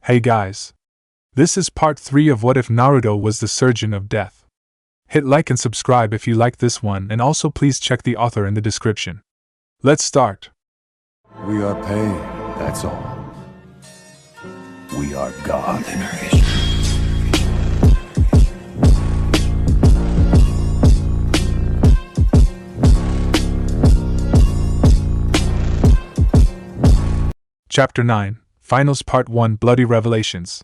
Hey guys. This is part 3 of What If Naruto Was the Surgeon of Death. Hit like and subscribe if you like this one, and also please check the author in the description. Let's start. We are pain, that's all. We are God. Chapter 9, Finals Part 1, Bloody Revelations.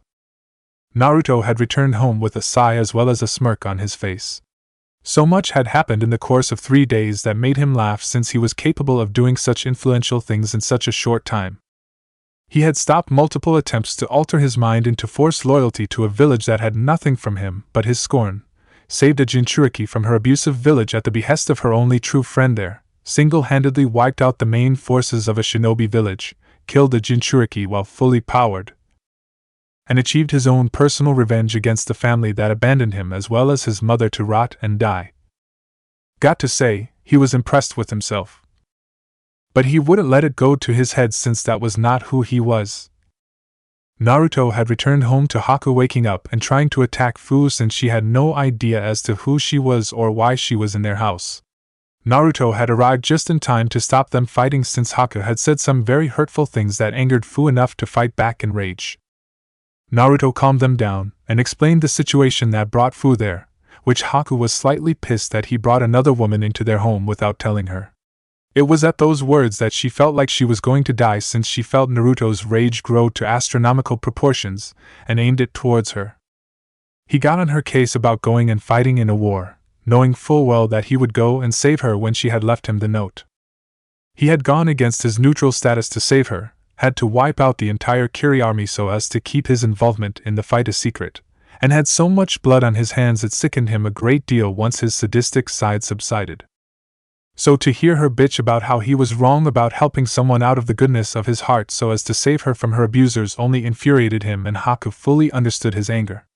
Naruto had returned home with a sigh as well as a smirk on his face. So much had happened in the course of 3 days that made him laugh, since he was capable of doing such influential things in such a short time. He had stopped multiple attempts to alter his mind into forced loyalty to a village that had nothing from him but his scorn, saved a Jinchuriki from her abusive village at the behest of her only true friend there, single-handedly wiped out the main forces of a shinobi village, killed a Jinchuriki while fully powered, and achieved his own personal revenge against the family that abandoned him as well as his mother to rot and die. Got to say, he was impressed with himself. But he wouldn't let it go to his head, since that was not who he was. Naruto had returned home to Haku, waking up and trying to attack Fu since she had no idea as to who she was or why she was in their house. Naruto had arrived just in time to stop them fighting, since Haku had said some very hurtful things that angered Fu enough to fight back in rage. Naruto calmed them down and explained the situation that brought Fu there, which Haku was slightly pissed that he brought another woman into their home without telling her. It was at those words that she felt like she was going to die, since she felt Naruto's rage grow to astronomical proportions and aimed it towards her. He got on her case about going and fighting in a war, knowing full well that he would go and save her when she had left him the note. He had gone against his neutral status to save her, had to wipe out the entire Kiri army so as to keep his involvement in the fight a secret, and had so much blood on his hands it sickened him a great deal once his sadistic side subsided. So to hear her bitch about how he was wrong about helping someone out of the goodness of his heart so as to save her from her abusers only infuriated him, and Haku fully understood his anger.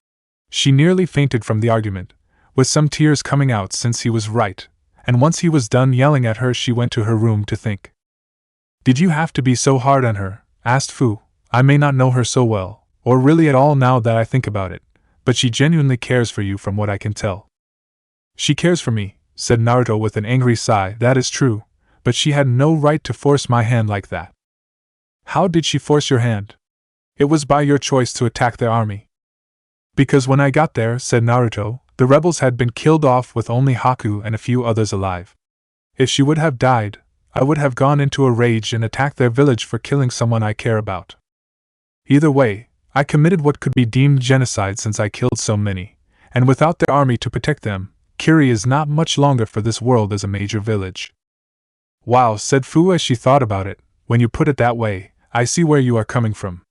She nearly fainted from the argument, with some tears coming out, since he was right, and once he was done yelling at her she went to her room to think. "Did you have to be so hard on her?" asked Fu. "I may not know her so well, or really at all now that I think about it, but she genuinely cares for you from what I can tell." "She cares for me," said Naruto with an angry sigh. "That is true, but she had no right to force my hand like that." "How did she force your hand?" "It was by your choice to attack their army." "Because when I got there," said Naruto, "the rebels had been killed off with only Haku and a few others alive. If she would have died, I would have gone into a rage and attacked their village for killing someone I care about. Either way, I committed what could be deemed genocide, since I killed so many, and without their army to protect them, Kiri is not much longer for this world as a major village." "Wow," said Fu as she thought about it. "When you put it that way, I see where you are coming from."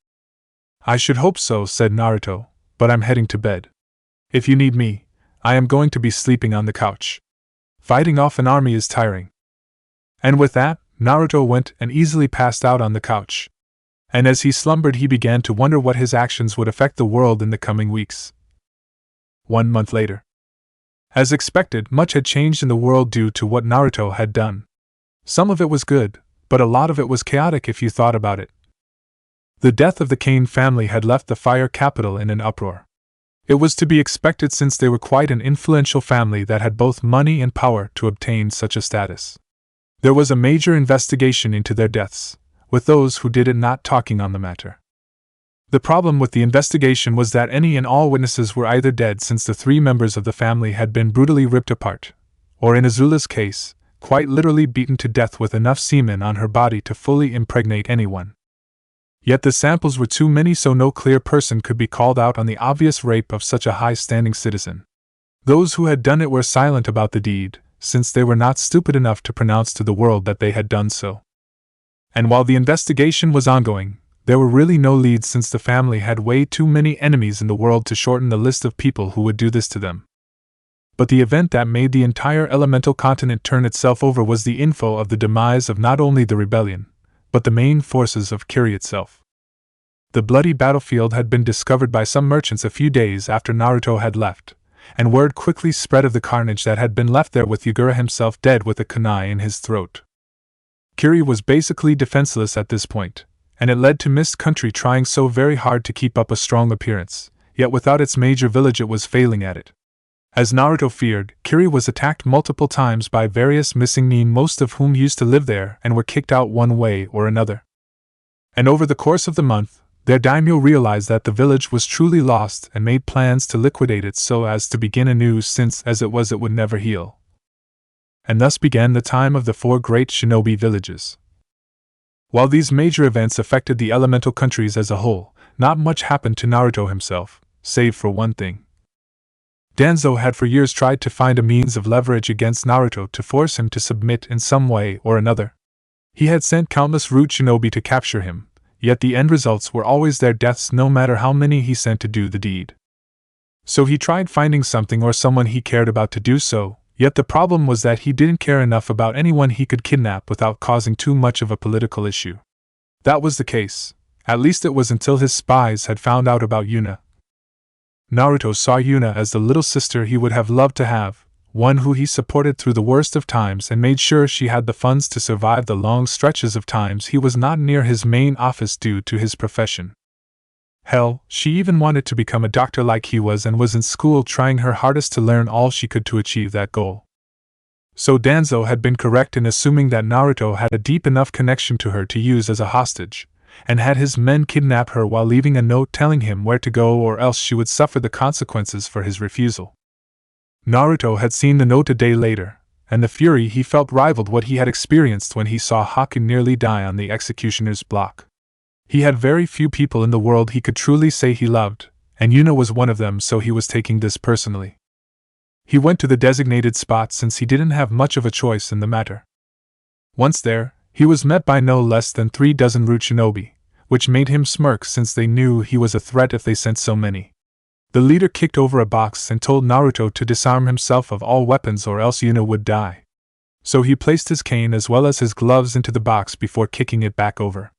"I should hope so," said Naruto, "but I'm heading to bed. If you need me, I am going to be sleeping on the couch. Fighting off an army is tiring." And with that, Naruto went and easily passed out on the couch. And as he slumbered, he began to wonder what his actions would affect the world in the coming weeks. 1 month later. As expected, much had changed in the world due to what Naruto had done. Some of it was good, but a lot of it was chaotic if you thought about it. The death of the Kane family had left the Fire Capital in an uproar. It was to be expected, since they were quite an influential family that had both money and power to obtain such a status. There was a major investigation into their deaths, with those who did it not talking on the matter. The problem with the investigation was that any and all witnesses were either dead, since the 3 members of the family had been brutally ripped apart, or in Azula's case, quite literally beaten to death with enough semen on her body to fully impregnate anyone. Yet the samples were too many, so no clear person could be called out on the obvious rape of such a high-standing citizen. Those who had done it were silent about the deed, since they were not stupid enough to pronounce to the world that they had done so. And while the investigation was ongoing, there were really no leads, since the family had way too many enemies in the world to shorten the list of people who would do this to them. But the event that made the entire elemental continent turn itself over was the info of the demise of not only the rebellion, but the main forces of Kiri itself. The bloody battlefield had been discovered by some merchants a few days after Naruto had left, and word quickly spread of the carnage that had been left there, with Yagura himself dead with a kunai in his throat. Kiri was basically defenseless at this point, and it led to Mist Country trying so very hard to keep up a strong appearance, yet without its major village it was failing at it. As Naruto feared, Kiri was attacked multiple times by various missing nin, most of whom used to live there and were kicked out one way or another. And over the course of the month, their daimyo realized that the village was truly lost and made plans to liquidate it so as to begin anew, since as it was it would never heal. And thus began the time of the 4 great shinobi villages. While these major events affected the elemental countries as a whole, not much happened to Naruto himself, save for one thing. Danzo had for years tried to find a means of leverage against Naruto to force him to submit in some way or another. He had sent countless root shinobi to capture him, yet the end results were always their deaths no matter how many he sent to do the deed. So he tried finding something or someone he cared about to do so, yet the problem was that he didn't care enough about anyone he could kidnap without causing too much of a political issue. That was the case, at least it was until his spies had found out about Yuna. Naruto saw Yuna as the little sister he would have loved to have, one who he supported through the worst of times and made sure she had the funds to survive the long stretches of times he was not near his main office due to his profession. Hell, she even wanted to become a doctor like he was and was in school trying her hardest to learn all she could to achieve that goal. So Danzo had been correct in assuming that Naruto had a deep enough connection to her to use as a hostage, and had his men kidnap her while leaving a note telling him where to go or else she would suffer the consequences for his refusal. Naruto had seen the note a day later, and the fury he felt rivaled what he had experienced when he saw Haku nearly die on the executioner's block. He had very few people in the world he could truly say he loved, and Yuna was one of them, so he was taking this personally. He went to the designated spot since he didn't have much of a choice in the matter. Once there, he was met by no less than 3 dozen root shinobi, which made him smirk since they knew he was a threat if they sent so many. The leader kicked over a box and told Naruto to disarm himself of all weapons or else Yuna would die. So he placed his cane as well as his gloves into the box before kicking it back over.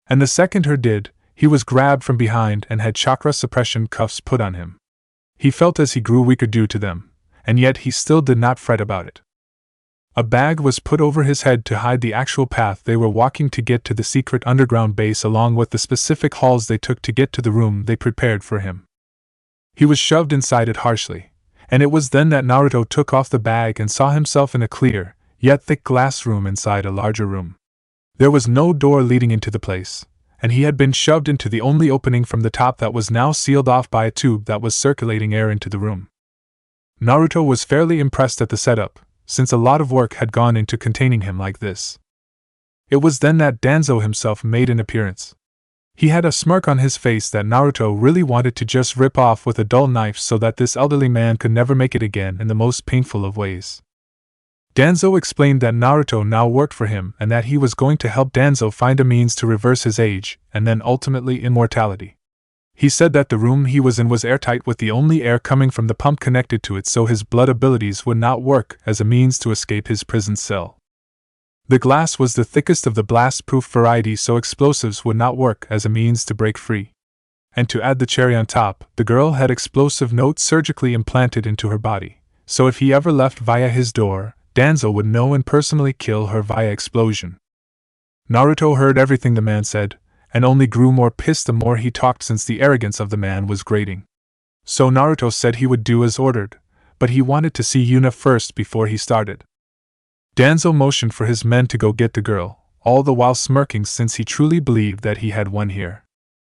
And the second her did, he was grabbed from behind and had chakra suppression cuffs put on him. He felt as he grew weaker due to them, and yet he still did not fret about it. A bag was put over his head to hide the actual path they were walking to get to the secret underground base along with the specific halls they took to get to the room they prepared for him. He was shoved inside it harshly, and it was then that Naruto took off the bag and saw himself in a clear, yet thick glass room inside a larger room. There was no door leading into the place, and he had been shoved into the only opening from the top that was now sealed off by a tube that was circulating air into the room. Naruto was fairly impressed at the setup, since a lot of work had gone into containing him like this. It was then that Danzo himself made an appearance. He had a smirk on his face that Naruto really wanted to just rip off with a dull knife so that this elderly man could never make it again in the most painful of ways. Danzo explained that Naruto now worked for him and that he was going to help Danzo find a means to reverse his age and then ultimately immortality. He said that the room he was in was airtight with the only air coming from the pump connected to it so his blood abilities would not work as a means to escape his prison cell. The glass was the thickest of the blast-proof variety so explosives would not work as a means to break free. And to add the cherry on top, the girl had explosive notes surgically implanted into her body, so if he ever left via his door, Danzo would know and personally kill her via explosion. Naruto heard everything the man said, and only grew more pissed the more he talked since the arrogance of the man was grating. So Naruto said he would do as ordered, but he wanted to see Yuna first before he started. Danzo motioned for his men to go get the girl, all the while smirking since he truly believed that he had won here.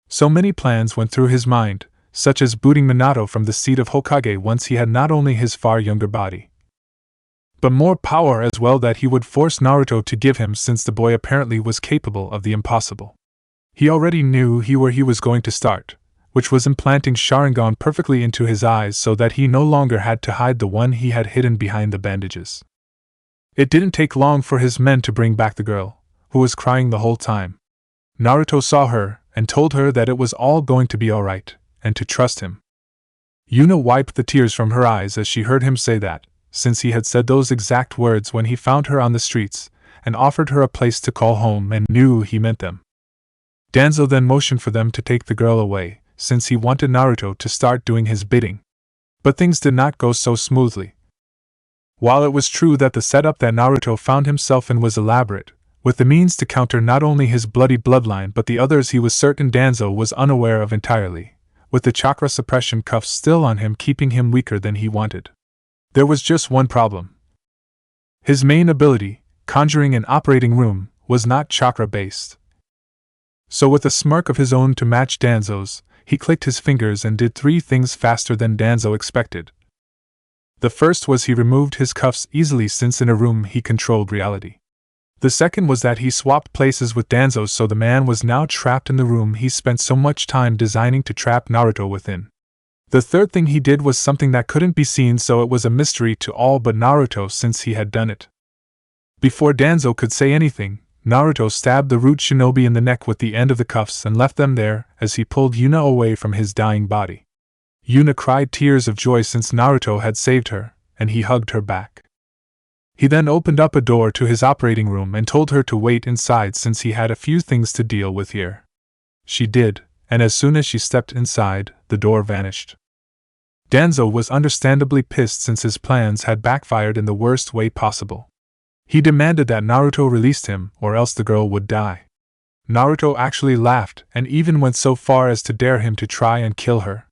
So many plans went through his mind, such as booting Minato from the seat of Hokage once he had not only his far younger body, but more power as well that he would force Naruto to give him since the boy apparently was capable of the impossible. He already knew where he was going to start, which was implanting Sharingan perfectly into his eyes so that he no longer had to hide the one he had hidden behind the bandages. It didn't take long for his men to bring back the girl, who was crying the whole time. Naruto saw her and told her that it was all going to be alright, and to trust him. Yuna wiped the tears from her eyes as she heard him say that, since he had said those exact words when he found her on the streets, and offered her a place to call home and knew he meant them. Danzo then motioned for them to take the girl away, since he wanted Naruto to start doing his bidding. But things did not go so smoothly. While it was true that the setup that Naruto found himself in was elaborate, with the means to counter not only his bloody bloodline but the others he was certain Danzo was unaware of entirely, with the chakra suppression cuffs still on him keeping him weaker than he wanted. There was just one problem. His main ability, conjuring an operating room, was not chakra-based. So with a smirk of his own to match Danzo's, he clicked his fingers and did 3 things faster than Danzo expected. The first was he removed his cuffs easily since in a room he controlled reality. The second was that he swapped places with Danzo so the man was now trapped in the room he spent so much time designing to trap Naruto within. The third thing he did was something that couldn't be seen, so it was a mystery to all but Naruto since he had done it. Before Danzo could say anything, Naruto stabbed the root shinobi in the neck with the end of the cuffs and left them there as he pulled Yuna away from his dying body. Yuna cried tears of joy since Naruto had saved her, and he hugged her back. He then opened up a door to his operating room and told her to wait inside since he had a few things to deal with here. She did, and as soon as she stepped inside, the door vanished. Danzo was understandably pissed since his plans had backfired in the worst way possible. He demanded that Naruto released him, or else the girl would die. Naruto actually laughed and even went so far as to dare him to try and kill her.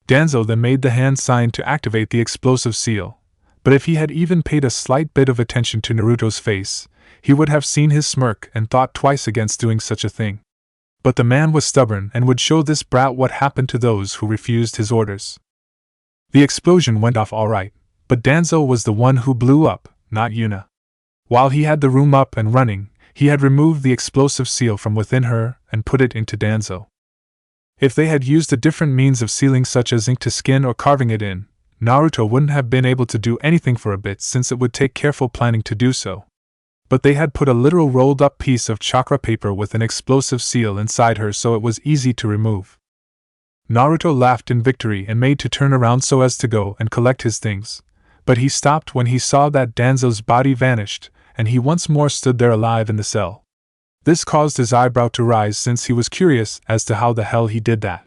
Danzo then made the hand sign to activate the explosive seal, but if he had even paid a slight bit of attention to Naruto's face, he would have seen his smirk and thought twice against doing such a thing. But the man was stubborn and would show this brat what happened to those who refused his orders. The explosion went off alright, but Danzo was the one who blew up, not Yuna. While he had the room up and running, he had removed the explosive seal from within her and put it into Danzo. If they had used a different means of sealing such as ink to skin or carving it in, Naruto wouldn't have been able to do anything for a bit since it would take careful planning to do so. But they had put a literal rolled-up piece of chakra paper with an explosive seal inside her so it was easy to remove. Naruto laughed in victory and made to turn around so as to go and collect his things, but he stopped when he saw that Danzo's body vanished, and he once more stood there alive in the cell. This caused his eyebrow to rise since he was curious as to how the hell he did that.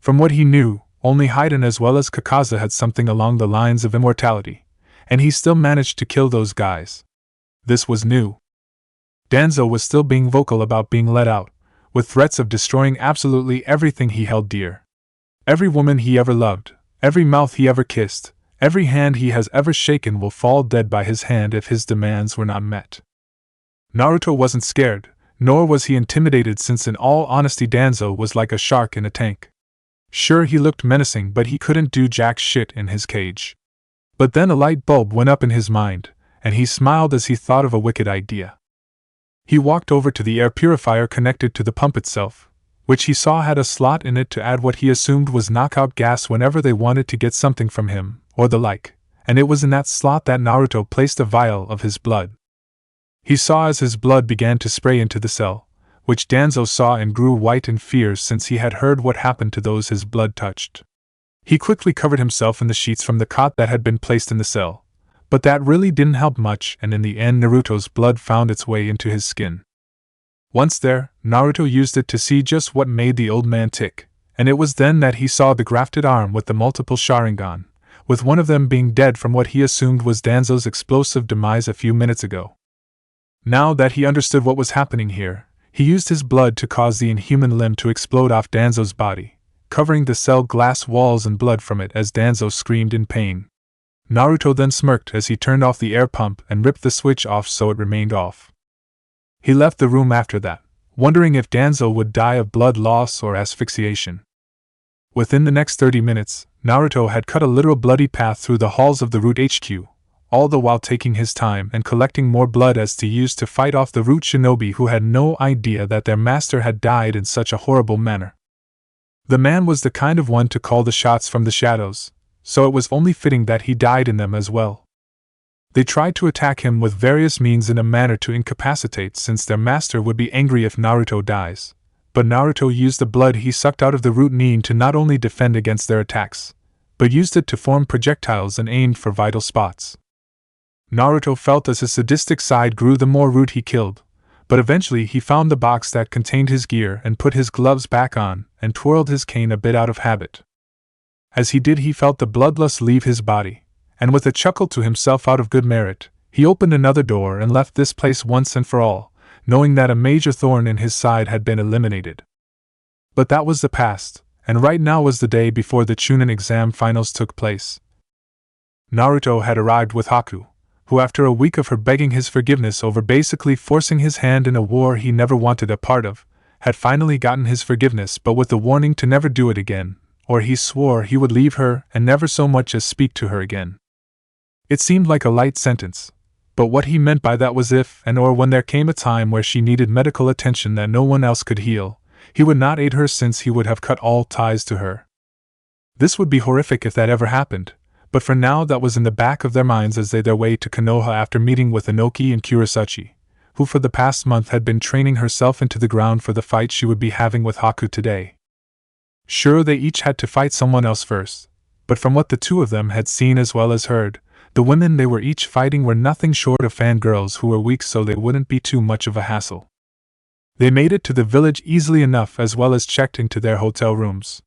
From what he knew, only Haiden as well as Kakaza had something along the lines of immortality, and he still managed to kill those guys. This was new. Danzo was still being vocal about being let out, with threats of destroying absolutely everything he held dear. Every woman he ever loved, every mouth he ever kissed, every hand he has ever shaken will fall dead by his hand if his demands were not met. Naruto wasn't scared, nor was he intimidated since in all honesty Danzo was like a shark in a tank. Sure, he looked menacing but he couldn't do jack shit in his cage. But then a light bulb went up in his mind, and he smiled as he thought of a wicked idea. He walked over to the air purifier connected to the pump itself, which he saw had a slot in it to add what he assumed was knockout gas whenever they wanted to get something from him, or the like, and it was in that slot that Naruto placed a vial of his blood. He saw as his blood began to spray into the cell, which Danzo saw and grew white in fear since he had heard what happened to those his blood touched. He quickly covered himself in the sheets from the cot that had been placed in the cell, but that really didn't help much, and in the end Naruto's blood found its way into his skin. Once there, Naruto used it to see just what made the old man tick, and it was then that he saw the grafted arm with the multiple Sharingan, with one of them being dead from what he assumed was Danzo's explosive demise a few minutes ago. Now that he understood what was happening here, he used his blood to cause the inhuman limb to explode off Danzo's body, covering the cell glass walls and blood from it as Danzo screamed in pain. Naruto then smirked as he turned off the air pump and ripped the switch off so it remained off. He left the room after that, wondering if Danzo would die of blood loss or asphyxiation. Within the next 30 minutes, Naruto had cut a literal bloody path through the halls of the Root HQ, all the while taking his time and collecting more blood as to use to fight off the Root shinobi who had no idea that their master had died in such a horrible manner. The man was the kind of one to call the shots from the shadows, so it was only fitting that he died in them as well. They tried to attack him with various means in a manner to incapacitate since their master would be angry if Naruto dies, but Naruto used the blood he sucked out of the Root Nin to not only defend against their attacks, but used it to form projectiles and aimed for vital spots. Naruto felt as his sadistic side grew the more Root he killed, but eventually he found the box that contained his gear and put his gloves back on and twirled his cane a bit out of habit. As he did he felt the bloodlust leave his body, and with a chuckle to himself out of good merit, He opened another door and left this place once and for all, knowing that a major thorn in his side had been eliminated. But that was the past, and right now was the day before the Chunin exam finals took place. Naruto had arrived with Haku, who after a week of her begging his forgiveness over basically forcing his hand in a war he never wanted a part of, had finally gotten his forgiveness but with the warning to never do it again, or he swore he would leave her and never so much as speak to her again. It seemed like a light sentence, but what he meant by that was if and or when there came a time where she needed medical attention that no one else could heal, he would not aid her since he would have cut all ties to her. This would be horrific if that ever happened, but for now that was in the back of their minds as they their way to Konoha after meeting with Inoki and Kurosaki, who for the past month had been training herself into the ground for the fight she would be having with Haku today. Sure, they each had to fight someone else first, but from what the two of them had seen as well as heard, the women they were each fighting were nothing short of fangirls who were weak so they wouldn't be too much of a hassle. They made it to the village easily enough as well as checked into their hotel rooms.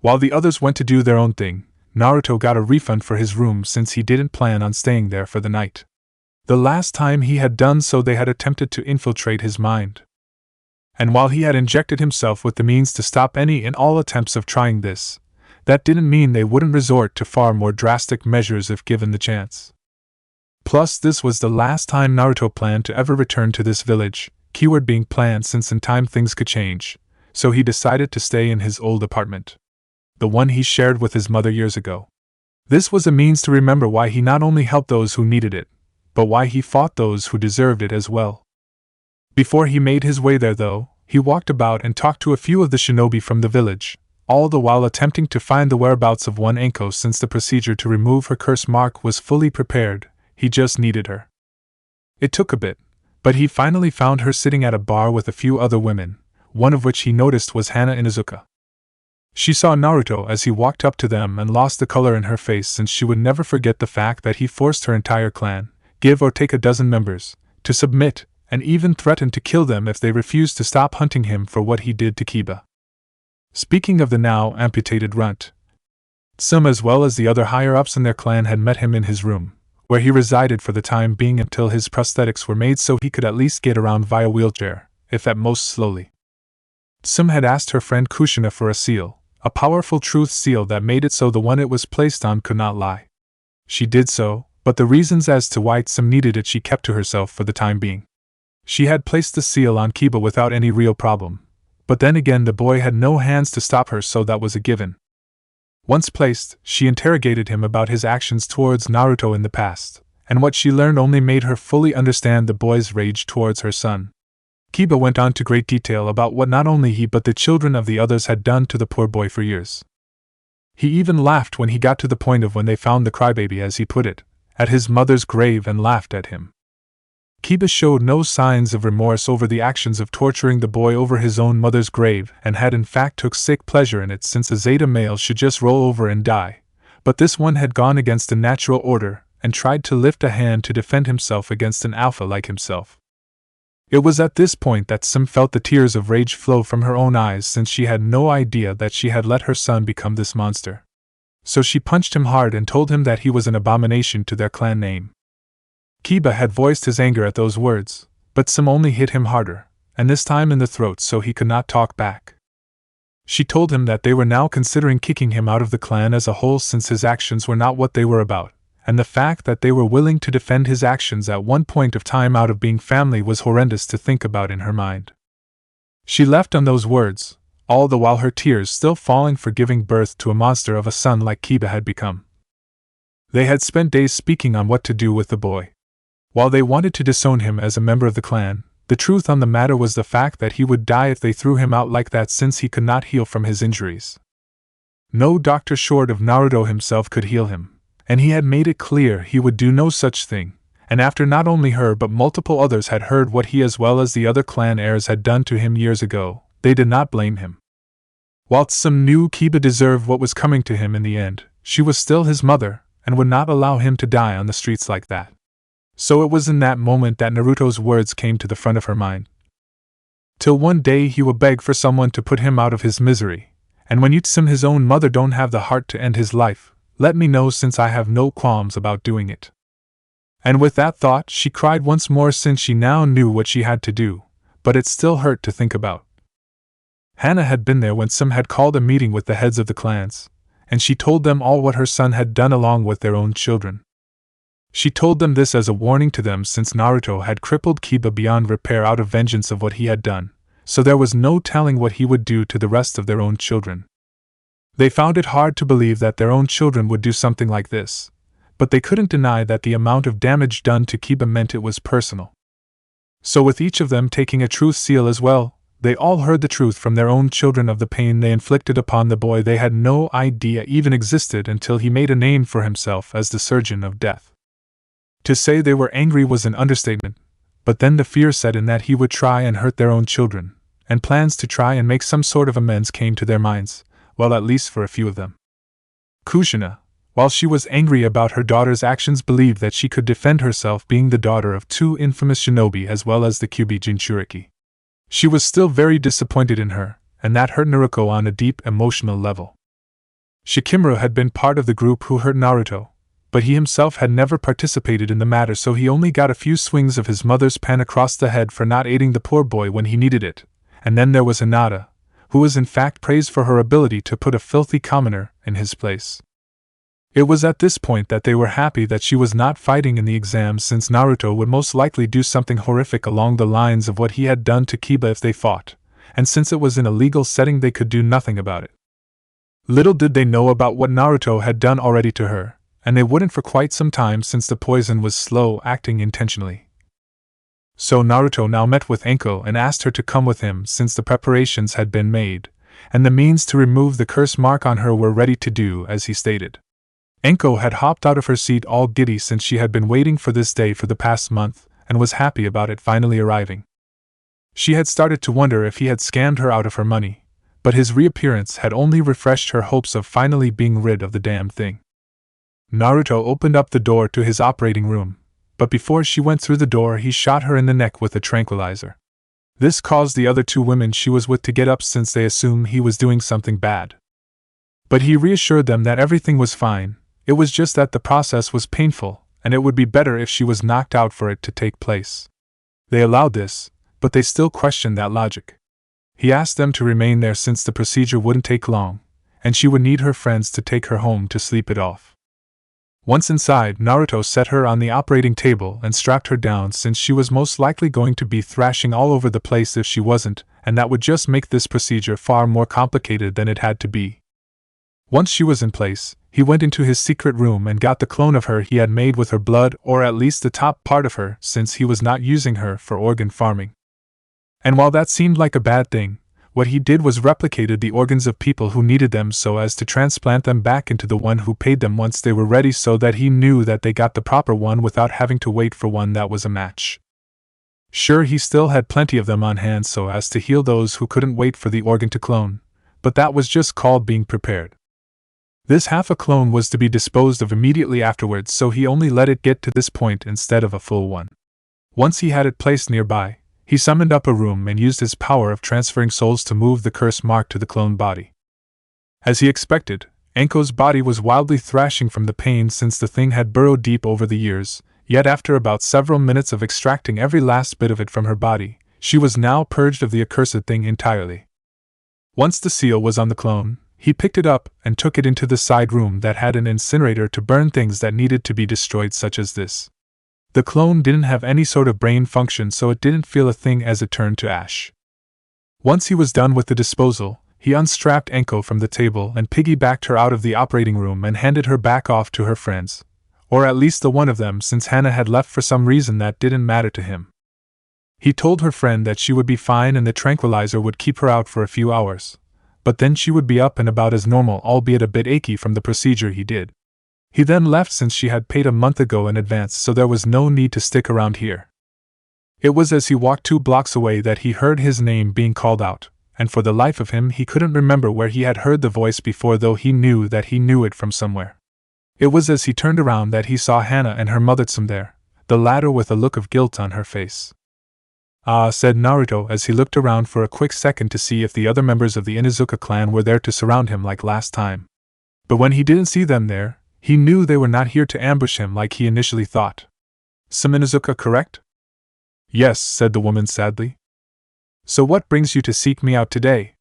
While the others went to do their own thing, Naruto got a refund for his room since he didn't plan on staying there for the night. The last time he had done so they had attempted to infiltrate his mind. And while he had injected himself with the means to stop any and all attempts of trying this, that didn't mean they wouldn't resort to far more drastic measures if given the chance. Plus, this was the last time Naruto planned to ever return to this village, keyword being planned since in time things could change, so he decided to stay in his old apartment. The one he shared with his mother years ago. This was a means to remember why he not only helped those who needed it, but why he fought those who deserved it as well. Before he made his way there though, he walked about and talked to a few of the shinobi from the village, all the while attempting to find the whereabouts of one Anko since the procedure to remove her curse mark was fully prepared, he just needed her. It took a bit, but he finally found her sitting at a bar with a few other women, one of which he noticed was Hana Inuzuka. She saw Naruto as he walked up to them and lost the color in her face since she would never forget the fact that he forced her entire clan, give or take a dozen members, to submit, and even threatened to kill them if they refused to stop hunting him for what he did to Kiba. Speaking of the now amputated runt, some as well as the other higher-ups in their clan had met him in his room, where he resided for the time being until his prosthetics were made so he could at least get around via wheelchair, if at most slowly. Some had asked her friend Kushina for a seal, a powerful truth seal that made it so the one it was placed on could not lie. She did so, but the reasons as to why some needed it she kept to herself for the time being. She had placed the seal on Kiba without any real problem, but then again the boy had no hands to stop her so that was a given. Once placed, she interrogated him about his actions towards Naruto in the past, and what she learned only made her fully understand the boy's rage towards her son. Kiba went on to great detail about what not only he but the children of the others had done to the poor boy for years. He even laughed when he got to the point of when they found the crybaby, as he put it, at his mother's grave and laughed at him. Kiba showed no signs of remorse over the actions of torturing the boy over his own mother's grave and had in fact took sick pleasure in it since a Zeta male should just roll over and die, but this one had gone against the natural order and tried to lift a hand to defend himself against an alpha like himself. It was at this point that Sim felt the tears of rage flow from her own eyes since she had no idea that she had let her son become this monster. So she punched him hard and told him that he was an abomination to their clan name. Kiba had voiced his anger at those words, but Sim only hit him harder, and this time in the throat so he could not talk back. She told him that they were now considering kicking him out of the clan as a whole since his actions were not what they were about, and the fact that they were willing to defend his actions at one point of time out of being family was horrendous to think about in her mind. She left on those words, all the while her tears still falling for giving birth to a monster of a son like Kiba had become. They had spent days speaking on what to do with the boy. While they wanted to disown him as a member of the clan, the truth on the matter was the fact that he would die if they threw him out like that since he could not heal from his injuries. No doctor short of Naruto himself could heal him, and he had made it clear he would do no such thing, and after not only her but multiple others had heard what he as well as the other clan heirs had done to him years ago, they did not blame him. Whilst some knew Kiba deserved what was coming to him in the end, she was still his mother, and would not allow him to die on the streets like that. So it was in that moment that Naruto's words came to the front of her mind. Till one day he will beg for someone to put him out of his misery, and when Yutsim his own mother don't have the heart to end his life, let me know since I have no qualms about doing it. And with that thought, she cried once more since she now knew what she had to do, but it still hurt to think about. Hana had been there when some had called a meeting with the heads of the clans, and she told them all what her son had done along with their own children. She told them this as a warning to them since Naruto had crippled Kiba beyond repair out of vengeance of what he had done, so there was no telling what he would do to the rest of their own children. They found it hard to believe that their own children would do something like this, but they couldn't deny that the amount of damage done to Kiba meant it was personal. So with each of them taking a truth seal as well, they all heard the truth from their own children of the pain they inflicted upon the boy they had no idea even existed until he made a name for himself as the surgeon of death. To say they were angry was an understatement, but then the fear set in that he would try and hurt their own children, and plans to try and make some sort of amends came to their minds, well, at least for a few of them. Kushina, while she was angry about her daughter's actions, believed that she could defend herself, being the daughter of two infamous shinobi as well as the Kyuubi Jinchuriki. She was still very disappointed in her, and that hurt Naruko on a deep emotional level. Shikimura had been part of the group who hurt Naruto, but he himself had never participated in the matter, so he only got a few swings of his mother's pen across the head for not aiding the poor boy when he needed it. And then there was Hinata, who was in fact praised for her ability to put a filthy commoner in his place. It was at this point that they were happy that she was not fighting in the exam, since Naruto would most likely do something horrific along the lines of what he had done to Kiba if they fought, and since it was in a legal setting they could do nothing about it. Little did they know about what Naruto had done already to her, and they wouldn't for quite some time since the poison was slow-acting intentionally. So Naruto now met with Anko and asked her to come with him since the preparations had been made, and the means to remove the curse mark on her were ready to do as he stated. Anko had hopped out of her seat all giddy since she had been waiting for this day for the past month, and was happy about it finally arriving. She had started to wonder if he had scammed her out of her money, but his reappearance had only refreshed her hopes of finally being rid of the damned thing. Naruto opened up the door to his operating room, but before she went through the door he shot her in the neck with a tranquilizer. This caused the other two women she was with to get up since they assumed he was doing something bad. But he reassured them that everything was fine, it was just that the process was painful, and it would be better if she was knocked out for it to take place. They allowed this, but they still questioned that logic. He asked them to remain there since the procedure wouldn't take long, and she would need her friends to take her home to sleep it off. Once inside, Naruto set her on the operating table and strapped her down since she was most likely going to be thrashing all over the place if she wasn't, and that would just make this procedure far more complicated than it had to be. Once she was in place, he went into his secret room and got the clone of her he had made with her blood, or at least the top part of her, since he was not using her for organ farming. And while that seemed like a bad thing, what he did was replicated the organs of people who needed them so as to transplant them back into the one who paid them once they were ready, so that he knew that they got the proper one without having to wait for one that was a match. Sure, he still had plenty of them on hand so as to heal those who couldn't wait for the organ to clone, but that was just called being prepared. This half a clone was to be disposed of immediately afterwards, so he only let it get to this point instead of a full one. Once he had it placed nearby, he summoned up a room and used his power of transferring souls to move the curse mark to the clone body. As he expected, Anko's body was wildly thrashing from the pain since the thing had burrowed deep over the years, yet after about several minutes of extracting every last bit of it from her body, she was now purged of the accursed thing entirely. Once the seal was on the clone, he picked it up and took it into the side room that had an incinerator to burn things that needed to be destroyed, such as this. The clone didn't have any sort of brain function, so it didn't feel a thing as it turned to ash. Once he was done with the disposal, he unstrapped Anko from the table and piggybacked her out of the operating room and handed her back off to her friends, or at least the one of them, since Hana had left for some reason that didn't matter to him. He told her friend that she would be fine and the tranquilizer would keep her out for a few hours, but then she would be up and about as normal, albeit a bit achy from the procedure he did. He then left since she had paid a month ago in advance, so there was no need to stick around here. It was as he walked 2 blocks away that he heard his name being called out, and for the life of him he couldn't remember where he had heard the voice before, though he knew that he knew it from somewhere. It was as he turned around that he saw Hana and her mothersome there, the latter with a look of guilt on her face. "Ah," said Naruto as he looked around for a quick second to see if the other members of the Inuzuka clan were there to surround him like last time. But when he didn't see them there, he knew they were not here to ambush him like he initially thought. Suminozuka, correct? Yes, said the woman sadly. So what brings you to seek me out today?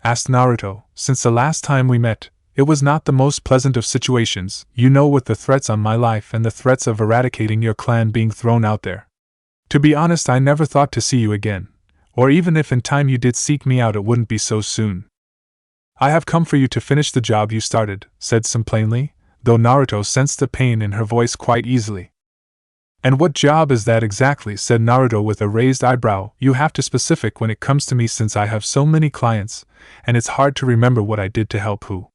Asked Naruto. Since the last time we met, it was not the most pleasant of situations, you know, with the threats on my life and the threats of eradicating your clan being thrown out there. To be honest, I never thought to see you again, or even if in time you did seek me out, it wouldn't be so soon. I have come for you to finish the job you started, said Some plainly, though Naruto sensed the pain in her voice quite easily. And what job is that exactly? Said Naruto with a raised eyebrow. You have to specific when it comes to me, since I have so many clients, and it's hard to remember what I did to help who.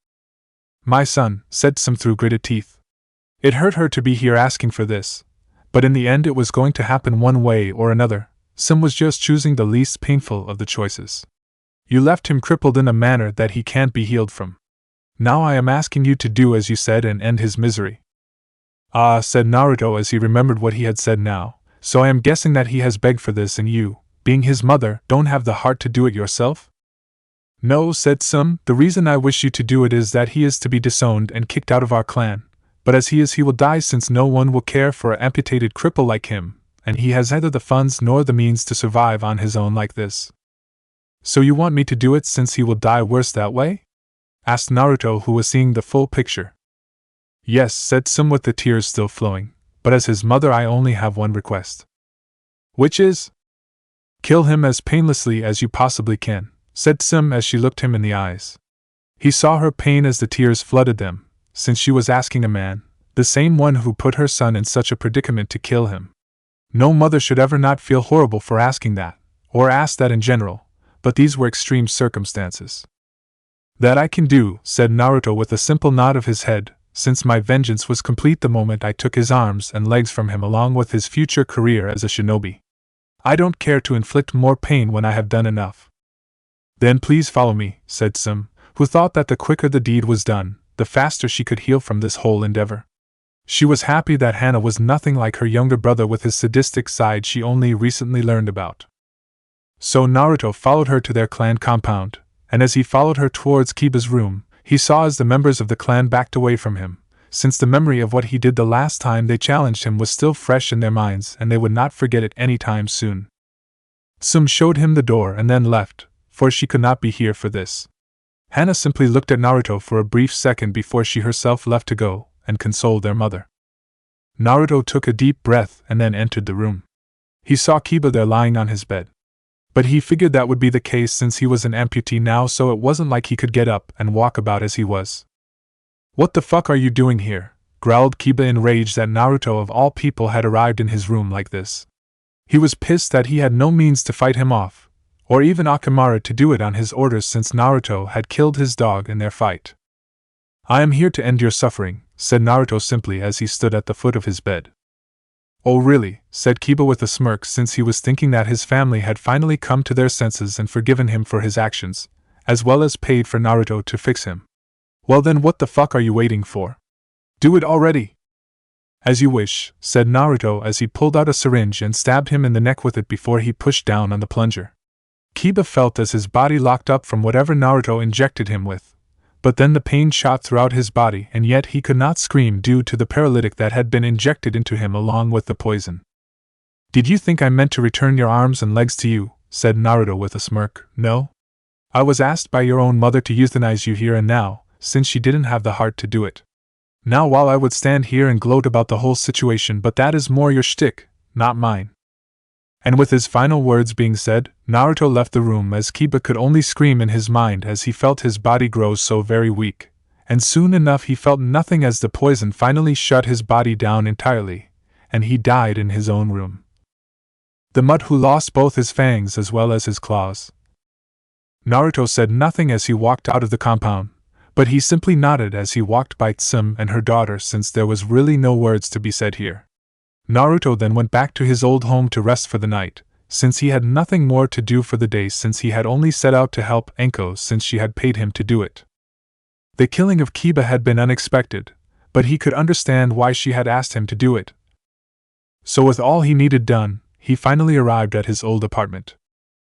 My son, said Some through gritted teeth. It hurt her to be here asking for this, but in the end it was going to happen one way or another. Some was just choosing the least painful of the choices. You left him crippled in a manner that he can't be healed from. Now I am asking you to do as you said and end his misery. Ah, said Naruto as he remembered what he had said now, so I am guessing that he has begged for this and you, being his mother, don't have the heart to do it yourself? No, said Some, the reason I wish you to do it is that he is to be disowned and kicked out of our clan, but as he is he will die, since no one will care for an amputated cripple like him, and he has neither the funds nor the means to survive on his own like this. So you want me to do it since he will die worse that way? Asked Naruto, who was seeing the full picture. Yes, said Some with the tears still flowing, but as his mother I only have one request. Which is? Kill him as painlessly as you possibly can, said Some as she looked him in the eyes. He saw her pain as the tears flooded them, since she was asking a man, the same one who put her son in such a predicament, to kill him. No mother should ever not feel horrible for asking that, or ask that in general, but these were extreme circumstances. That I can do, said Naruto with a simple nod of his head, since my vengeance was complete the moment I took his arms and legs from him along with his future career as a shinobi. I don't care to inflict more pain when I have done enough. Then please follow me, said Some, who thought that the quicker the deed was done, the faster she could heal from this whole endeavor. She was happy that Hana was nothing like her younger brother with his sadistic side she only recently learned about. So Naruto followed her to their clan compound, and as he followed her towards Kiba's room, he saw as the members of the clan backed away from him, since the memory of what he did the last time they challenged him was still fresh in their minds and they would not forget it any time soon. Some showed him the door and then left, for she could not be here for this. Hana simply looked at Naruto for a brief second before she herself left to go and console their mother. Naruto took a deep breath and then entered the room. He saw Kiba there lying on his bed. But he figured that would be the case since he was an amputee now, so it wasn't like he could get up and walk about as he was. What the fuck are you doing here? Growled Kiba, enraged that Naruto of all people had arrived in his room like this. He was pissed that he had no means to fight him off, or even Orochimaru to do it on his orders since Naruto had killed his dog in their fight. I am here to end your suffering, said Naruto simply as he stood at the foot of his bed. Oh really, said Kiba with a smirk, since he was thinking that his family had finally come to their senses and forgiven him for his actions, as well as paid for Naruto to fix him. Well then what the fuck are you waiting for? Do it already! As you wish, said Naruto as he pulled out a syringe and stabbed him in the neck with it before he pushed down on the plunger. Kiba felt as his body locked up from whatever Naruto injected him with. But then the pain shot throughout his body and yet he could not scream due to the paralytic that had been injected into him along with the poison. Did you think I meant to return your arms and legs to you? Said Naruto with a smirk. No? I was asked by your own mother to euthanize you here and now, since she didn't have the heart to do it. Now while I would stand here and gloat about the whole situation, but that is more your shtick, not mine. And with his final words being said, Naruto left the room as Kiba could only scream in his mind as he felt his body grow so very weak, and soon enough he felt nothing as the poison finally shut his body down entirely, and he died in his own room. The mutt who lost both his fangs as well as his claws. Naruto said nothing as he walked out of the compound, but he simply nodded as he walked by Tsum and her daughter, since there was really no words to be said here. Naruto then went back to his old home to rest for the night, since he had nothing more to do for the day, since he had only set out to help Enko since she had paid him to do it. The killing of Kiba had been unexpected, but he could understand why she had asked him to do it. So with all he needed done, he finally arrived at his old apartment.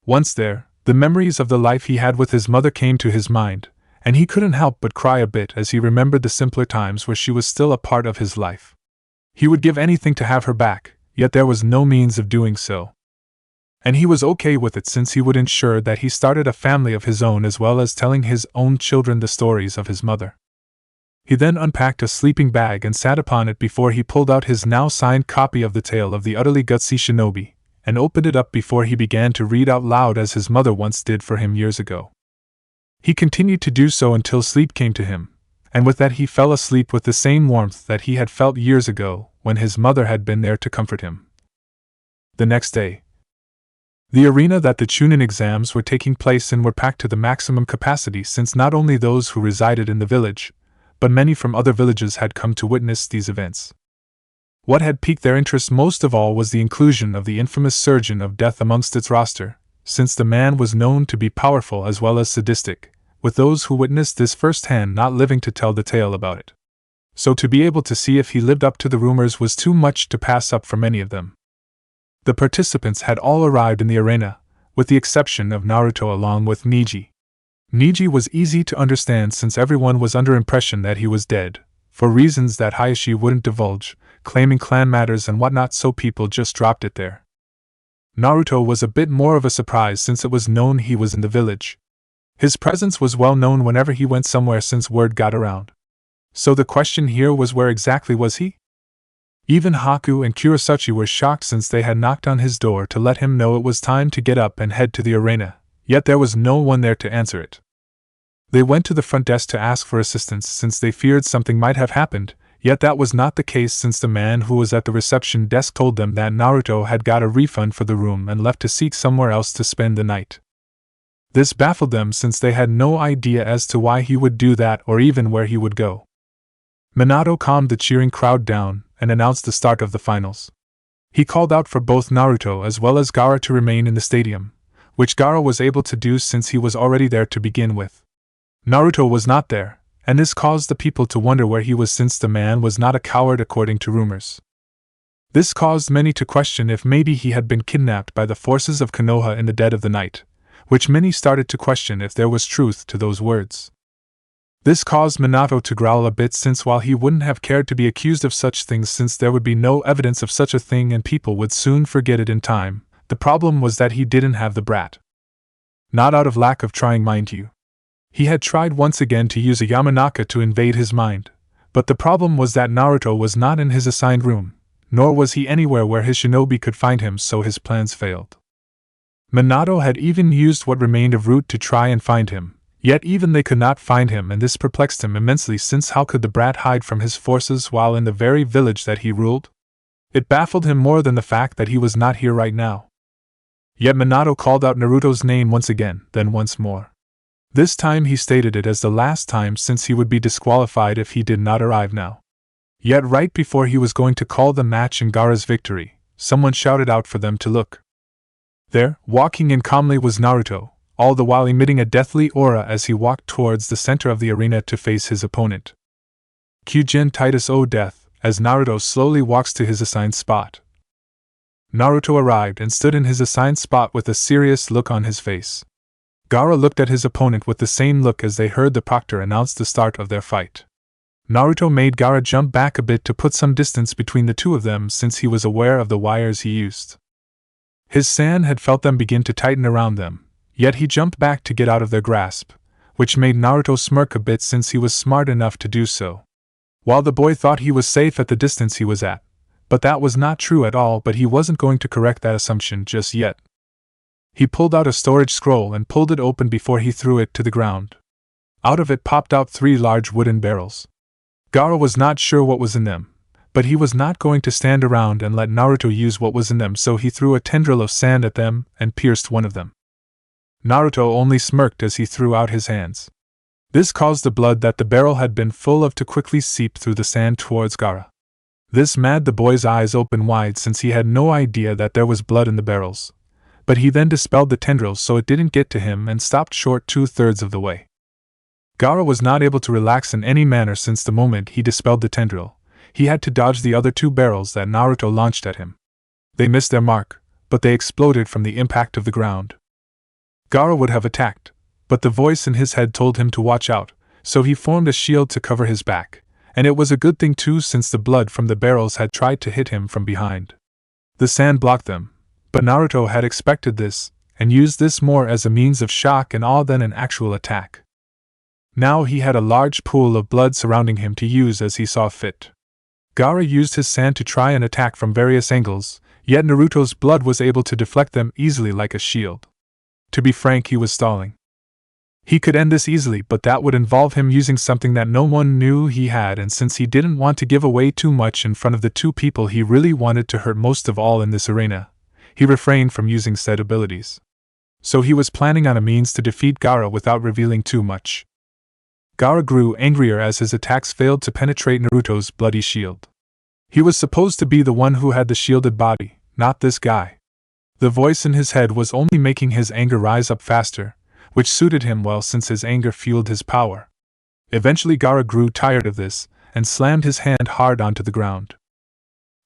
Once there, the memories of the life he had with his mother came to his mind, and he couldn't help but cry a bit as he remembered the simpler times where she was still a part of his life. He would give anything to have her back, yet there was no means of doing so. And he was okay with it since he would ensure that he started a family of his own as well as telling his own children the stories of his mother. He then unpacked a sleeping bag and sat upon it before he pulled out his now signed copy of The Tale of the Utterly Gutsy Shinobi, and opened it up before he began to read out loud as his mother once did for him years ago. He continued to do so until sleep came to him, and with that he fell asleep with the same warmth that he had felt years ago when his mother had been there to comfort him. The next day, the arena that the Chunin exams were taking place in were packed to the maximum capacity since not only those who resided in the village, but many from other villages had come to witness these events. What had piqued their interest most of all was the inclusion of the infamous Surgeon of Death amongst its roster, since the man was known to be powerful as well as sadistic, with those who witnessed this firsthand not living to tell the tale about it. So to be able to see if he lived up to the rumors was too much to pass up for many of them. The participants had all arrived in the arena, with the exception of Naruto along with Neji. Neji was easy to understand since everyone was under impression that he was dead, for reasons that Hayashi wouldn't divulge, claiming clan matters and whatnot, so people just dropped it there. Naruto was a bit more of a surprise since it was known he was in the village. His presence was well known whenever he went somewhere since word got around. So the question here was, where exactly was he? Even Haku and Kurosaki were shocked since they had knocked on his door to let him know it was time to get up and head to the arena, yet there was no one there to answer it. They went to the front desk to ask for assistance since they feared something might have happened, yet that was not the case since the man who was at the reception desk told them that Naruto had got a refund for the room and left to seek somewhere else to spend the night. This baffled them since they had no idea as to why he would do that or even where he would go. Minato calmed the cheering crowd down and announced the start of the finals. He called out for both Naruto as well as Gaara to remain in the stadium, which Gaara was able to do since he was already there to begin with. Naruto was not there, and this caused the people to wonder where he was since the man was not a coward according to rumors. This caused many to question if maybe he had been kidnapped by the forces of Konoha in the dead of the night, which many started to question if there was truth to those words. This caused Minato to growl a bit since while he wouldn't have cared to be accused of such things since there would be no evidence of such a thing and people would soon forget it in time, the problem was that he didn't have the brat. Not out of lack of trying, mind you. He had tried once again to use a Yamanaka to invade his mind, but the problem was that Naruto was not in his assigned room, nor was he anywhere where his shinobi could find him, so his plans failed. Minato had even used what remained of root to try and find him, yet even they could not find him, and this perplexed him immensely since how could the brat hide from his forces while in the very village that he ruled? It baffled him more than the fact that he was not here right now. Yet Minato called out Naruto's name once again, then once more. This time he stated it as the last time since he would be disqualified if he did not arrive now. Yet right before he was going to call the match in Gaara's victory, someone shouted out for them to look. There, walking in calmly, was Naruto, all the while emitting a deathly aura as he walked towards the center of the arena to face his opponent. Kyujin Titus O Death, as Naruto slowly walks to his assigned spot. Naruto arrived and stood in his assigned spot with a serious look on his face. Gaara looked at his opponent with the same look as they heard the proctor announce the start of their fight. Naruto made Gaara jump back a bit to put some distance between the two of them since he was aware of the wires he used. His San had felt them begin to tighten around them, yet he jumped back to get out of their grasp, which made Naruto smirk a bit since he was smart enough to do so. While the boy thought he was safe at the distance he was at, but that was not true at all, but he wasn't going to correct that assumption just yet. He pulled out a storage scroll and pulled it open before he threw it to the ground. Out of it popped out 3 large wooden barrels. Gaara was not sure what was in them, but he was not going to stand around and let Naruto use what was in them, so he threw a tendril of sand at them and pierced one of them. Naruto only smirked as he threw out his hands. This caused the blood that the barrel had been full of to quickly seep through the sand towards Gaara. This made the boy's eyes open wide since he had no idea that there was blood in the barrels. But he then dispelled the tendrils so it didn't get to him and stopped short 2/3 of the way. Gaara was not able to relax in any manner since the moment he dispelled the tendril, he had to dodge the other 2 barrels that Naruto launched at him. They missed their mark, but they exploded from the impact of the ground. Gaara would have attacked, but the voice in his head told him to watch out, so he formed a shield to cover his back, and it was a good thing too since the blood from the barrels had tried to hit him from behind. The sand blocked them, but Naruto had expected this, and used this more as a means of shock and awe than an actual attack. Now he had a large pool of blood surrounding him to use as he saw fit. Gaara used his sand to try and attack from various angles, yet Naruto's blood was able to deflect them easily like a shield. To be frank, he was stalling. He could end this easily, but that would involve him using something that no one knew he had, and since he didn't want to give away too much in front of the two people he really wanted to hurt most of all in this arena, he refrained from using said abilities. So he was planning on a means to defeat Gaara without revealing too much. Gaara grew angrier as his attacks failed to penetrate Naruto's bloody shield. He was supposed to be the one who had the shielded body, not this guy. The voice in his head was only making his anger rise up faster, which suited him well since his anger fueled his power. Eventually Gaara grew tired of this, and slammed his hand hard onto the ground.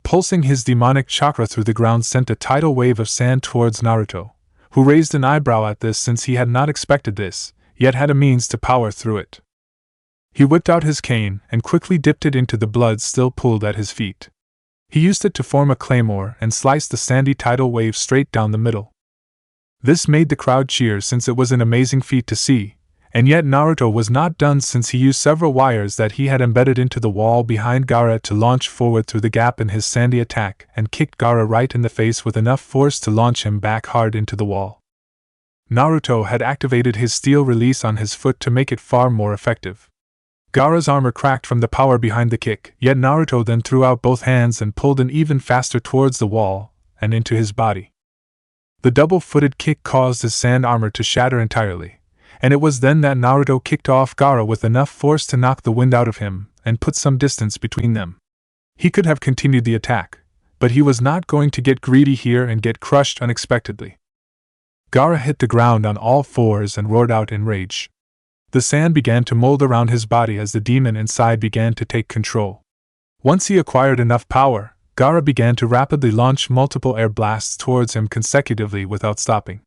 Pulsing his demonic chakra through the ground sent a tidal wave of sand towards Naruto, who raised an eyebrow at this since he had not expected this, yet had a means to power through it. He whipped out his cane and quickly dipped it into the blood still pooled at his feet. He used it to form a claymore and sliced the sandy tidal wave straight down the middle. This made the crowd cheer since it was an amazing feat to see, and yet Naruto was not done since he used several wires that he had embedded into the wall behind Gaara to launch forward through the gap in his sandy attack and kicked Gaara right in the face with enough force to launch him back hard into the wall. Naruto had activated his steel release on his foot to make it far more effective. Gaara's armor cracked from the power behind the kick, yet Naruto then threw out both hands and pulled in even faster towards the wall and into his body. The double-footed kick caused his sand armor to shatter entirely, and it was then that Naruto kicked off Gaara with enough force to knock the wind out of him and put some distance between them. He could have continued the attack, but he was not going to get greedy here and get crushed unexpectedly. Gaara hit the ground on all fours and roared out in rage. The sand began to mold around his body as the demon inside began to take control. Once he acquired enough power, Gaara began to rapidly launch multiple air blasts towards him consecutively without stopping.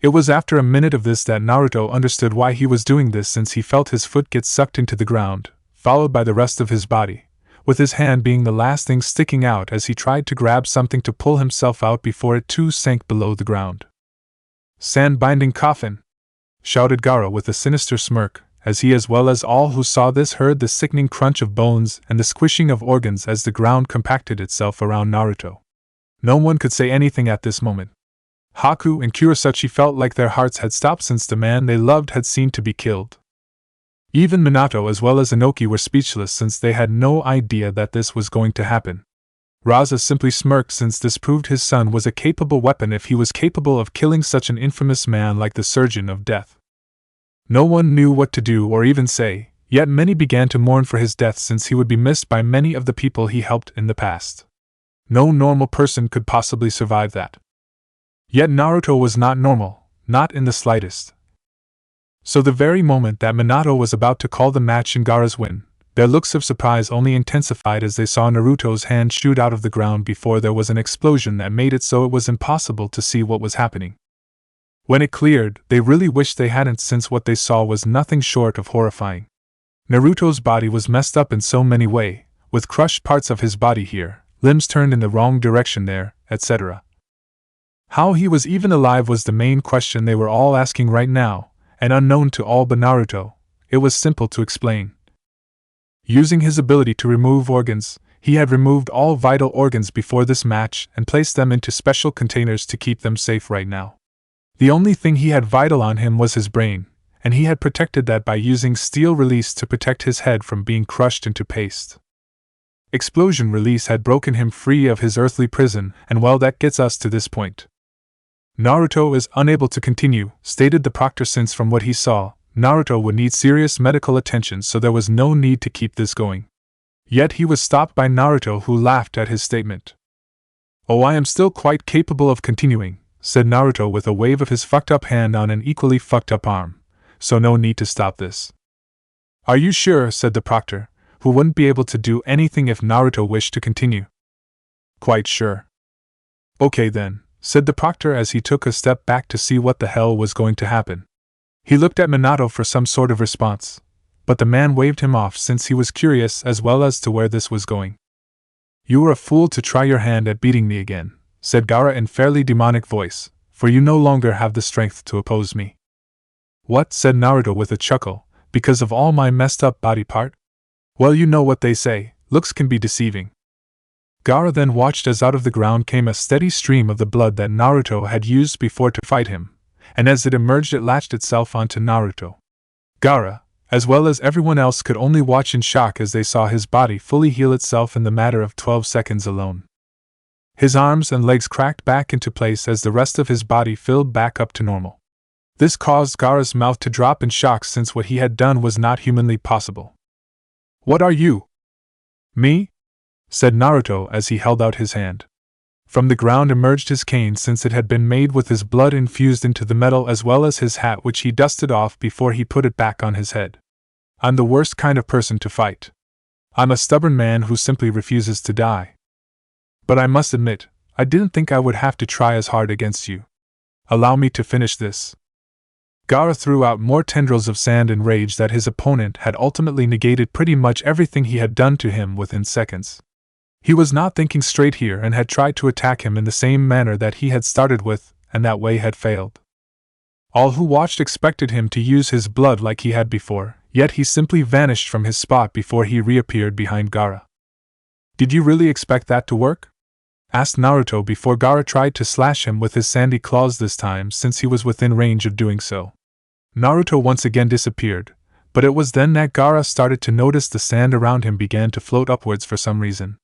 It was after a minute of this that Naruto understood why he was doing this, since he felt his foot get sucked into the ground, followed by the rest of his body, with his hand being the last thing sticking out as he tried to grab something to pull himself out before it too sank below the ground. "Sand-binding coffin!" shouted Gaara with a sinister smirk, as he as well as all who saw this heard the sickening crunch of bones and the squishing of organs as the ground compacted itself around Naruto. No one could say anything at this moment. Haku and Kurosaki felt like their hearts had stopped since the man they loved had seemed to be killed. Even Minato as well as Inoki were speechless since they had no idea that this was going to happen. Raza simply smirked since this proved his son was a capable weapon if he was capable of killing such an infamous man like the Surgeon of Death. No one knew what to do or even say, yet many began to mourn for his death since he would be missed by many of the people he helped in the past. No normal person could possibly survive that. Yet Naruto was not normal, not in the slightest. So the very moment that Minato was about to call the match in Gaara's win, their looks of surprise only intensified as they saw Naruto's hand shoot out of the ground before there was an explosion that made it so it was impossible to see what was happening. When it cleared, they really wished they hadn't, since what they saw was nothing short of horrifying. Naruto's body was messed up in so many ways, with crushed parts of his body here, limbs turned in the wrong direction there, etc. How he was even alive was the main question they were all asking right now, and unknown to all but Naruto, it was simple to explain. Using his ability to remove organs, he had removed all vital organs before this match and placed them into special containers to keep them safe right now. The only thing he had vital on him was his brain, and he had protected that by using steel release to protect his head from being crushed into paste. Explosion release had broken him free of his earthly prison, and well, that gets us to this point. Naruto is unable to continue, stated the proctor, since from what he saw, Naruto would need serious medical attention, so there was no need to keep this going. Yet he was stopped by Naruto, who laughed at his statement. "Oh, I am still quite capable of continuing," said Naruto with a wave of his fucked up hand on an equally fucked up arm, "so no need to stop this." "Are you sure?" said the proctor, who wouldn't be able to do anything if Naruto wished to continue. "Quite sure." "Okay then," said the proctor as he took a step back to see what the hell was going to happen. He looked at Minato for some sort of response, but the man waved him off since he was curious as well as to where this was going. You were a fool to try your hand at beating me again, said Gaara in fairly demonic voice, for you no longer have the strength to oppose me. What, said Naruto with a chuckle, because of all my messed up body part? Well, you know what they say, looks can be deceiving. Gaara then watched as out of the ground came a steady stream of the blood that Naruto had used before to fight him, and as it emerged it latched itself onto Naruto. Gaara, as well as everyone else, could only watch in shock as they saw his body fully heal itself in the matter of 12 seconds alone. His arms and legs cracked back into place as the rest of his body filled back up to normal. This caused Gaara's mouth to drop in shock since what he had done was not humanly possible. What are you? Me? Said Naruto as he held out his hand. From the ground emerged his cane since it had been made with his blood infused into the metal, as well as his hat which he dusted off before he put it back on his head. I'm the worst kind of person to fight. I'm a stubborn man who simply refuses to die. But I must admit, I didn't think I would have to try as hard against you. Allow me to finish this. Gaara threw out more tendrils of sand in rage that his opponent had ultimately negated pretty much everything he had done to him within seconds. He was not thinking straight here and had tried to attack him in the same manner that he had started with, and that way had failed. All who watched expected him to use his blood like he had before, yet he simply vanished from his spot before he reappeared behind Gaara. Did you really expect that to work? Asked Naruto before Gaara tried to slash him with his sandy claws this time, since he was within range of doing so. Naruto once again disappeared, but it was then that Gaara started to notice the sand around him began to float upwards for some reason.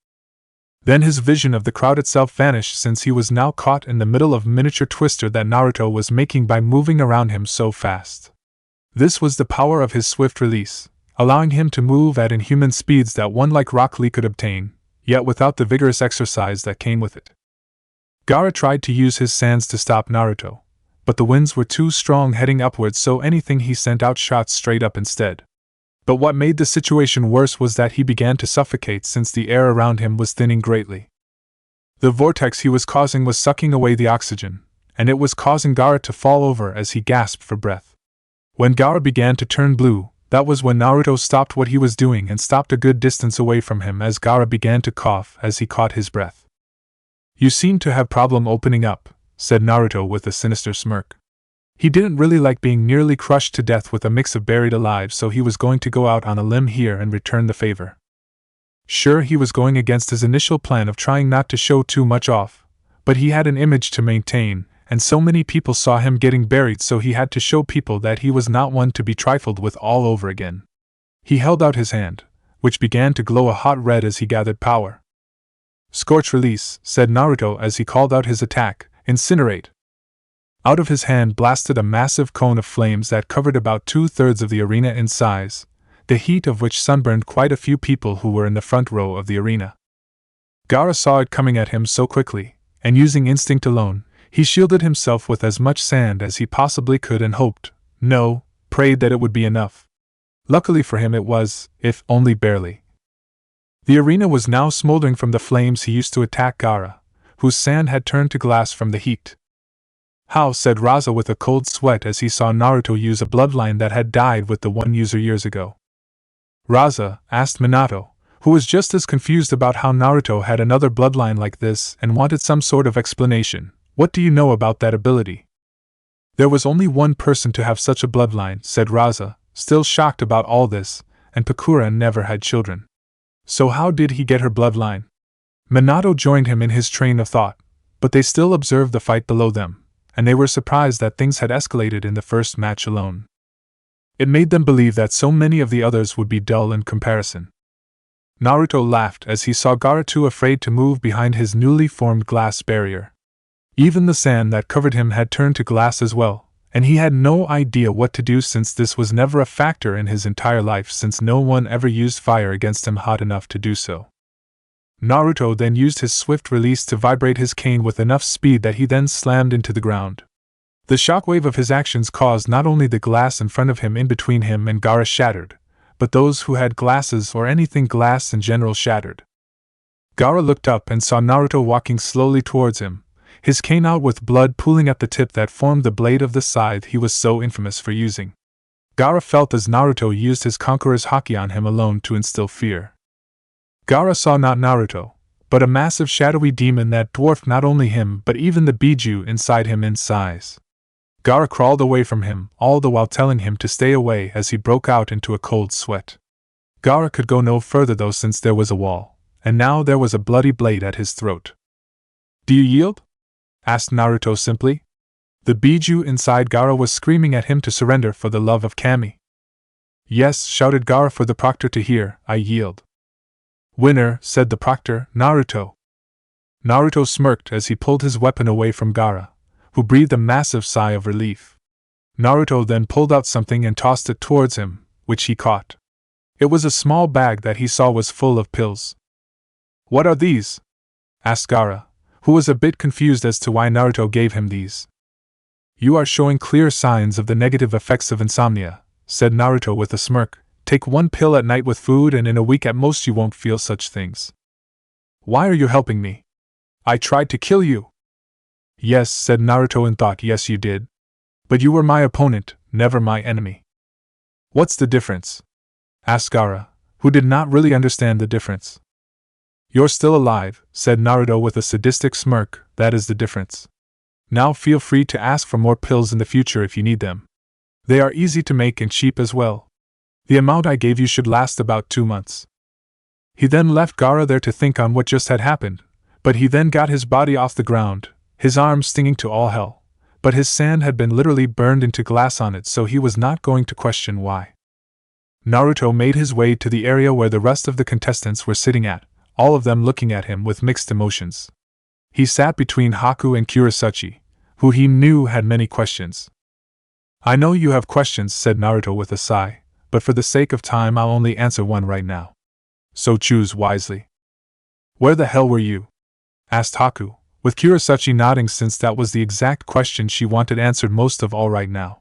Then his vision of the crowd itself vanished since he was now caught in the middle of miniature twister that Naruto was making by moving around him so fast. This was the power of his swift release, allowing him to move at inhuman speeds that one like Rock Lee could obtain, yet without the vigorous exercise that came with it. Gaara tried to use his sands to stop Naruto, but the winds were too strong heading upwards, so anything he sent out shot straight up instead. But what made the situation worse was that he began to suffocate since the air around him was thinning greatly. The vortex he was causing was sucking away the oxygen, and it was causing Gaara to fall over as he gasped for breath. When Gaara began to turn blue, that was when Naruto stopped what he was doing and stopped a good distance away from him as Gaara began to cough as he caught his breath. You seem to have problem opening up, said Naruto with a sinister smirk. He didn't really like being nearly crushed to death with a mix of buried alive, so he was going to go out on a limb here and return the favor. Sure, he was going against his initial plan of trying not to show too much off, but he had an image to maintain, and so many people saw him getting buried, so he had to show people that he was not one to be trifled with all over again. He held out his hand, which began to glow a hot red as he gathered power. Scorch release, said Naruto as he called out his attack, incinerate. Out of his hand blasted a massive cone of flames that covered about 2/3 of the arena in size, the heat of which sunburned quite a few people who were in the front row of the arena. Gaara saw it coming at him so quickly, and using instinct alone, he shielded himself with as much sand as he possibly could and hoped, no, prayed that it would be enough. Luckily for him it was, if only barely. The arena was now smoldering from the flames he used to attack Gaara, whose sand had turned to glass from the heat. How, said Raza with a cold sweat as he saw Naruto use a bloodline that had died with the one user years ago. Raza, asked Minato, who was just as confused about how Naruto had another bloodline like this and wanted some sort of explanation. What do you know about that ability? There was only one person to have such a bloodline, said Raza, still shocked about all this, and Pakura never had children. So how did he get her bloodline? Minato joined him in his train of thought, but they still observed the fight below them, and they were surprised that things had escalated in the first match alone. It made them believe that so many of the others would be dull in comparison. Naruto laughed as he saw Gaara too afraid to move behind his newly formed glass barrier. Even the sand that covered him had turned to glass as well, and he had no idea what to do since this was never a factor in his entire life, since no one ever used fire against him hot enough to do so. Naruto then used his swift release to vibrate his cane with enough speed that he then slammed into the ground. The shockwave of his actions caused not only the glass in front of him in between him and Gaara shattered, but those who had glasses or anything glass in general shattered. Gaara looked up and saw Naruto walking slowly towards him, his cane out with blood pooling at the tip that formed the blade of the scythe he was so infamous for using. Gaara felt as Naruto used his conqueror's haki on him alone to instill fear. Gaara saw not Naruto, but a massive shadowy demon that dwarfed not only him but even the Bijuu inside him in size. Gaara crawled away from him, all the while telling him to stay away as he broke out into a cold sweat. Gaara could go no further though since there was a wall, and now there was a bloody blade at his throat. "Do you yield?" asked Naruto simply. The Bijuu inside Gaara was screaming at him to surrender for the love of Kami. "Yes," shouted Gaara for the proctor to hear, "I yield." "Winner," said the proctor, "Naruto." Naruto smirked as he pulled his weapon away from Gaara, who breathed a massive sigh of relief. Naruto then pulled out something and tossed it towards him, which he caught. It was a small bag that he saw was full of pills. "What are these?" asked Gaara, who was a bit confused as to why Naruto gave him these. "You are showing clear signs of the negative effects of insomnia," said Naruto with a smirk. "Take one pill at night with food and in a week at most you won't feel such things." "Why are you helping me? I tried to kill you." "Yes," said Naruto in thought, "yes you did. But you were my opponent, never my enemy." "What's the difference?" asked Gaara, who did not really understand the difference. "You're still alive," said Naruto with a sadistic smirk, "that is the difference. Now feel free to ask for more pills in the future if you need them. They are easy to make and cheap as well. The amount I gave you should last about 2 months. He then left Gaara there to think on what just had happened, but he then got his body off the ground, his arms stinging to all hell, but his sand had been literally burned into glass on it, so he was not going to question why. Naruto made his way to the area where the rest of the contestants were sitting at, all of them looking at him with mixed emotions. He sat between Haku and Kurosaki, who he knew had many questions. "I know you have questions," said Naruto with a sigh, "but for the sake of time I'll only answer one right now. So choose wisely." "Where the hell were you?" asked Haku, with Kurosaki nodding since that was the exact question she wanted answered most of all right now.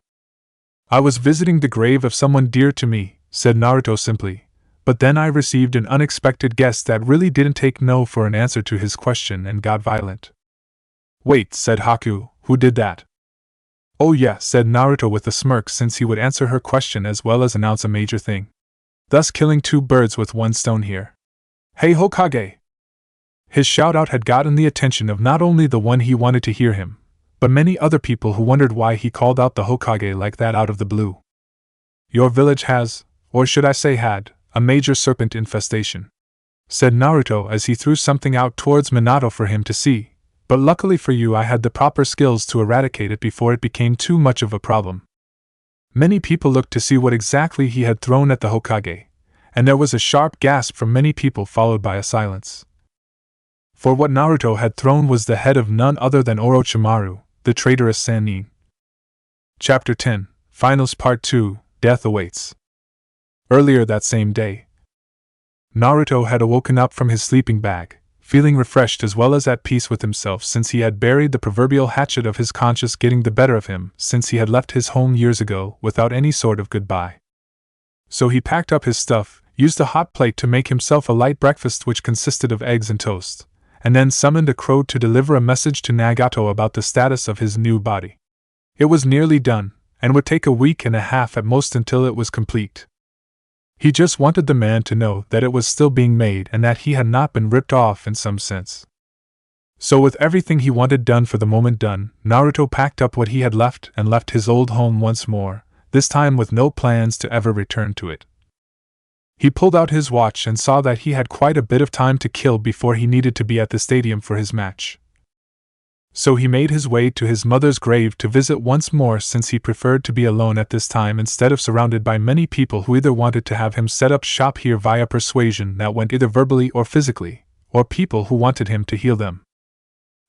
"I was visiting the grave of someone dear to me," said Naruto simply, "but then I received an unexpected guest that really didn't take no for an answer to his question and got violent." "Wait," said Haku, "who did that?" "Oh yeah," said Naruto with a smirk since he would answer her question as well as announce a major thing. Thus killing 2 birds with 1 stone here. "Hey Hokage!" His shout-out had gotten the attention of not only the one he wanted to hear him, but many other people who wondered why he called out the Hokage like that out of the blue. "Your village has, or should I say had, a major serpent infestation," said Naruto as he threw something out towards Minato for him to see, "but luckily for you I had the proper skills to eradicate it before it became too much of a problem." Many people looked to see what exactly he had thrown at the Hokage, and there was a sharp gasp from many people followed by a silence. For what Naruto had thrown was the head of none other than Orochimaru, the traitorous Sannin. Chapter 10, Finals Part 2, Death Awaits. Earlier that same day, Naruto had awoken up from his sleeping bag, feeling refreshed as well as at peace with himself since he had buried the proverbial hatchet of his conscience getting the better of him since he had left his home years ago without any sort of goodbye. So he packed up his stuff, used a hot plate to make himself a light breakfast which consisted of eggs and toast, and then summoned a crow to deliver a message to Nagato about the status of his new body. It was nearly done, and would take a week and a half at most until it was complete. He just wanted the man to know that it was still being made and that he had not been ripped off in some sense. So with everything he wanted done for the moment done, Naruto packed up what he had left and left his old home once more, this time with no plans to ever return to it. He pulled out his watch and saw that he had quite a bit of time to kill before he needed to be at the stadium for his match. So he made his way to his mother's grave to visit once more since he preferred to be alone at this time instead of surrounded by many people who either wanted to have him set up shop here via persuasion that went either verbally or physically, or people who wanted him to heal them.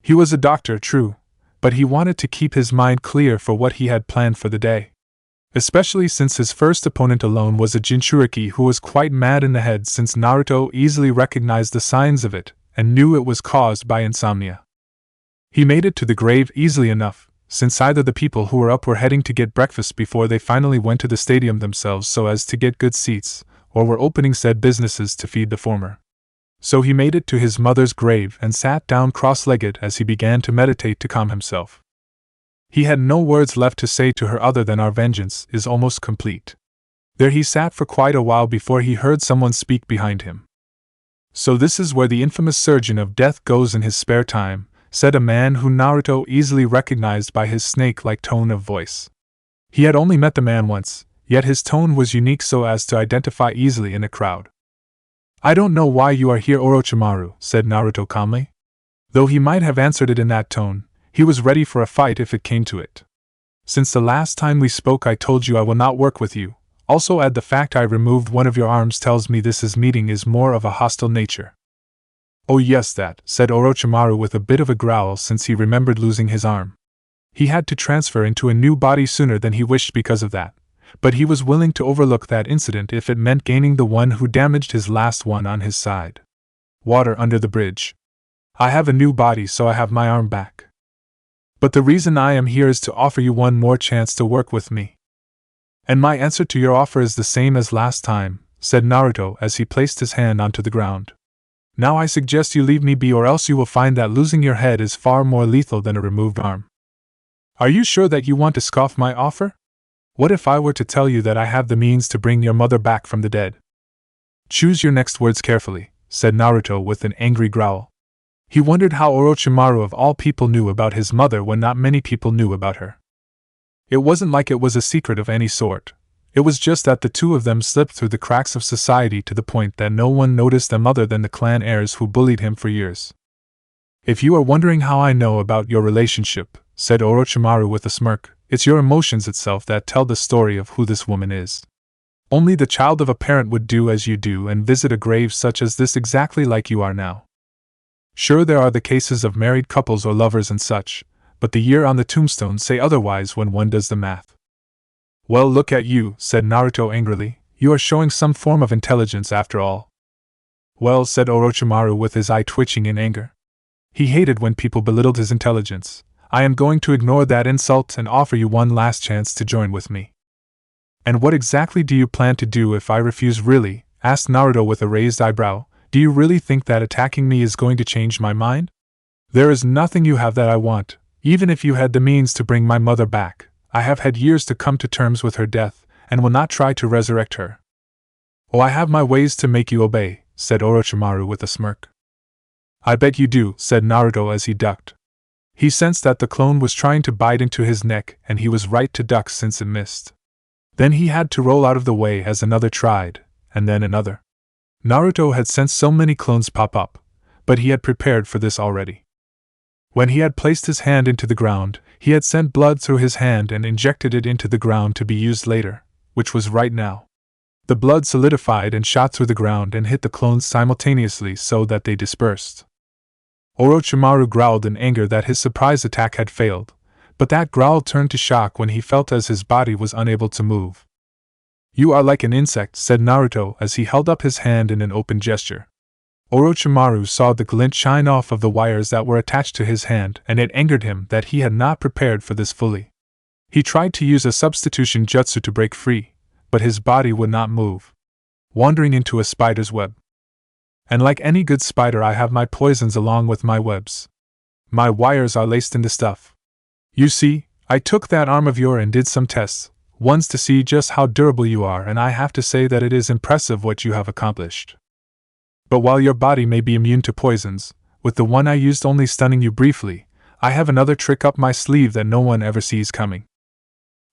He was a doctor, true, but he wanted to keep his mind clear for what he had planned for the day. Especially since his first opponent alone was a Jinchuriki who was quite mad in the head since Naruto easily recognized the signs of it and knew it was caused by insomnia. He made it to the grave easily enough, since either the people who were up were heading to get breakfast before they finally went to the stadium themselves so as to get good seats, or were opening said businesses to feed the former. So he made it to his mother's grave and sat down cross-legged as he began to meditate to calm himself. He had no words left to say to her other than "Our vengeance is almost complete." There he sat for quite a while before he heard someone speak behind him. "So this is where the infamous surgeon of death goes in his spare time," said a man who Naruto easily recognized by his snake-like tone of voice. He had only met the man once, yet his tone was unique so as to identify easily in a crowd. "I don't know why you are here, Orochimaru," said Naruto calmly. Though he might have answered it in that tone, he was ready for a fight if it came to it. "Since the last time we spoke I told you I will not work with you. Also add the fact I removed one of your arms tells me this meeting is more of a hostile nature." "Oh yes that," said Orochimaru with a bit of a growl since he remembered losing his arm. He had to transfer into a new body sooner than he wished because of that, but he was willing to overlook that incident if it meant gaining the one who damaged his last one on his side. "Water under the bridge. I have a new body so I have my arm back. But the reason I am here is to offer you one more chance to work with me." "And my answer to your offer is the same as last time," said Naruto as he placed his hand onto the ground. "Now I suggest you leave me be or else you will find that losing your head is far more lethal than a removed arm." "Are you sure that you want to scoff my offer? What if I were to tell you that I have the means to bring your mother back from the dead?" "Choose your next words carefully," said Naruto with an angry growl. He wondered how Orochimaru of all people knew about his mother when not many people knew about her. It wasn't like it was a secret of any sort. It was just that the two of them slipped through the cracks of society to the point that no one noticed them other than the clan heirs who bullied him for years. "If you are wondering how I know about your relationship," said Orochimaru with a smirk, "it's your emotions itself that tell the story of who this woman is. Only the child of a parent would do as you do and visit a grave such as this exactly like you are now. Sure, there are the cases of married couples or lovers and such, but the year on the tombstone say otherwise when one does the math." "Well, look at you," said Naruto angrily, "you are showing some form of intelligence after all." "Well," said Orochimaru with his eye twitching in anger. He hated when people belittled his intelligence. "I am going to ignore that insult and offer you one last chance to join with me." "And what exactly do you plan to do if I refuse really?" asked Naruto with a raised eyebrow. "Do you really think that attacking me is going to change my mind? There is nothing you have that I want, even if you had the means to bring my mother back. I have had years to come to terms with her death, and will not try to resurrect her." "Oh, I have my ways to make you obey," said Orochimaru with a smirk. "I bet you do," said Naruto as he ducked. He sensed that the clone was trying to bite into his neck, and he was right to duck since it missed. Then he had to roll out of the way as another tried, and then another. Naruto had sensed so many clones pop up, but he had prepared for this already. When he had placed his hand into the ground, he had sent blood through his hand and injected it into the ground to be used later, which was right now. The blood solidified and shot through the ground and hit the clones simultaneously so that they dispersed. Orochimaru growled in anger that his surprise attack had failed, but that growl turned to shock when he felt as his body was unable to move. "You are like an insect," said Naruto as he held up his hand in an open gesture. Orochimaru saw the glint shine off of the wires that were attached to his hand, and it angered him that he had not prepared for this fully. He tried to use a substitution jutsu to break free, but his body would not move, wandering into a spider's web. "And like any good spider I have my poisons along with my webs. My wires are laced into stuff. You see, I took that arm of yours and did some tests, ones to see just how durable you are, and I have to say that it is impressive what you have accomplished. But while your body may be immune to poisons, with the one I used only stunning you briefly, I have another trick up my sleeve that no one ever sees coming."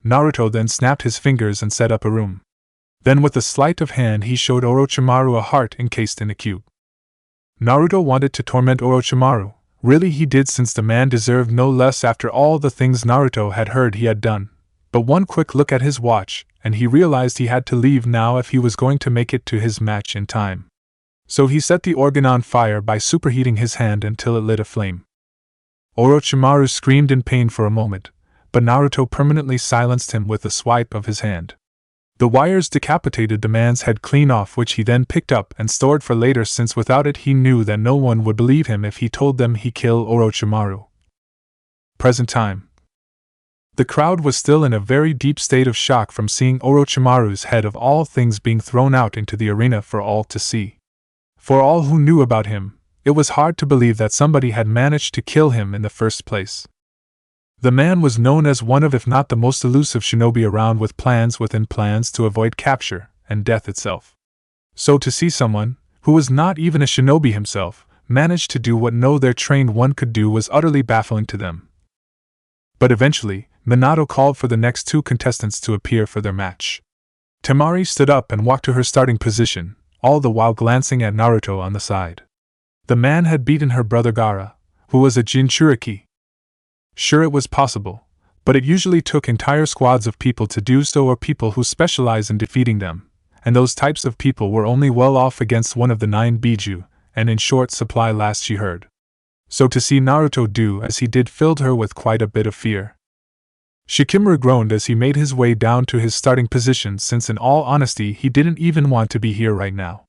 Naruto then snapped his fingers and set up a room. Then with a sleight of hand he showed Orochimaru a heart encased in a cube. Naruto wanted to torment Orochimaru, really he did, since the man deserved no less after all the things Naruto had heard he had done. But one quick look at his watch, and he realized he had to leave now if he was going to make it to his match in time. So he set the organ on fire by superheating his hand until it lit aflame. Orochimaru screamed in pain for a moment, but Naruto permanently silenced him with a swipe of his hand. The wires decapitated the man's head clean off, which he then picked up and stored for later, since without it he knew that no one would believe him if he told them he killed Orochimaru. Present time. The crowd was still in a very deep state of shock from seeing Orochimaru's head of all things being thrown out into the arena for all to see. For all who knew about him, it was hard to believe that somebody had managed to kill him in the first place. The man was known as one of, if not the most elusive shinobi around, with plans within plans to avoid capture and death itself. So to see someone who was not even a shinobi himself, managed to do what no other trained one could do was utterly baffling to them. But eventually, Minato called for the next two contestants to appear for their match. Temari stood up and walked to her starting position, all the while glancing at Naruto on the side. The man had beaten her brother Gaara, who was a Jinchuriki. Sure, it was possible, but it usually took entire squads of people to do so, or people who specialize in defeating them, and those types of people were only well off against one of the 9 Bijuu, and in short supply last she heard. So to see Naruto do as he did filled her with quite a bit of fear. Shikamaru groaned as he made his way down to his starting position, since in all honesty he didn't even want to be here right now.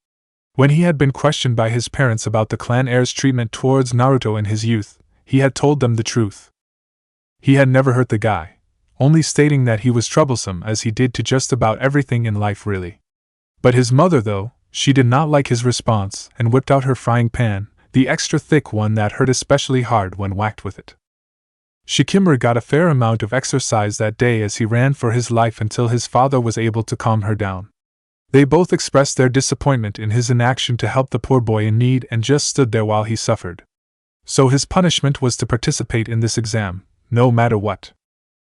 When he had been questioned by his parents about the clan heir's treatment towards Naruto in his youth, he had told them the truth. He had never hurt the guy, only stating that he was troublesome, as he did to just about everything in life really. But his mother, though, she did not like his response and whipped out her frying pan, the extra thick one that hurt especially hard when whacked with it. Shikamaru got a fair amount of exercise that day as he ran for his life until his father was able to calm her down. They both expressed their disappointment in his inaction to help the poor boy in need and just stood there while he suffered. So his punishment was to participate in this exam, no matter what.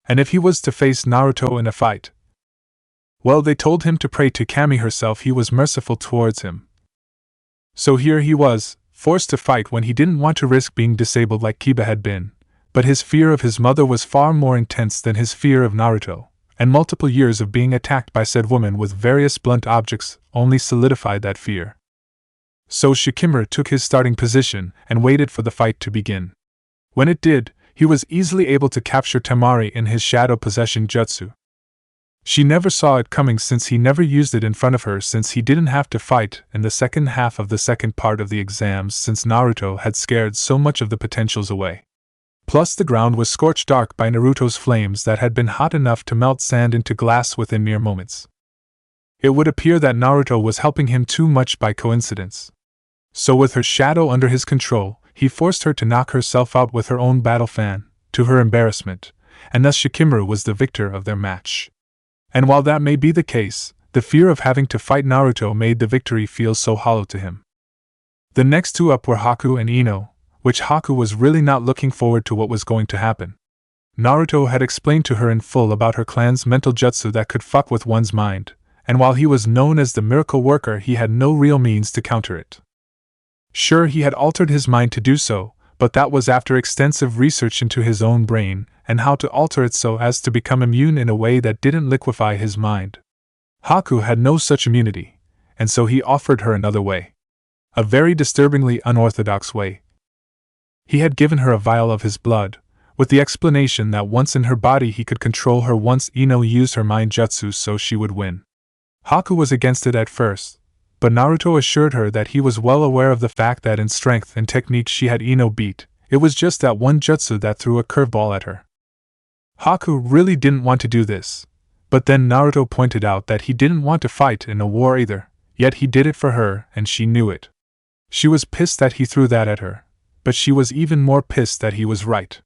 And if he was to face Naruto in a fight, well, they told him to pray to Kami herself he was merciful towards him. So here he was, forced to fight when he didn't want to risk being disabled like Kiba had been, but his fear of his mother was far more intense than his fear of Naruto, and multiple years of being attacked by said woman with various blunt objects only solidified that fear. So Shikamaru took his starting position and waited for the fight to begin. When it did, he was easily able to capture Temari in his shadow possession jutsu. She never saw it coming, since he never used it in front of her, since he didn't have to fight in the second half of the second part of the exams, since Naruto had scared so much of the potentials away. Plus the ground was scorched dark by Naruto's flames that had been hot enough to melt sand into glass within mere moments. It would appear that Naruto was helping him too much by coincidence. So with her shadow under his control, he forced her to knock herself out with her own battle fan, to her embarrassment, and thus Shikamaru was the victor of their match. And while that may be the case, the fear of having to fight Naruto made the victory feel so hollow to him. The next two up were Haku and Ino, which Haku was really not looking forward to what was going to happen. Naruto had explained to her in full about her clan's mental jutsu that could fuck with one's mind, and while he was known as the miracle worker, he had no real means to counter it. Sure, he had altered his mind to do so, but that was after extensive research into his own brain, and how to alter it so as to become immune in a way that didn't liquefy his mind. Haku had no such immunity, and so he offered her another way. A very disturbingly unorthodox way. He had given her a vial of his blood, with the explanation that once in her body he could control her once Ino used her mind jutsu, so she would win. Haku was against it at first, but Naruto assured her that he was well aware of the fact that in strength and technique she had Ino beat, it was just that one jutsu that threw a curveball at her. Haku really didn't want to do this, but then Naruto pointed out that he didn't want to fight in a war either, yet he did it for her and she knew it. She was pissed that he threw that at her, but she was even more pissed that he was right.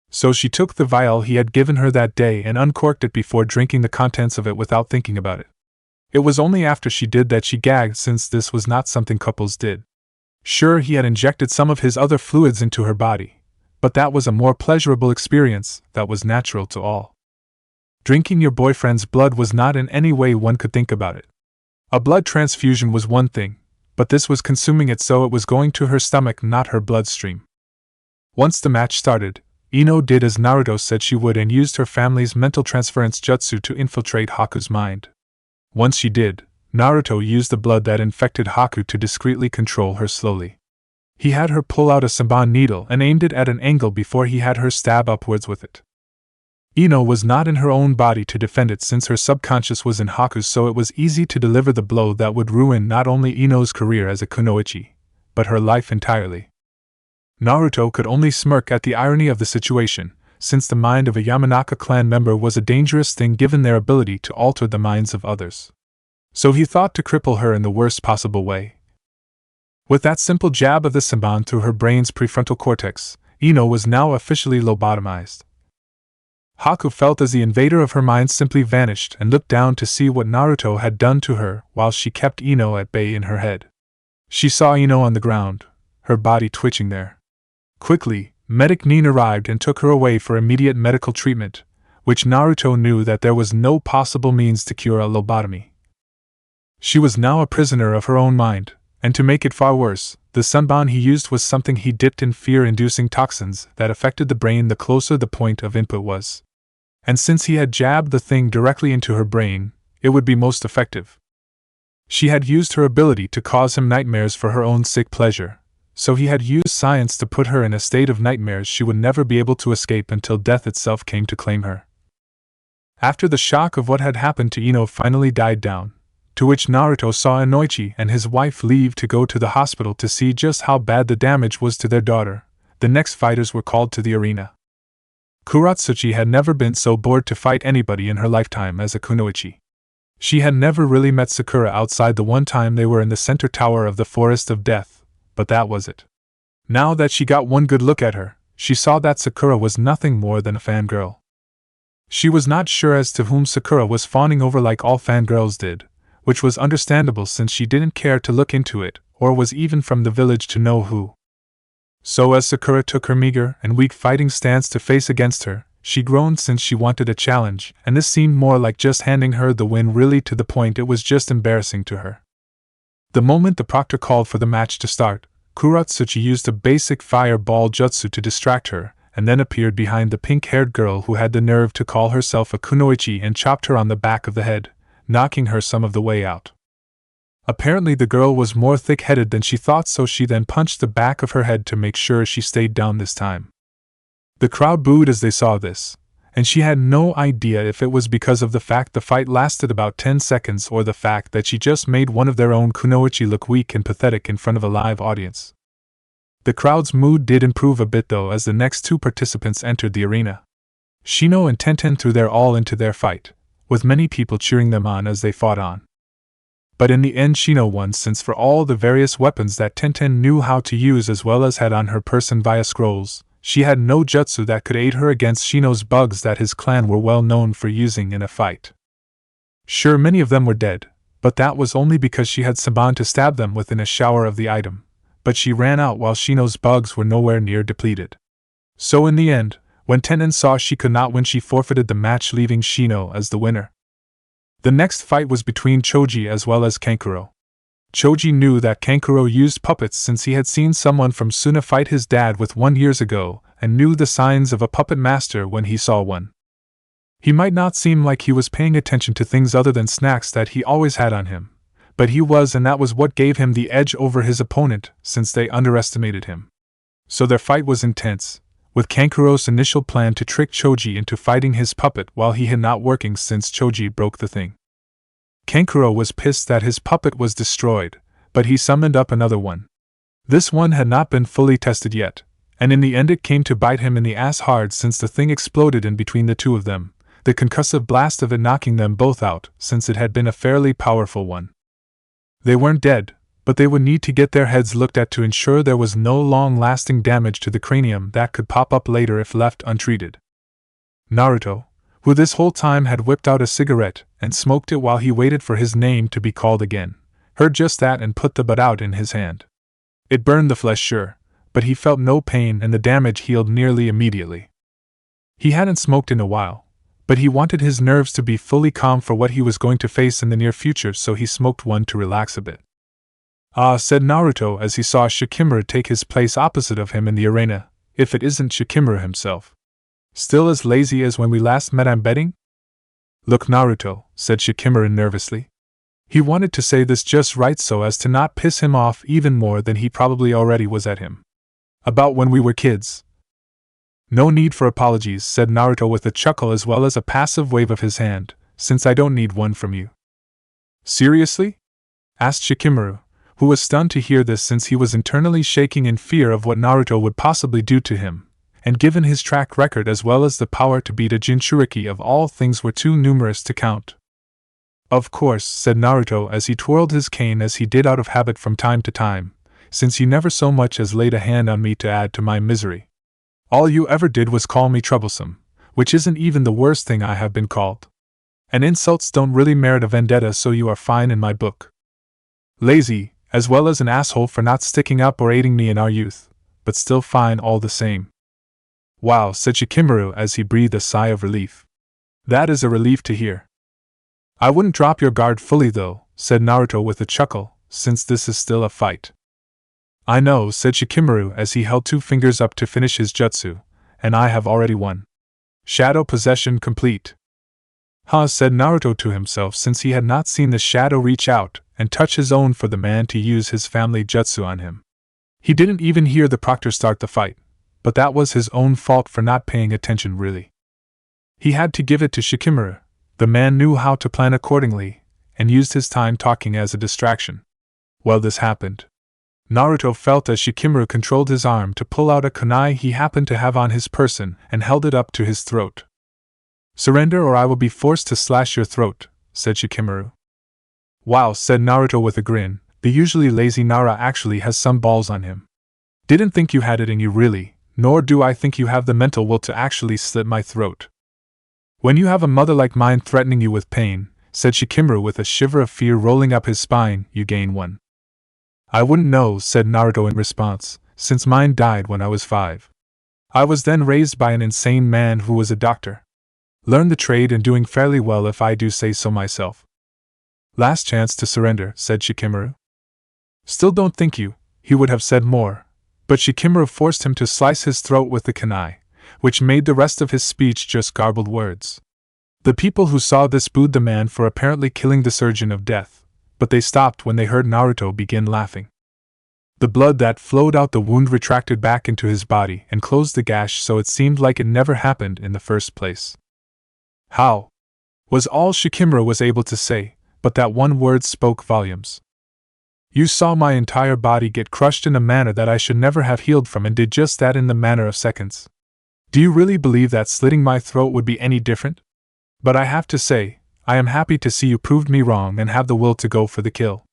So she took the vial he had given her that day and uncorked it before drinking the contents of it without thinking about it. It was only after she did that she gagged, since this was not something couples did. Sure, he had injected some of his other fluids into her body, but that was a more pleasurable experience that was natural to all. Drinking your boyfriend's blood was not in any way one could think about it. A blood transfusion was one thing, but this was consuming it, so it was going to her stomach, not her bloodstream. Once the match started, Ino did as Naruto said she would and used her family's mental transference jutsu to infiltrate Haku's mind. Once she did, Naruto used the blood that infected Haku to discreetly control her slowly. He had her pull out a Senbon needle and aimed it at an angle before he had her stab upwards with it. Ino was not in her own body to defend it, since her subconscious was in Haku's, so it was easy to deliver the blow that would ruin not only Ino's career as a kunoichi, but her life entirely. Naruto could only smirk at the irony of the situation, since the mind of a Yamanaka clan member was a dangerous thing given their ability to alter the minds of others. So he thought to cripple her in the worst possible way. With that simple jab of the Senbon through her brain's prefrontal cortex, Ino was now officially lobotomized. Haku felt as the invader of her mind simply vanished and looked down to see what Naruto had done to her, while she kept Ino at bay in her head. She saw Ino on the ground, her body twitching there. Quickly, Medic Nin arrived and took her away for immediate medical treatment, which Naruto knew that there was no possible means to cure a lobotomy. She was now a prisoner of her own mind, and to make it far worse, the sunban he used was something he dipped in fear-inducing toxins that affected the brain the closer the point of input was. And since he had jabbed the thing directly into her brain, it would be most effective. She had used her ability to cause him nightmares for her own sick pleasure, so he had used science to put her in a state of nightmares she would never be able to escape until death itself came to claim her. After the shock of what had happened to Ino finally died down, to which Naruto saw Inoichi and his wife leave to go to the hospital to see just how bad the damage was to their daughter, the next fighters were called to the arena. Kuratsuchi had never been so bored to fight anybody in her lifetime as a kunoichi. She had never really met Sakura outside the one time they were in the center tower of the Forest of Death, but that was it. Now that she got one good look at her, she saw that Sakura was nothing more than a fangirl. She was not sure as to whom Sakura was fawning over like all fangirls did, which was understandable since she didn't care to look into it, or was even from the village to know who. So as Sakura took her meager and weak fighting stance to face against her, she groaned since she wanted a challenge, and this seemed more like just handing her the win, really to the point it was just embarrassing to her. The moment the proctor called for the match to start, Kuratsuchi used a basic fireball jutsu to distract her, and then appeared behind the pink-haired girl who had the nerve to call herself a kunoichi and chopped her on the back of the head, knocking her some of the way out. Apparently the girl was more thick-headed than she thought, so she then punched the back of her head to make sure she stayed down this time. The crowd booed as they saw this, and she had no idea if it was because of the fact the fight lasted about 10 seconds or the fact that she just made one of their own kunoichi look weak and pathetic in front of a live audience. The crowd's mood did improve a bit though as the next two participants entered the arena. Shino and Tenten threw their all into their fight, with many people cheering them on as they fought on. But in the end Shino won, since for all the various weapons that Tenten knew how to use as well as had on her person via scrolls, she had no jutsu that could aid her against Shino's bugs that his clan were well known for using in a fight. Sure, many of them were dead, but that was only because she had Saban to stab them within a shower of the item, but she ran out while Shino's bugs were nowhere near depleted. So in the end, when Tenten saw she could not win, she forfeited the match, leaving Shino as the winner. The next fight was between Choji as well as Kankuro. Choji knew that Kankuro used puppets since he had seen someone from Suna fight his dad with one years ago, and knew the signs of a puppet master when he saw one. He might not seem like he was paying attention to things other than snacks that he always had on him, but he was, and that was what gave him the edge over his opponent since they underestimated him. So their fight was intense, with Kankuro's initial plan to trick Choji into fighting his puppet while he had not working since Choji broke the thing. Kankuro was pissed that his puppet was destroyed, but he summoned up another one. This one had not been fully tested yet, and in the end it came to bite him in the ass hard since the thing exploded in between the two of them, the concussive blast of it knocking them both out since it had been a fairly powerful one. They weren't dead, but they would need to get their heads looked at to ensure there was no long-lasting damage to the cranium that could pop up later if left untreated. Naruto, who this whole time had whipped out a cigarette and smoked it while he waited for his name to be called again, heard just that and put the butt out in his hand. It burned the flesh, sure, but he felt no pain and the damage healed nearly immediately. He hadn't smoked in a while, but he wanted his nerves to be fully calm for what he was going to face in the near future, so he smoked one to relax a bit. "Ah," said Naruto as he saw Shikimura take his place opposite of him in the arena, "if it isn't Shikimura himself. Still as lazy as when we last met, I'm betting?" "Look, Naruto," said Shikimura nervously. He wanted to say this just right so as to not piss him off even more than he probably already was at him. "About when we were kids." "No need for apologies," said Naruto with a chuckle as well as a passive wave of his hand, "since I don't need one from you." "Seriously?" asked Shikimura, who was stunned to hear this since he was internally shaking in fear of what Naruto would possibly do to him, and given his track record as well as the power to beat a Jinchuriki of all things were too numerous to count. "Of course," said Naruto as he twirled his cane as he did out of habit from time to time, "since you never so much as laid a hand on me to add to my misery. All you ever did was call me troublesome, which isn't even the worst thing I have been called. And insults don't really merit a vendetta, so you are fine in my book." "Lazy," as well as an asshole for not sticking up or aiding me in our youth, but still fine all the same. Wow, said Shikamaru as he breathed a sigh of relief. That is a relief to hear. I wouldn't drop your guard fully though, said Naruto with a chuckle, since this is still a fight. I know, said Shikamaru as he held 2 fingers up to finish his jutsu, and I have already won. Shadow possession complete. Huh, said Naruto to himself since he had not seen the shadow reach out and touch his own for the man to use his family jutsu on him. He didn't even hear the proctor start the fight, but that was his own fault for not paying attention really. He had to give it to Shikamaru. The man knew how to plan accordingly, and used his time talking as a distraction. Well, this happened. Naruto felt as Shikamaru controlled his arm to pull out a kunai he happened to have on his person and held it up to his throat. Surrender or I will be forced to slash your throat, said Shikamaru. Wow, said Naruto with a grin, the usually lazy Nara actually has some balls on him. Didn't think you had it in you really, nor do I think you have the mental will to actually slit my throat. When you have a mother like mine threatening you with pain, said Shikamaru with a shiver of fear rolling up his spine, you gain one. I wouldn't know, said Naruto in response, since mine died when I was 5. I was then raised by an insane man who was a doctor. Learned the trade and doing fairly well if I do say so myself. Last chance to surrender, said Shikamaru. Still don't think you, he would have said more, but Shikamaru forced him to slice his throat with the kunai, which made the rest of his speech just garbled words. The people who saw this booed the man for apparently killing the surgeon of death, but they stopped when they heard Naruto begin laughing. The blood that flowed out the wound retracted back into his body and closed the gash so it seemed like it never happened in the first place. How? Was all Shikamaru was able to say, but that one word spoke volumes. You saw my entire body get crushed in a manner that I should never have healed from and did just that in the matter of seconds. Do you really believe that slitting my throat would be any different? But I have to say, I am happy to see you proved me wrong and have the will to go for the kill.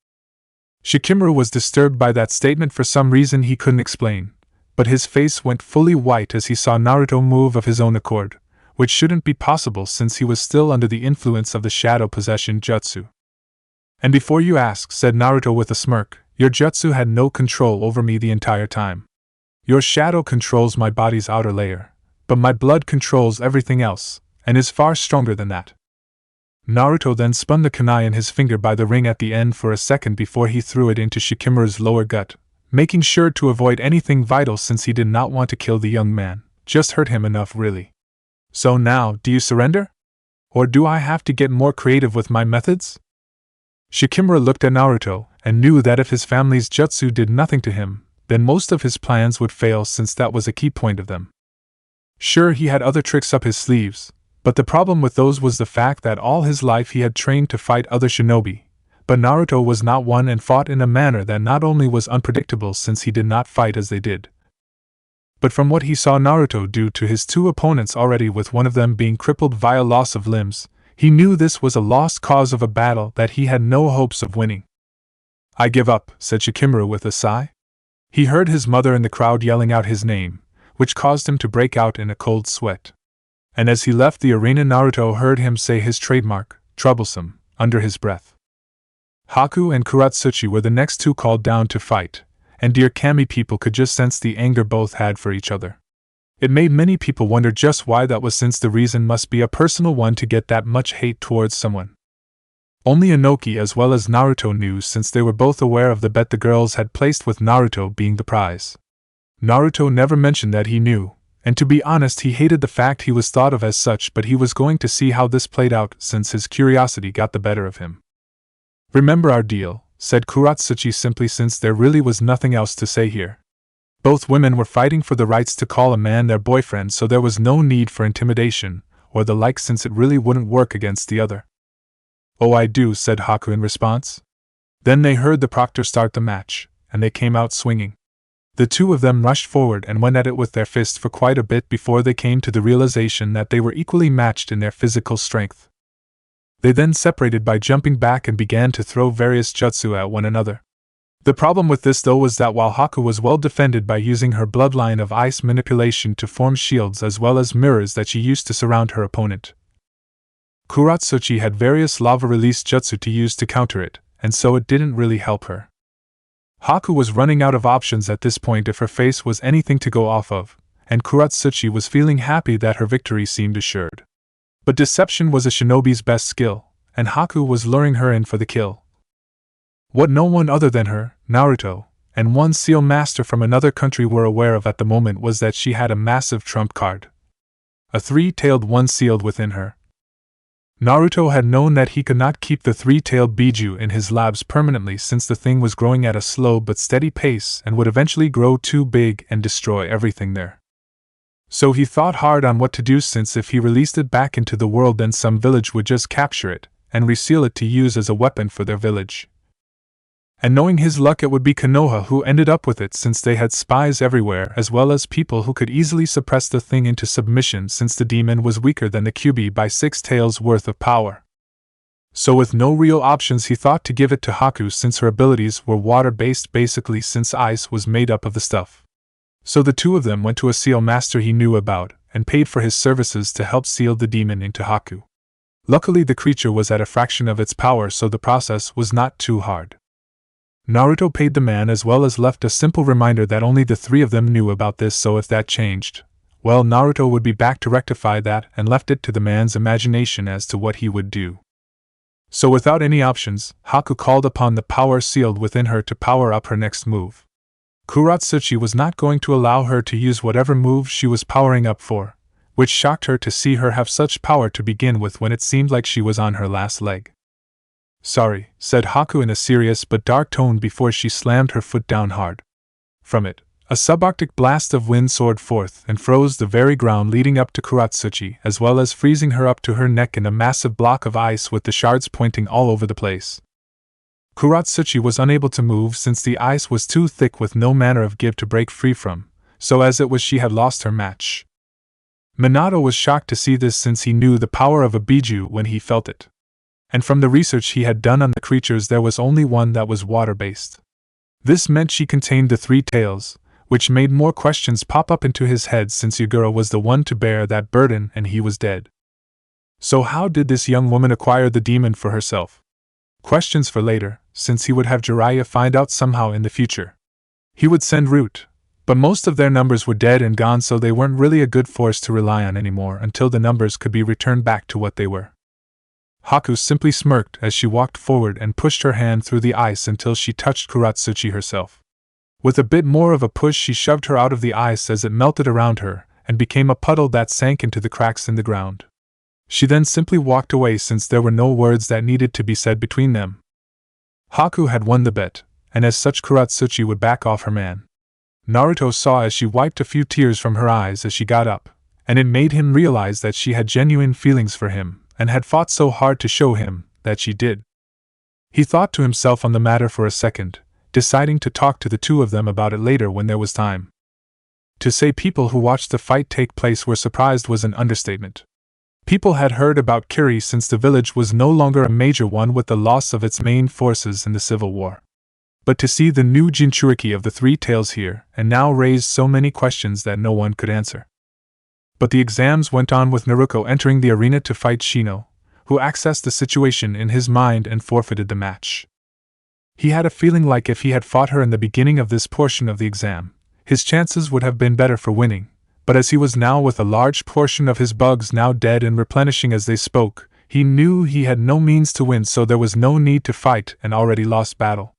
Shikamaru was disturbed by that statement for some reason he couldn't explain, but his face went fully white as he saw Naruto move of his own accord, which shouldn't be possible since he was still under the influence of the shadow possession jutsu. And before you ask, said Naruto with a smirk, your jutsu had no control over me the entire time. Your shadow controls my body's outer layer, but my blood controls everything else, and is far stronger than that. Naruto then spun the kunai in his finger by the ring at the end for a second before he threw it into Shikamaru's lower gut, making sure to avoid anything vital since he did not want to kill the young man, just hurt him enough really. So now, do you surrender? Or do I have to get more creative with my methods? Shikamaru looked at Naruto and knew that if his family's jutsu did nothing to him, then most of his plans would fail since that was a key point of them. Sure, he had other tricks up his sleeves, but the problem with those was the fact that all his life he had trained to fight other shinobi, but Naruto was not one and fought in a manner that not only was unpredictable since he did not fight as they did, but from what he saw Naruto do to his 2 opponents already with one of them being crippled via loss of limbs, he knew this was a lost cause of a battle that he had no hopes of winning. I give up, said Shikamaru with a sigh. He heard his mother in the crowd yelling out his name, which caused him to break out in a cold sweat. And as he left the arena, Naruto heard him say his trademark, troublesome, under his breath. Haku and Kuratsuchi were the next 2 called down to fight, and dear Kami people could just sense the anger both had for each other. It made many people wonder just why that was, since the reason must be a personal one to get that much hate towards someone. Only Inoki as well as Naruto knew, since they were both aware of the bet the girls had placed with Naruto being the prize. Naruto never mentioned that he knew, and to be honest he hated the fact he was thought of as such, but he was going to see how this played out since his curiosity got the better of him. Remember our deal, said Kuratsuchi simply, since there really was nothing else to say here. Both women were fighting for the rights to call a man their boyfriend, so there was no need for intimidation or the like, since it really wouldn't work against the other. Oh, I do, said Haku in response. Then they heard the proctor start the match, and they came out swinging. The 2 of them rushed forward and went at it with their fists for quite a bit before they came to the realization that they were equally matched in their physical strength. They then separated by jumping back and began to throw various jutsu at one another. The problem with this though was that while Haku was well defended by using her bloodline of ice manipulation to form shields as well as mirrors that she used to surround her opponent, Kuratsuchi had various lava release jutsu to use to counter it, and so it didn't really help her. Haku was running out of options at this point if her face was anything to go off of, and Kuratsuchi was feeling happy that her victory seemed assured. But deception was a shinobi's best skill, and Haku was luring her in for the kill. What no one other than her, Naruto, and one seal master from another country were aware of at the moment was that she had a massive trump card. A three-tailed one sealed within her. Naruto had known that he could not keep the three-tailed Bijuu in his labs permanently since the thing was growing at a slow but steady pace and would eventually grow too big and destroy everything there. So he thought hard on what to do, since if he released it back into the world then some village would just capture it and reseal it to use as a weapon for their village. And knowing his luck it would be Konoha who ended up with it, since they had spies everywhere as well as people who could easily suppress the thing into submission, since the demon was weaker than the QB by 6 tails worth of power. So with no real options he thought to give it to Haku, since her abilities were water-based basically, since ice was made up of the stuff. So the two of them went to a seal master he knew about and paid for his services to help seal the demon into Haku. Luckily the creature was at a fraction of its power, so the process was not too hard. Naruto paid the man as well as left a simple reminder that only the three of them knew about this, so if that changed, well, Naruto would be back to rectify that, and left it to the man's imagination as to what he would do. So without any options, Haku called upon the power sealed within her to power up her next move. Kuratsuchi was not going to allow her to use whatever move she was powering up for, which shocked her to see her have such power to begin with when it seemed like she was on her last leg. "Sorry," said Haku in a serious but dark tone before she slammed her foot down hard. From it, a subarctic blast of wind soared forth and froze the very ground leading up to Kuratsuchi, as well as freezing her up to her neck in a massive block of ice with the shards pointing all over the place. Kuratsuchi was unable to move since the ice was too thick with no manner of give to break free from, so as it was she had lost her match. Minato was shocked to see this, since he knew the power of a Bijuu when he felt it. And from the research he had done on the creatures there was only one that was water-based. This meant she contained the 3 tails, which made more questions pop up into his head, since Yagura was the one to bear that burden and he was dead. So how did this young woman acquire the demon for herself? Questions for later, since he would have Jiraiya find out somehow in the future. He would send Root, but most of their numbers were dead and gone, so they weren't really a good force to rely on anymore until the numbers could be returned back to what they were. Haku simply smirked as she walked forward and pushed her hand through the ice until she touched Kuratsuchi herself. With a bit more of a push she shoved her out of the ice as it melted around her and became a puddle that sank into the cracks in the ground. She then simply walked away, since there were no words that needed to be said between them. Haku had won the bet, and as such Kuratsuchi would back off her man. Naruto saw as she wiped a few tears from her eyes as she got up, and it made him realize that she had genuine feelings for him, and had fought so hard to show him that she did. He thought to himself on the matter for a second, deciding to talk to the two of them about it later when there was time. To say people who watched the fight take place were surprised was an understatement. People had heard about Kiri since the village was no longer a major one with the loss of its main forces in the Civil War. But to see the new Jinchuriki of the 3 tails here and now raised so many questions that no one could answer. But the exams went on, with Naruko entering the arena to fight Shino, who accessed the situation in his mind and forfeited the match. He had a feeling like if he had fought her in the beginning of this portion of the exam, his chances would have been better for winning, but as he was now with a large portion of his bugs now dead and replenishing as they spoke, he knew he had no means to win, so there was no need to fight an already lost battle.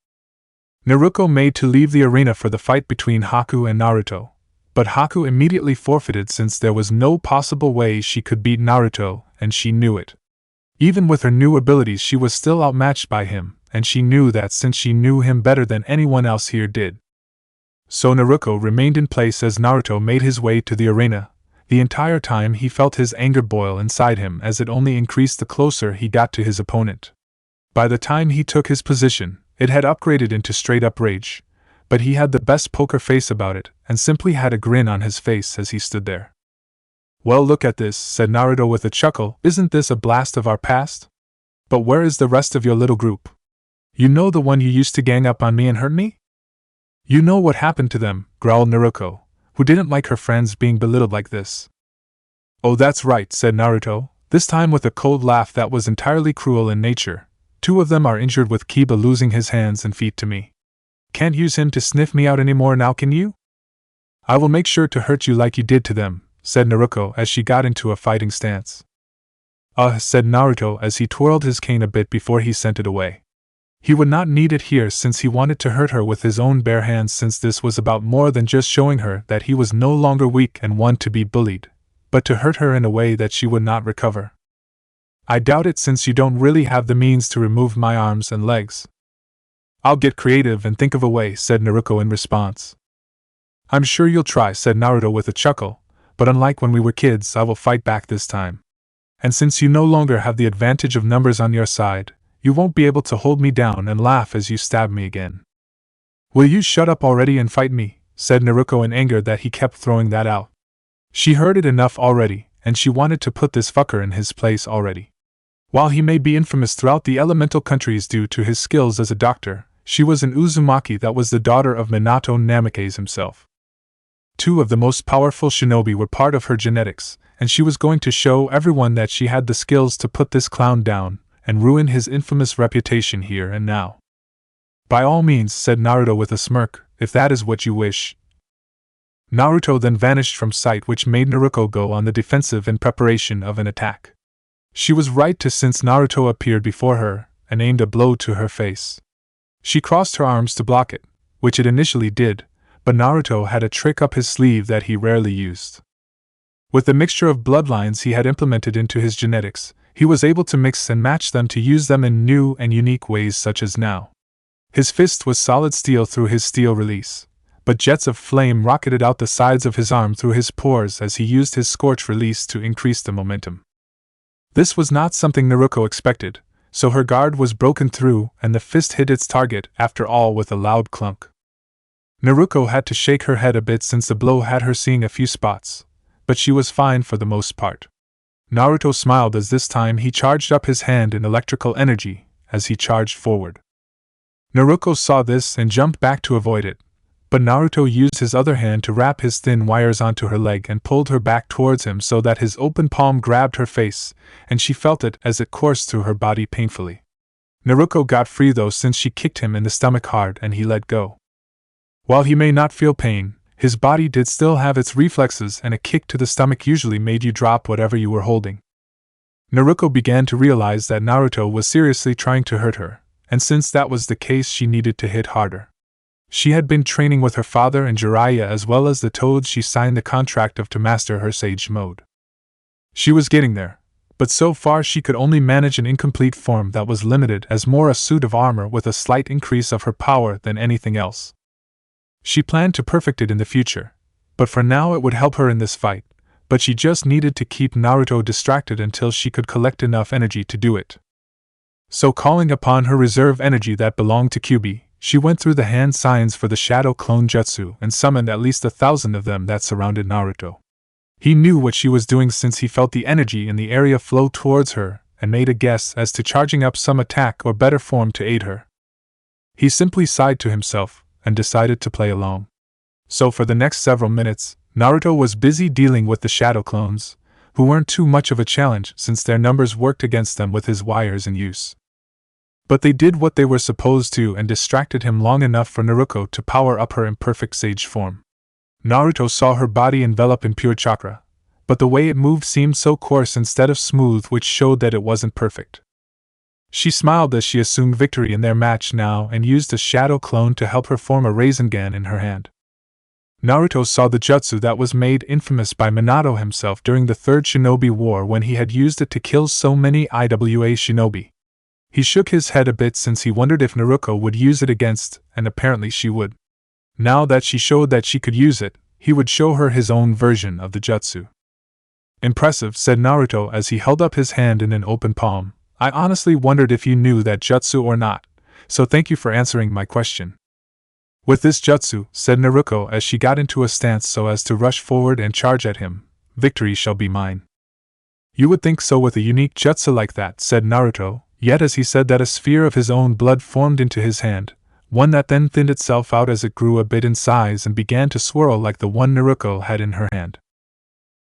Naruko made to leave the arena for the fight between Haku and Naruto, but Haku immediately forfeited since there was no possible way she could beat Naruto, and she knew it. Even with her new abilities she was still outmatched by him, and she knew that since she knew him better than anyone else here did. So Naruko remained in place as Naruto made his way to the arena. The entire time he felt his anger boil inside him, as it only increased the closer he got to his opponent. By the time he took his position, it had upgraded into straight-up rage, but he had the best poker face about it, and simply had a grin on his face as he stood there. "Well, look at this," said Naruto with a chuckle. "Isn't this a blast of our past? But where is the rest of your little group? You know, the one you used to gang up on me and hurt me? You know what happened to them," growled Naruko, who didn't like her friends being belittled like this. "Oh, that's right," said Naruto, this time with a cold laugh that was entirely cruel in nature. "2 of them are injured, with Kiba losing his hands and feet to me. Can't use him to sniff me out anymore now, can you? I will make sure to hurt you like you did to them, said Naruko as she got into a fighting stance. Said Naruto as he twirled his cane a bit before he sent it away. He would not need it here since he wanted to hurt her with his own bare hands, since this was about more than just showing her that he was no longer weak and one to be bullied, but to hurt her in a way that she would not recover. I doubt it, since you don't really have the means to remove my arms and legs. I'll get creative and think of a way, said Naruko in response. I'm sure you'll try, said Naruto with a chuckle, but unlike when we were kids, I will fight back this time. And since you no longer have the advantage of numbers on your side, you won't be able to hold me down and laugh as you stab me again. Will you shut up already and fight me? Said Naruko in anger that he kept throwing that out. She heard it enough already, and she wanted to put this fucker in his place already. While he may be infamous throughout the elemental countries due to his skills as a doctor, she was an Uzumaki that was the daughter of Minato Namikaze himself. Two of the most powerful shinobi were part of her genetics, and she was going to show everyone that she had the skills to put this clown down and ruin his infamous reputation here and now. By all means, said Naruto with a smirk, if that is what you wish. Naruto then vanished from sight, which made Naruko go on the defensive in preparation of an attack. She was right to, since Naruto appeared before her and aimed a blow to her face. She crossed her arms to block it, which it initially did, but Naruto had a trick up his sleeve that he rarely used. With the mixture of bloodlines he had implemented into his genetics, he was able to mix and match them to use them in new and unique ways, such as now. His fist was solid steel through his steel release, but jets of flame rocketed out the sides of his arm through his pores as he used his scorch release to increase the momentum. This was not something Naruko expected, so her guard was broken through and the fist hit its target, after all, with a loud clunk. Naruko had to shake her head a bit since the blow had her seeing a few spots, but she was fine for the most part. Naruto smiled as this time he charged up his hand in electrical energy as he charged forward. Naruko saw this and jumped back to avoid it, but Naruto used his other hand to wrap his thin wires onto her leg and pulled her back towards him so that his open palm grabbed her face, and she felt it as it coursed through her body painfully. Naruko got free though, since she kicked him in the stomach hard and he let go. While he may not feel pain, his body did still have its reflexes, and a kick to the stomach usually made you drop whatever you were holding. Naruko began to realize that Naruto was seriously trying to hurt her, and since that was the case, she needed to hit harder. She had been training with her father and Jiraiya as well as the toads she signed the contract of to master her sage mode. She was getting there, but so far she could only manage an incomplete form that was limited as more a suit of armor with a slight increase of her power than anything else. She planned to perfect it in the future, but for now it would help her in this fight, but she just needed to keep Naruto distracted until she could collect enough energy to do it. So calling upon her reserve energy that belonged to Kyuubi, she went through the hand signs for the Shadow Clone Jutsu and summoned at least 1,000 of them that surrounded Naruto. He knew what she was doing since he felt the energy in the area flow towards her and made a guess as to charging up some attack or better form to aid her. He simply sighed to himself and decided to play along. So for the next several minutes, Naruto was busy dealing with the Shadow Clones, who weren't too much of a challenge since their numbers worked against them with his wires in use. But they did what they were supposed to and distracted him long enough for Naruko to power up her imperfect sage form. Naruto saw her body envelop in pure chakra, but the way it moved seemed so coarse instead of smooth, which showed that it wasn't perfect. She smiled as she assumed victory in their match now and used a shadow clone to help her form a Rasengan in her hand. Naruto saw the jutsu that was made infamous by Minato himself during the Third Shinobi War when he had used it to kill so many IWA shinobi. He shook his head a bit since he wondered if Naruko would use it against, and apparently she would. Now that she showed that she could use it, he would show her his own version of the jutsu. Impressive, said Naruto as he held up his hand in an open palm. I honestly wondered if you knew that jutsu or not, so thank you for answering my question. With this jutsu, said Naruko as she got into a stance so as to rush forward and charge at him, victory shall be mine. You would think so with a unique jutsu like that, said Naruto, yet as he said that a sphere of his own blood formed into his hand, one that then thinned itself out as it grew a bit in size and began to swirl like the one Naruko had in her hand.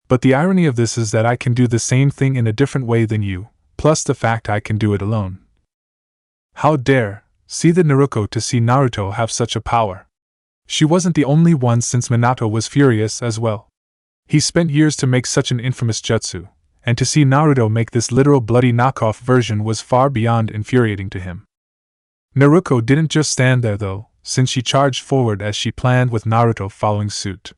But the irony of this is that I can do the same thing in a different way than you, plus the fact I can do it alone. How dare, seethed Naruko to see Naruto have such a power. She wasn't the only one, since Minato was furious as well. He spent years to make such an infamous jutsu, and to see Naruto make this literal bloody knockoff version was far beyond infuriating to him. Naruko didn't just stand there though, since she charged forward as she planned, with Naruto following suit.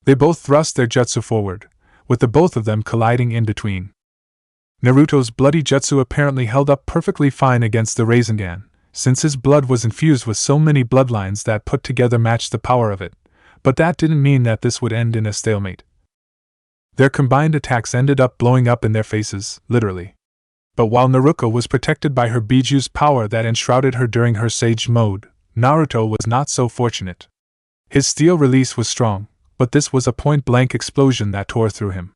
They both thrust their jutsu forward, with the both of them colliding in between. Naruto's bloody jutsu apparently held up perfectly fine against the Rasengan, since his blood was infused with so many bloodlines that put together matched the power of it, but that didn't mean that this would end in a stalemate. Their combined attacks ended up blowing up in their faces, literally. But while Naruko was protected by her Bijuu's power that enshrouded her during her Sage mode, Naruto was not so fortunate. His steel release was strong, but this was a point-blank explosion that tore through him.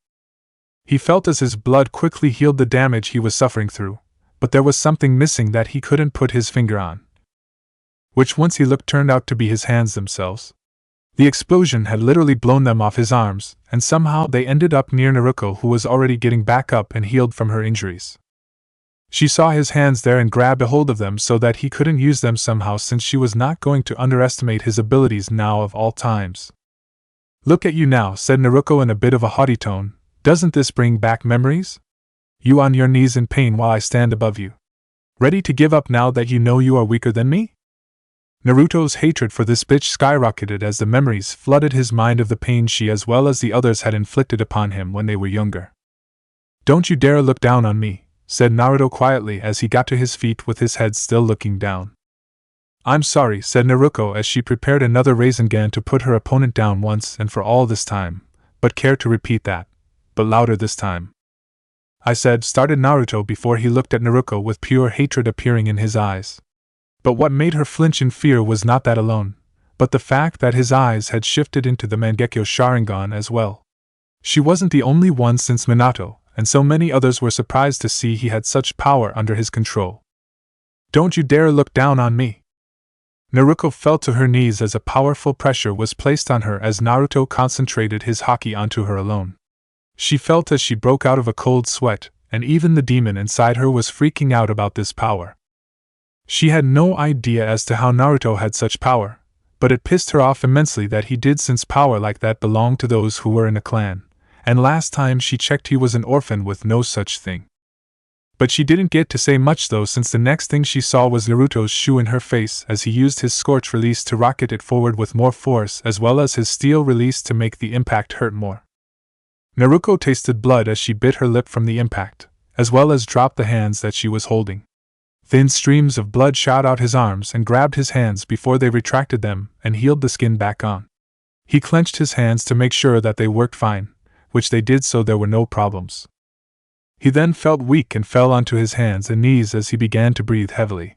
He felt as his blood quickly healed the damage he was suffering through, but there was something missing that he couldn't put his finger on. Which, once he looked, turned out to be his hands themselves. The explosion had literally blown them off his arms, and somehow they ended up near Naruko, who was already getting back up and healed from her injuries. She saw his hands there and grabbed a hold of them so that he couldn't use them somehow, since she was not going to underestimate his abilities now of all times. "Look at you now," said Naruko in a bit of a haughty tone. "Doesn't this bring back memories? You on your knees in pain while I stand above you. Ready to give up now that you know you are weaker than me?" Naruto's hatred for this bitch skyrocketed as the memories flooded his mind of the pain she as well as the others had inflicted upon him when they were younger. "Don't you dare look down on me," said Naruto quietly as he got to his feet with his head still looking down. "I'm sorry," said Naruko as she prepared another Rasengan to put her opponent down once and for all this time, "but care to repeat that, but louder this time." "I said," started Naruto before he looked at Naruko with pure hatred appearing in his eyes. But what made her flinch in fear was not that alone, but the fact that his eyes had shifted into the Mangekyo Sharingan as well. She wasn't the only one, since Minato and so many others were surprised to see he had such power under his control. "Don't you dare look down on me!" Naruko fell to her knees as a powerful pressure was placed on her as Naruto concentrated his haki onto her alone. She felt as she broke out of a cold sweat, and even the demon inside her was freaking out about this power. She had no idea as to how Naruto had such power, but it pissed her off immensely that he did, since power like that belonged to those who were in a clan, and last time she checked he was an orphan with no such thing. But she didn't get to say much though, since the next thing she saw was Naruto's shoe in her face as he used his scorch release to rocket it forward with more force, as well as his steel release to make the impact hurt more. Naruko tasted blood as she bit her lip from the impact, as well as dropped the hands that she was holding. Thin streams of blood shot out his arms and grabbed his hands before they retracted them and healed the skin back on. He clenched his hands to make sure that they worked fine, which they did, so there were no problems. He then felt weak and fell onto his hands and knees as he began to breathe heavily.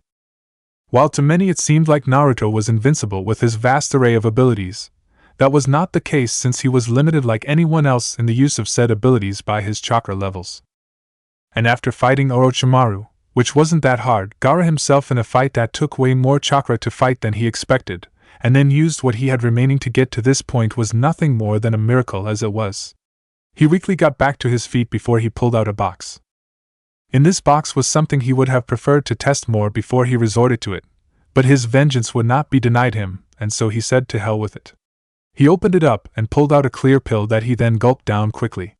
While to many it seemed like Naruto was invincible with his vast array of abilities, that was not the case, since he was limited like anyone else in the use of said abilities by his chakra levels. And after fighting Orochimaru, which wasn't that hard, Gaara himself in a fight that took way more chakra to fight than he expected, and then used what he had remaining to get to this point, was nothing more than a miracle as it was. He weakly got back to his feet before he pulled out a box. In this box was something he would have preferred to test more before he resorted to it, but his vengeance would not be denied him, and so he said to hell with it. He opened it up and pulled out a clear pill that he then gulped down quickly.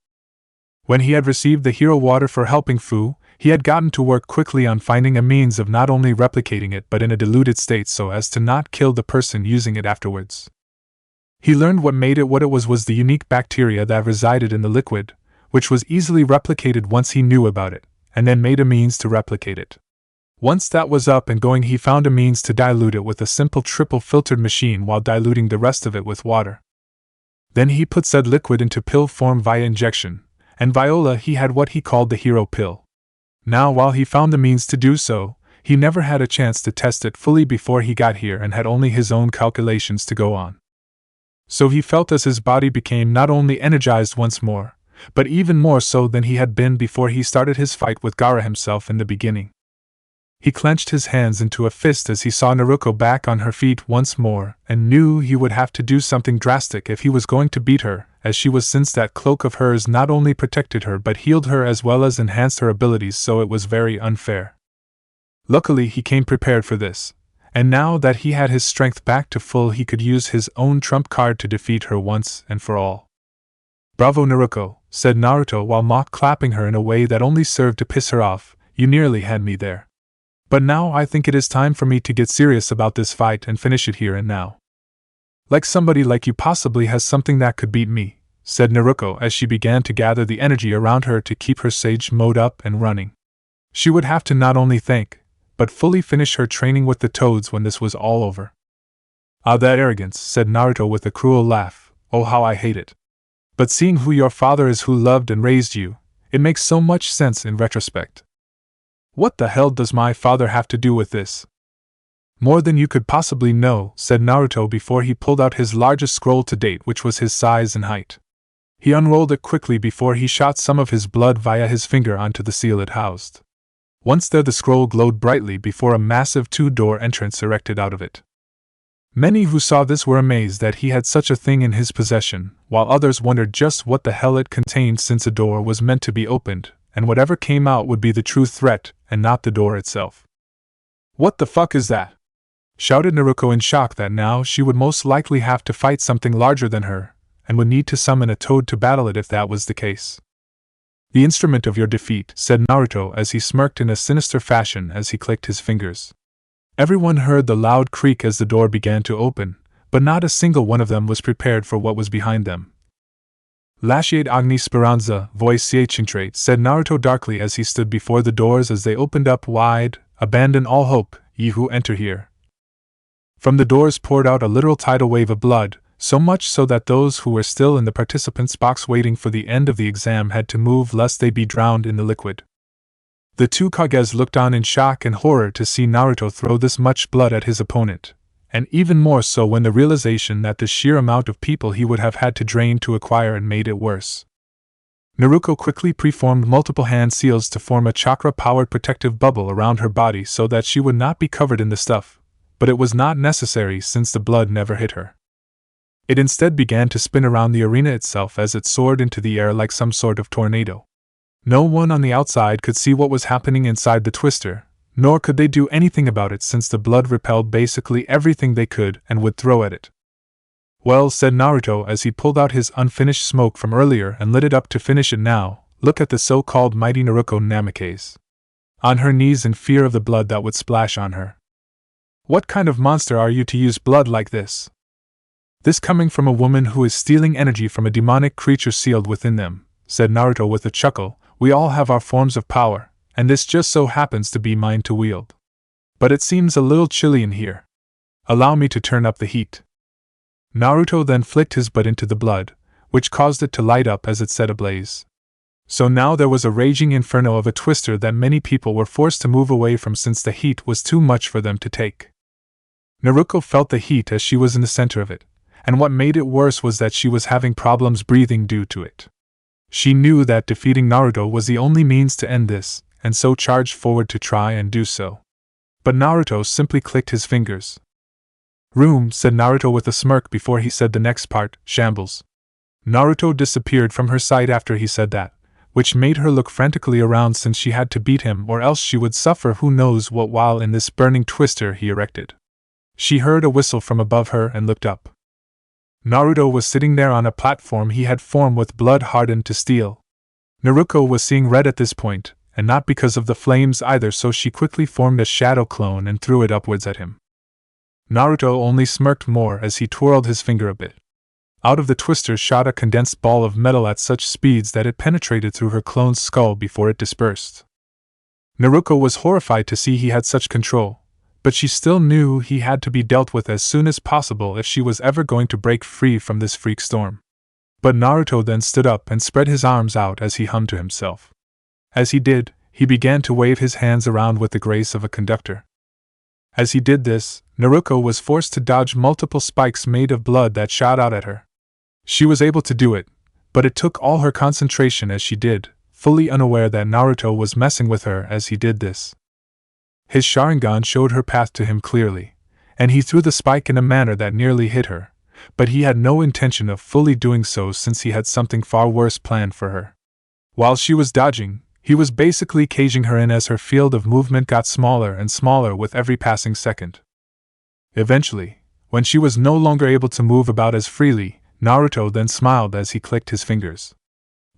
When he had received the hero water for helping Fu, he had gotten to work quickly on finding a means of not only replicating it but in a diluted state so as to not kill the person using it afterwards. He learned what made it what it was the unique bacteria that resided in the liquid, which was easily replicated once he knew about it, and then made a means to replicate it. Once that was up and going, he found a means to dilute it with a simple triple-filtered machine while diluting the rest of it with water. Then he put said liquid into pill form via injection, and Viola he had what he called the hero pill. Now while he found the means to do so, he never had a chance to test it fully before he got here and had only his own calculations to go on. So he felt as his body became not only energized once more, but even more so than he had been before he started his fight with Gaara himself in the beginning. He clenched his hands into a fist as he saw Naruko back on her feet once more, and knew he would have to do something drastic if he was going to beat her, as she was, since that cloak of hers not only protected her but healed her as well as enhanced her abilities, so it was very unfair. Luckily he came prepared for this, and now that he had his strength back to full, he could use his own trump card to defeat her once and for all. "Bravo, Naruko," said Naruto while mock clapping her in a way that only served to piss her off. "You nearly had me there. But now I think it is time for me to get serious about this fight and finish it here and now." "Like somebody like you possibly has something that could beat me," said Naruko as she began to gather the energy around her to keep her sage mode up and running. She would have to not only thank, but fully finish her training with the toads when this was all over. "Ah, that arrogance," said Naruto with a cruel laugh. "Oh, how I hate it. But seeing who your father is, who loved and raised you, it makes so much sense in retrospect." "What the hell does my father have to do with this?" "More than you could possibly know," said Naruto before he pulled out his largest scroll to date, which was his size and height. He unrolled it quickly before he shot some of his blood via his finger onto the seal it housed. Once there, the scroll glowed brightly before a massive two-door entrance erected out of it. Many who saw this were amazed that he had such a thing in his possession, while others wondered just what the hell it contained, since a door was meant to be opened, and whatever came out would be the true threat, and not the door itself. "What the fuck is that?" shouted Naruko in shock that now she would most likely have to fight something larger than her, and would need to summon a toad to battle it if that was the case. "The instrument of your defeat," said Naruto as he smirked in a sinister fashion as he clicked his fingers. Everyone heard the loud creak as the door began to open, but not a single one of them was prepared for what was behind them. "Lasciate ogni speranza, voi siete," said Naruto darkly as he stood before the doors as they opened up wide. "Abandon all hope, ye who enter here." From the doors poured out a literal tidal wave of blood, so much so that those who were still in the participants' box waiting for the end of the exam had to move lest they be drowned in the liquid. The two Kages looked on in shock and horror to see Naruto throw this much blood at his opponent, and even more so when the realization that the sheer amount of people he would have had to drain to acquire it made it worse. Naruko quickly preformed multiple hand seals to form a chakra-powered protective bubble around her body so that she would not be covered in the stuff, but it was not necessary since the blood never hit her. It instead began to spin around the arena itself as it soared into the air like some sort of tornado. No one on the outside could see what was happening inside the twister, nor could they do anything about it since the blood repelled basically everything they could and would throw at it. "Well," said Naruto as he pulled out his unfinished smoke from earlier and lit it up to finish it now, "look at the so-called mighty Naruko Namikaze. On her knees in fear of the blood that would splash on her. What kind of monster are you to use blood like this? This coming from a woman who is stealing energy from a demonic creature sealed within them," said Naruto with a chuckle. "We all have our forms of power, and this just so happens to be mine to wield. But it seems a little chilly in here. Allow me to turn up the heat." Naruto then flicked his butt into the blood, which caused it to light up as it set ablaze. So now there was a raging inferno of a twister that many people were forced to move away from since the heat was too much for them to take. Naruko felt the heat as she was in the center of it, and what made it worse was that she was having problems breathing due to it. She knew that defeating Naruto was the only means to end this, and so charged forward to try and do so. But Naruto simply clicked his fingers. "Room," said Naruto with a smirk before he said the next part, "shambles." Naruto disappeared from her sight after he said that, which made her look frantically around since she had to beat him or else she would suffer who knows what while in this burning twister he erected. She heard a whistle from above her and looked up. Naruto was sitting there on a platform he had formed with blood hardened to steel. Naruko was seeing red at this point, and not because of the flames either, so she quickly formed a shadow clone and threw it upwards at him. Naruto only smirked more as he twirled his finger a bit. Out of the twister shot a condensed ball of metal at such speeds that it penetrated through her clone's skull before it dispersed. Naruko was horrified to see he had such control, but she still knew he had to be dealt with as soon as possible if she was ever going to break free from this freak storm. But Naruto then stood up and spread his arms out as he hummed to himself. As he did, he began to wave his hands around with the grace of a conductor. As he did this, Naruko was forced to dodge multiple spikes made of blood that shot out at her. She was able to do it, but it took all her concentration as she did, fully unaware that Naruto was messing with her as he did this. His Sharingan showed her path to him clearly, and he threw the spike in a manner that nearly hit her, but he had no intention of fully doing so since he had something far worse planned for her. While she was dodging, he was basically caging her in as her field of movement got smaller and smaller with every passing second. Eventually, when she was no longer able to move about as freely, Naruto then smiled as he clicked his fingers.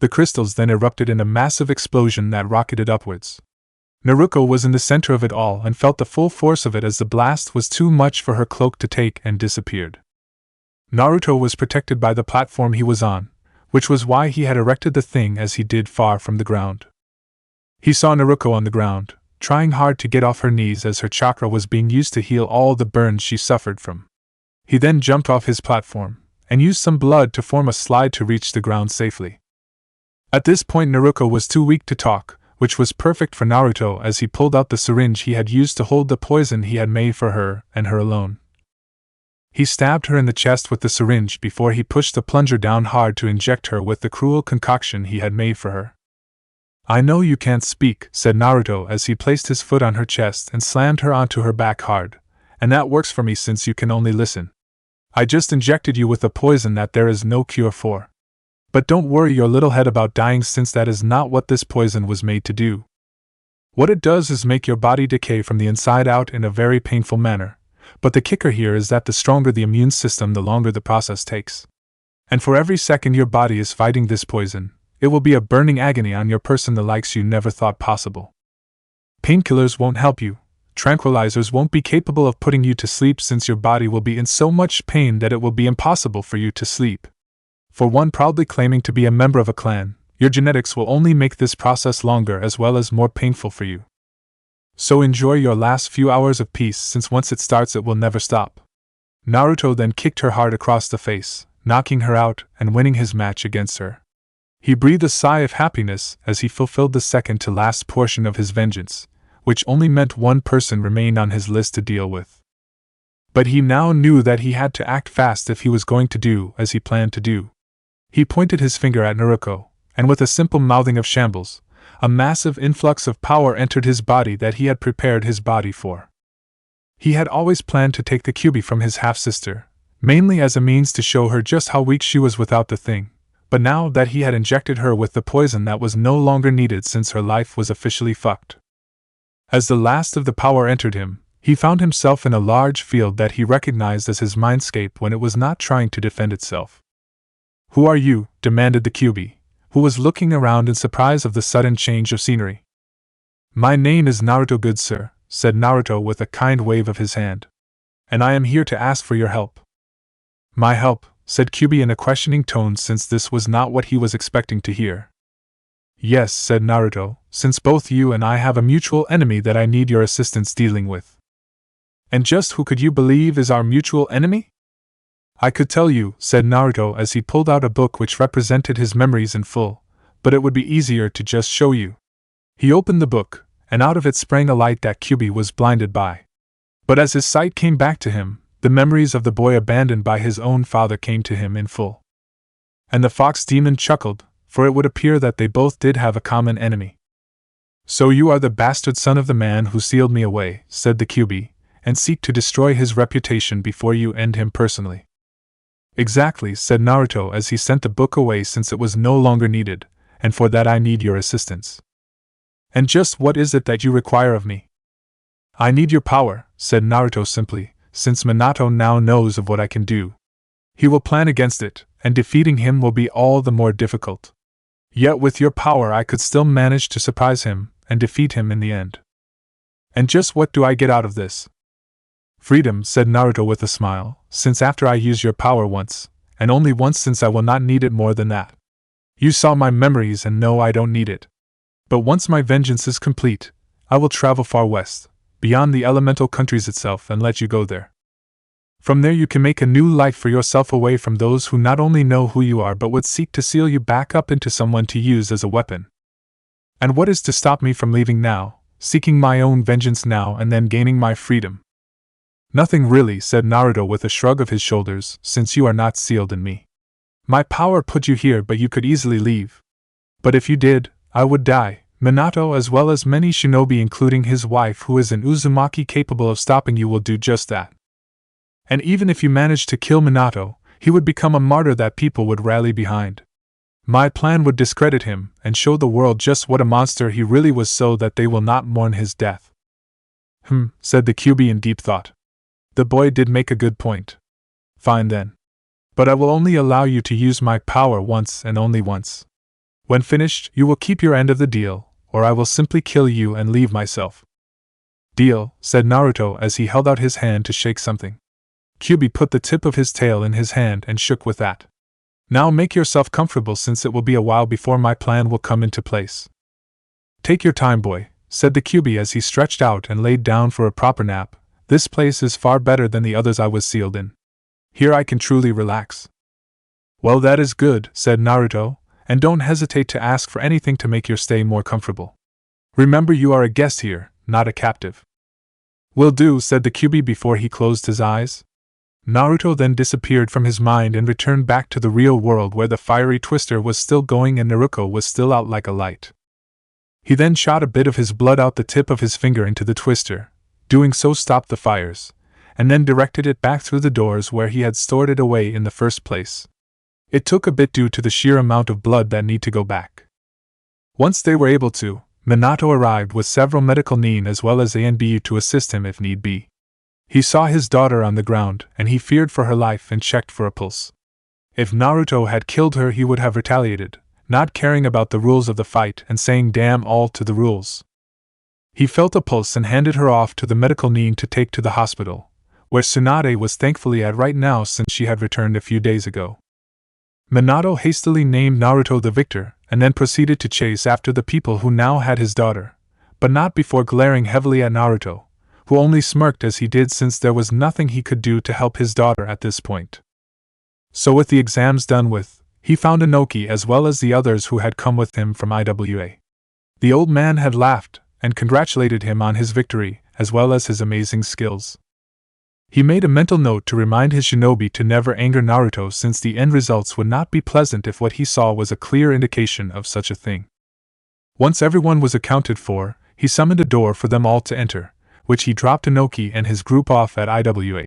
The crystals then erupted in a massive explosion that rocketed upwards. Naruko was in the center of it all and felt the full force of it as the blast was too much for her cloak to take and disappeared. Naruto was protected by the platform he was on, which was why he had erected the thing as he did far from the ground. He saw Naruko on the ground, trying hard to get off her knees as her chakra was being used to heal all the burns she suffered from. He then jumped off his platform, and used some blood to form a slide to reach the ground safely. At this point Naruko was too weak to talk, which was perfect for Naruto as he pulled out the syringe he had used to hold the poison he had made for her and her alone. He stabbed her in the chest with the syringe before he pushed the plunger down hard to inject her with the cruel concoction he had made for her. "I know you can't speak," said Naruto as he placed his foot on her chest and slammed her onto her back hard, "and that works for me since you can only listen. I just injected you with a poison that there is no cure for. But don't worry your little head about dying since that is not what this poison was made to do. What it does is make your body decay from the inside out in a very painful manner, but the kicker here is that the stronger the immune system the longer the process takes. And for every second your body is fighting this poison, it will be a burning agony on your person the likes you never thought possible. Painkillers won't help you. Tranquilizers won't be capable of putting you to sleep since your body will be in so much pain that it will be impossible for you to sleep. For one proudly claiming to be a member of a clan, your genetics will only make this process longer as well as more painful for you. So enjoy your last few hours of peace since once it starts it will never stop." Naruto then kicked her hard across the face, knocking her out and winning his match against her. He breathed a sigh of happiness as he fulfilled the second to last portion of his vengeance, which only meant one person remained on his list to deal with. But he now knew that he had to act fast if he was going to do as he planned to do. He pointed his finger at Naruko, and with a simple mouthing of shambles, a massive influx of power entered his body that he had prepared his body for. He had always planned to take the Kyuubi from his half-sister, mainly as a means to show her just how weak she was without the thing, but now that he had injected her with the poison that was no longer needed since her life was officially fucked. As the last of the power entered him, he found himself in a large field that he recognized as his mindscape when it was not trying to defend itself. "Who are you?" demanded the Kyuubi, who was looking around in surprise of the sudden change of scenery. "My name is Naruto, good sir," said Naruto with a kind wave of his hand. "And I am here to ask for your help." "My help?" said Kyuubi in a questioning tone since this was not what he was expecting to hear. "Yes," said Naruto, "since both you and I have a mutual enemy that I need your assistance dealing with." "And just who could you believe is our mutual enemy?" "I could tell you," said Naruto as he pulled out a book which represented his memories in full, "but it would be easier to just show you." He opened the book, and out of it sprang a light that Kyuubi was blinded by. But as his sight came back to him, the memories of the boy abandoned by his own father came to him in full. And the fox demon chuckled, for it would appear that they both did have a common enemy. "So you are the bastard son of the man who sealed me away," said the Kyuubi, "and seek to destroy his reputation before you end him personally." "Exactly," said Naruto as he sent the book away since it was no longer needed, "and for that I need your assistance." "And just what is it that you require of me?" "I need your power," said Naruto simply, "since Minato now knows of what I can do. He will plan against it, and defeating him will be all the more difficult. Yet with your power I could still manage to surprise him, and defeat him in the end." "And just what do I get out of this?" "Freedom," said Naruto with a smile, "since after I use your power once, and only once since I will not need it more than that. You saw my memories and know I don't need it. But once my vengeance is complete, I will travel far west, beyond the elemental countries itself and let you go there. From there you can make a new life for yourself away from those who not only know who you are but would seek to seal you back up into someone to use as a weapon. And what is to stop me from leaving now, seeking my own vengeance now and then gaining my freedom?" "Nothing really," said Naruto with a shrug of his shoulders, "since you are not sealed in me. My power put you here but you could easily leave. But if you did, I would die, Minato as well as many shinobi including his wife who is an Uzumaki capable of stopping you will do just that. And even if you managed to kill Minato, he would become a martyr that people would rally behind. My plan would discredit him and show the world just what a monster he really was so that they will not mourn his death." Said the Kyuubi in deep thought. The boy did make a good point. Fine then. But I will only allow you to use my power once and only once. When finished, you will keep your end of the deal, or I will simply kill you and leave myself. Deal, said Naruto as he held out his hand to shake something. Kyuubi put the tip of his tail in his hand and shook with that. Now make yourself comfortable since it will be a while before my plan will come into place. Take your time, boy, said the Kyuubi as he stretched out and laid down for a proper nap. This place is far better than the others I was sealed in. Here I can truly relax. Well, that is good, said Naruto, and don't hesitate to ask for anything to make your stay more comfortable. Remember, you are a guest here, not a captive. Will do, said the Kyuubi before he closed his eyes. Naruto then disappeared from his mind and returned back to the real world where the fiery twister was still going and Naruko was still out like a light. He then shot a bit of his blood out the tip of his finger into the twister, doing so stopped the fires, and then directed it back through the doors where he had stored it away in the first place. It took a bit due to the sheer amount of blood that need to go back. Once they were able to, Minato arrived with several medical nin as well as ANBU to assist him if need be. He saw his daughter on the ground and he feared for her life and checked for a pulse. If Naruto had killed her he would have retaliated, not caring about the rules of the fight and saying damn all to the rules. He felt a pulse and handed her off to the medical nin to take to the hospital, where Tsunade was thankfully at right now since she had returned a few days ago. Minato hastily named Naruto the victor, and then proceeded to chase after the people who now had his daughter, but not before glaring heavily at Naruto, who only smirked as he did since there was nothing he could do to help his daughter at this point. So with the exams done with, he found Inoki as well as the others who had come with him from IWA. The old man had laughed and congratulated him on his victory as well as his amazing skills. He made a mental note to remind his shinobi to never anger Naruto since the end results would not be pleasant if what he saw was a clear indication of such a thing. Once everyone was accounted for, he summoned a door for them all to enter, which he dropped Inoki and his group off at IWA,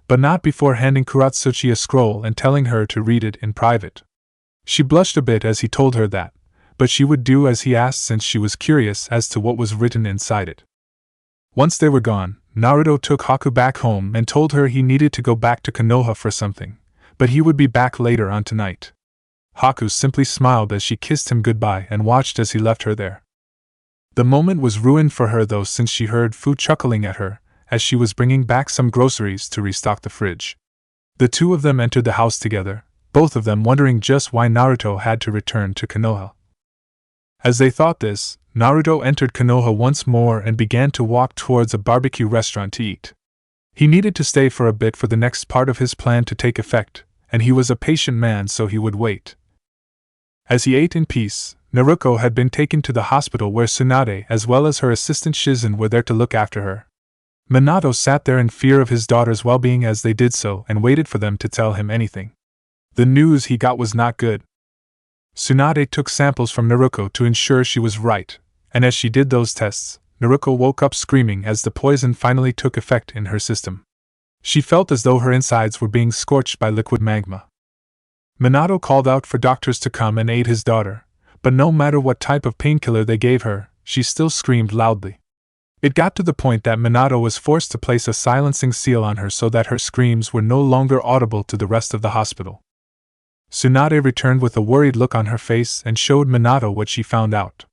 but not before handing Kuratsuchi a scroll and telling her to read it in private. She blushed a bit as he told her that, but she would do as he asked since she was curious as to what was written inside it. Once they were gone, Naruto took Haku back home and told her he needed to go back to Konoha for something, but he would be back later on tonight. Haku simply smiled as she kissed him goodbye and watched as he left her there. The moment was ruined for her though since she heard Fu chuckling at her as she was bringing back some groceries to restock the fridge. The two of them entered the house together, both of them wondering just why Naruto had to return to Konoha. As they thought this, Naruto entered Konoha once more and began to walk towards a barbecue restaurant to eat. He needed to stay for a bit for the next part of his plan to take effect, and he was a patient man so he would wait. As he ate in peace, Naruko had been taken to the hospital where Tsunade as well as her assistant Shizen were there to look after her. Minato sat there in fear of his daughter's well-being as they did so and waited for them to tell him anything. The news he got was not good. Tsunade took samples from Naruko to ensure she was right, and as she did those tests, Naruko woke up screaming as the poison finally took effect in her system. She felt as though her insides were being scorched by liquid magma. Minato called out for doctors to come and aid his daughter, but no matter what type of painkiller they gave her, she still screamed loudly. It got to the point that Minato was forced to place a silencing seal on her so that her screams were no longer audible to the rest of the hospital. Tsunade returned with a worried look on her face and showed Minato what she found out.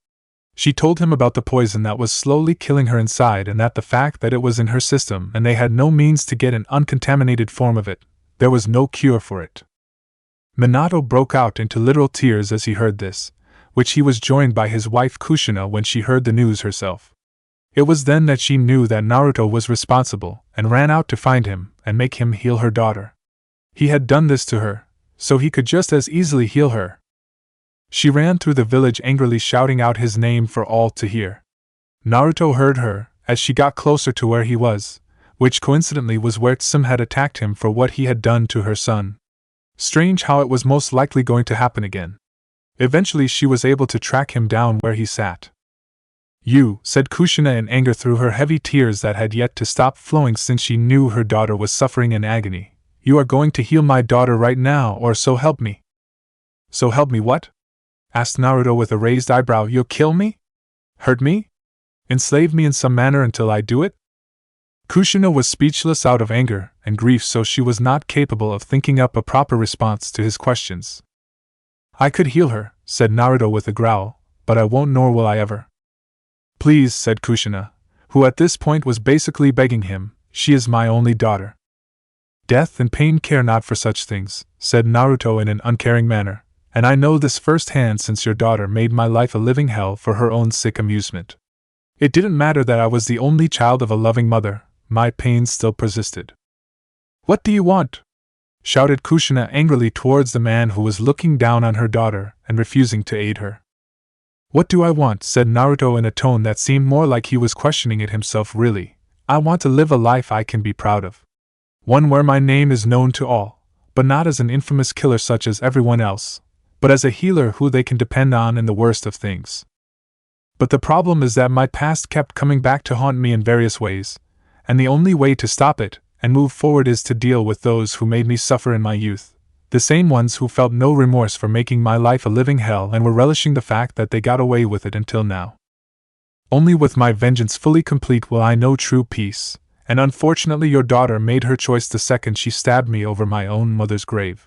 She told him about the poison that was slowly killing her inside and that the fact that it was in her system and they had no means to get an uncontaminated form of it, there was no cure for it. Minato broke out into literal tears as he heard this, which he was joined by his wife Kushina when she heard the news herself. It was then that she knew that Naruto was responsible and ran out to find him and make him heal her daughter. He had done this to her, so he could just as easily heal her. She ran through the village angrily shouting out his name for all to hear. Naruto heard her as she got closer to where he was, which coincidentally was where Tsum had attacked him for what he had done to her son. Strange how it was most likely going to happen again. Eventually she was able to track him down where he sat. "You," said Kushina in anger through her heavy tears that had yet to stop flowing since she knew her daughter was suffering in agony. "You are going to heal my daughter right now or so help me." "So help me what?" asked Naruto with a raised eyebrow. "You'll kill me? Hurt me? Enslave me in some manner until I do it?" Kushina was speechless out of anger and grief, so she was not capable of thinking up a proper response to his questions. I could heal her, said Naruto with a growl, but I won't, nor will I ever. Please, said Kushina, who at this point was basically begging him, she is my only daughter. Death and pain care not for such things, said Naruto in an uncaring manner, and I know this firsthand since your daughter made my life a living hell for her own sick amusement. It didn't matter that I was the only child of a loving mother, my pain still persisted. What do you want? Shouted Kushina angrily towards the man who was looking down on her daughter and refusing to aid her. What do I want? Said Naruto in a tone that seemed more like he was questioning it himself. Really, I want to live a life I can be proud of. One where my name is known to all, but not as an infamous killer such as everyone else, but as a healer who they can depend on in the worst of things. But the problem is that my past kept coming back to haunt me in various ways, and the only way to stop it and move forward is to deal with those who made me suffer in my youth, the same ones who felt no remorse for making my life a living hell and were relishing the fact that they got away with it until now. Only with my vengeance fully complete will I know true peace, and unfortunately your daughter made her choice the second she stabbed me over my own mother's grave.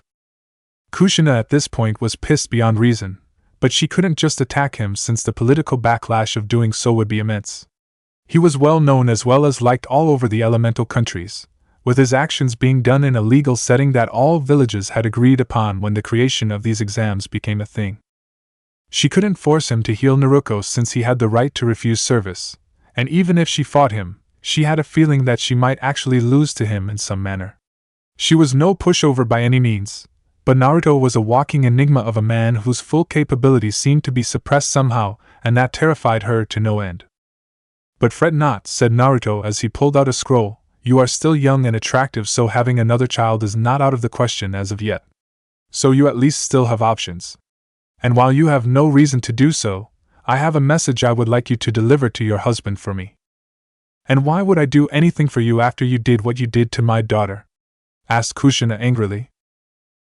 Kushina at this point was pissed beyond reason, but she couldn't just attack him since the political backlash of doing so would be immense. He was well known as well as liked all over the elemental countries, with his actions being done in a legal setting that all villages had agreed upon when the creation of these exams became a thing. She couldn't force him to heal Naruko since he had the right to refuse service, and even if she fought him, she had a feeling that she might actually lose to him in some manner. She was no pushover by any means, but Naruto was a walking enigma of a man whose full capabilities seemed to be suppressed somehow, and that terrified her to no end. But fret not, said Naruto as he pulled out a scroll, you are still young and attractive, so having another child is not out of the question as of yet. So you at least still have options. And while you have no reason to do so, I have a message I would like you to deliver to your husband for me. And why would I do anything for you after you did what you did to my daughter? Asked Kushina angrily.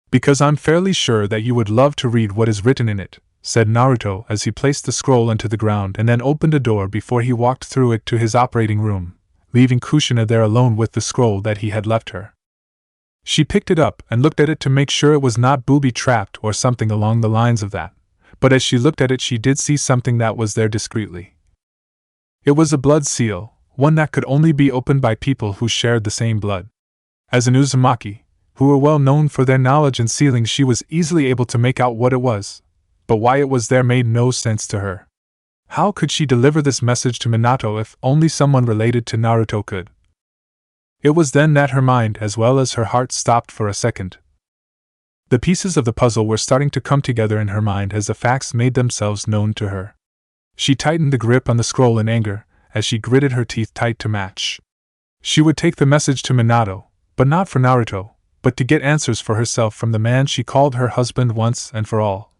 Because I'm fairly sure that you would love to read what is written in it, said Naruto as he placed the scroll onto the ground and then opened a door before he walked through it to his operating room, leaving Kushina there alone with the scroll that he had left her. She picked it up and looked at it to make sure it was not booby-trapped or something along the lines of that, but as she looked at it she did see something that was there discreetly. It was a blood seal, one that could only be opened by people who shared the same blood. As an Uzumaki, who were well known for their knowledge in sealing, she was easily able to make out what it was, but why it was there made no sense to her. How could she deliver this message to Minato if only someone related to Naruto could? It was then that her mind as well as her heart stopped for a second. The pieces of the puzzle were starting to come together in her mind as the facts made themselves known to her. She tightened the grip on the scroll in anger, as she gritted her teeth tight to match. She would take the message to Minato, but not for Naruto, but to get answers for herself from the man she called her husband once and for all.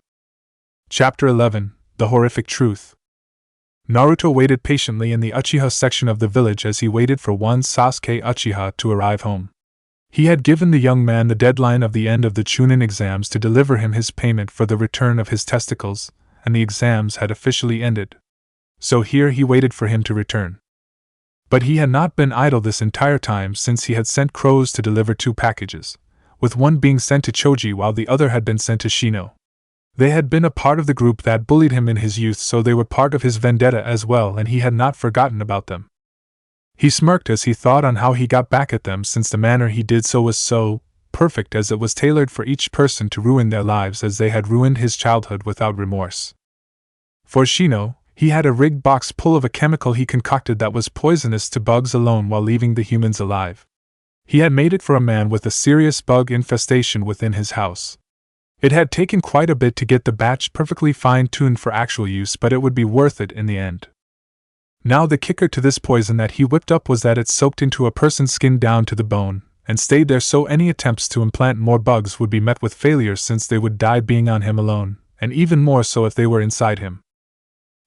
Chapter 11: The Horrific Truth. Naruto waited patiently in the Uchiha section of the village as he waited for one Sasuke Uchiha to arrive home. He had given the young man the deadline of the end of the Chunin exams to deliver him his payment for the return of his testicles, and the exams had officially ended. So here he waited for him to return. But he had not been idle this entire time since he had sent crows to deliver 2 packages, with one being sent to Choji while the other had been sent to Shino. They had been a part of the group that bullied him in his youth, so they were part of his vendetta as well, and he had not forgotten about them. He smirked as he thought on how he got back at them, since the manner he did so was so perfect, as it was tailored for each person to ruin their lives as they had ruined his childhood without remorse. For Shino, he had a rigged box full of a chemical he concocted that was poisonous to bugs alone while leaving the humans alive. He had made it for a man with a serious bug infestation within his house. It had taken quite a bit to get the batch perfectly fine-tuned for actual use, but it would be worth it in the end. Now the kicker to this poison that he whipped up was that it soaked into a person's skin down to the bone, and stayed there, so any attempts to implant more bugs would be met with failure since they would die being on him alone, and even more so if they were inside him.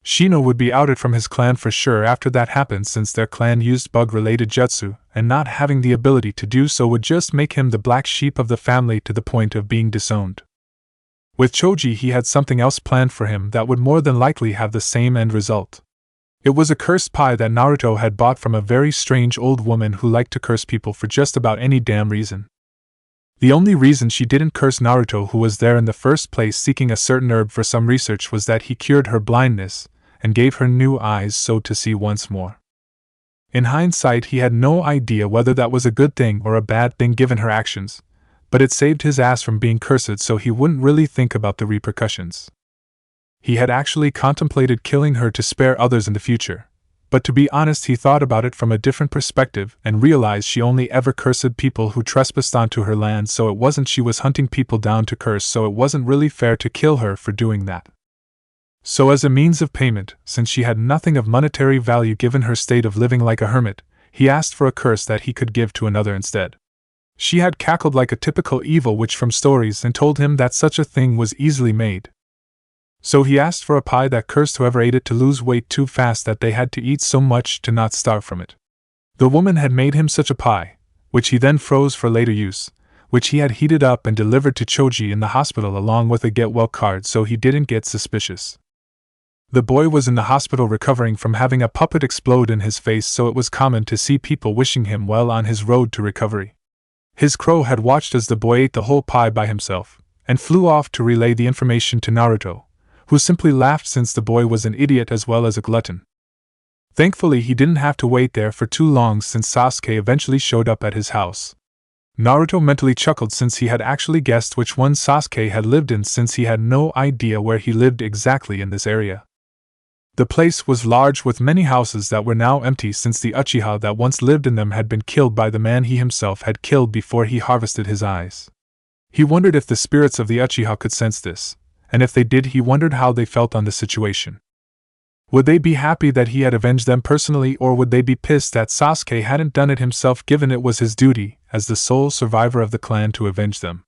Shino would be outed from his clan for sure after that happened, since their clan used bug-related jutsu, and not having the ability to do so would just make him the black sheep of the family to the point of being disowned. With Choji he had something else planned for him that would more than likely have the same end result. It was a cursed pie that Naruto had bought from a very strange old woman who liked to curse people for just about any damn reason. The only reason she didn't curse Naruto, who was there in the first place seeking a certain herb for some research, was that he cured her blindness and gave her new eyes so to see once more. In hindsight, he had no idea whether that was a good thing or a bad thing given her actions, but it saved his ass from being cursed so he wouldn't really think about the repercussions. He had actually contemplated killing her to spare others in the future, but to be honest, he thought about it from a different perspective and realized she only ever cursed people who trespassed onto her land, so it wasn't she was hunting people down to curse, so it wasn't really fair to kill her for doing that. So as a means of payment, since she had nothing of monetary value given her state of living like a hermit, he asked for a curse that he could give to another instead. She had cackled like a typical evil witch from stories and told him that such a thing was easily made. So he asked for a pie that cursed whoever ate it to lose weight too fast that they had to eat so much to not starve from it. The woman had made him such a pie, which he then froze for later use, which he had heated up and delivered to Choji in the hospital along with a get-well card so he didn't get suspicious. The boy was in the hospital recovering from having a puppet explode in his face, so it was common to see people wishing him well on his road to recovery. His crow had watched as the boy ate the whole pie by himself, and flew off to relay the information to Naruto, who simply laughed since the boy was an idiot as well as a glutton. Thankfully, he didn't have to wait there for too long since Sasuke eventually showed up at his house. Naruto mentally chuckled since he had actually guessed which one Sasuke had lived in, since he had no idea where he lived exactly in this area. The place was large with many houses that were now empty since the Uchiha that once lived in them had been killed by the man he himself had killed before he harvested his eyes. He wondered if the spirits of the Uchiha could sense this, and if they did, he wondered how they felt on the situation. Would they be happy that he had avenged them personally, or would they be pissed that Sasuke hadn't done it himself, given it was his duty, as the sole survivor of the clan, to avenge them?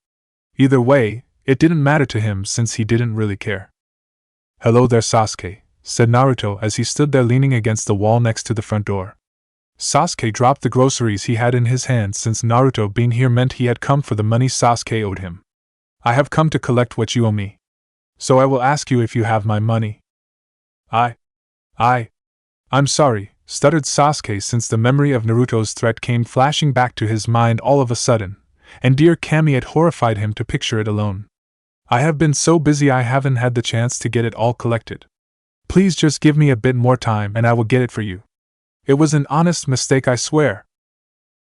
Either way, it didn't matter to him since he didn't really care. "Hello there, Sasuke," said Naruto as he stood there leaning against the wall next to the front door. Sasuke dropped the groceries he had in his hand, since Naruto being here meant he had come for the money Sasuke owed him. "I have come to collect what you owe me. So I will ask you if you have my money." I'm sorry," stuttered Sasuke, since the memory of Naruto's threat came flashing back to his mind all of a sudden, and dear Kami had horrified him to picture it alone. "I have been so busy I haven't had the chance to get it all collected. Please just give me a bit more time and I will get it for you. It was an honest mistake, I swear."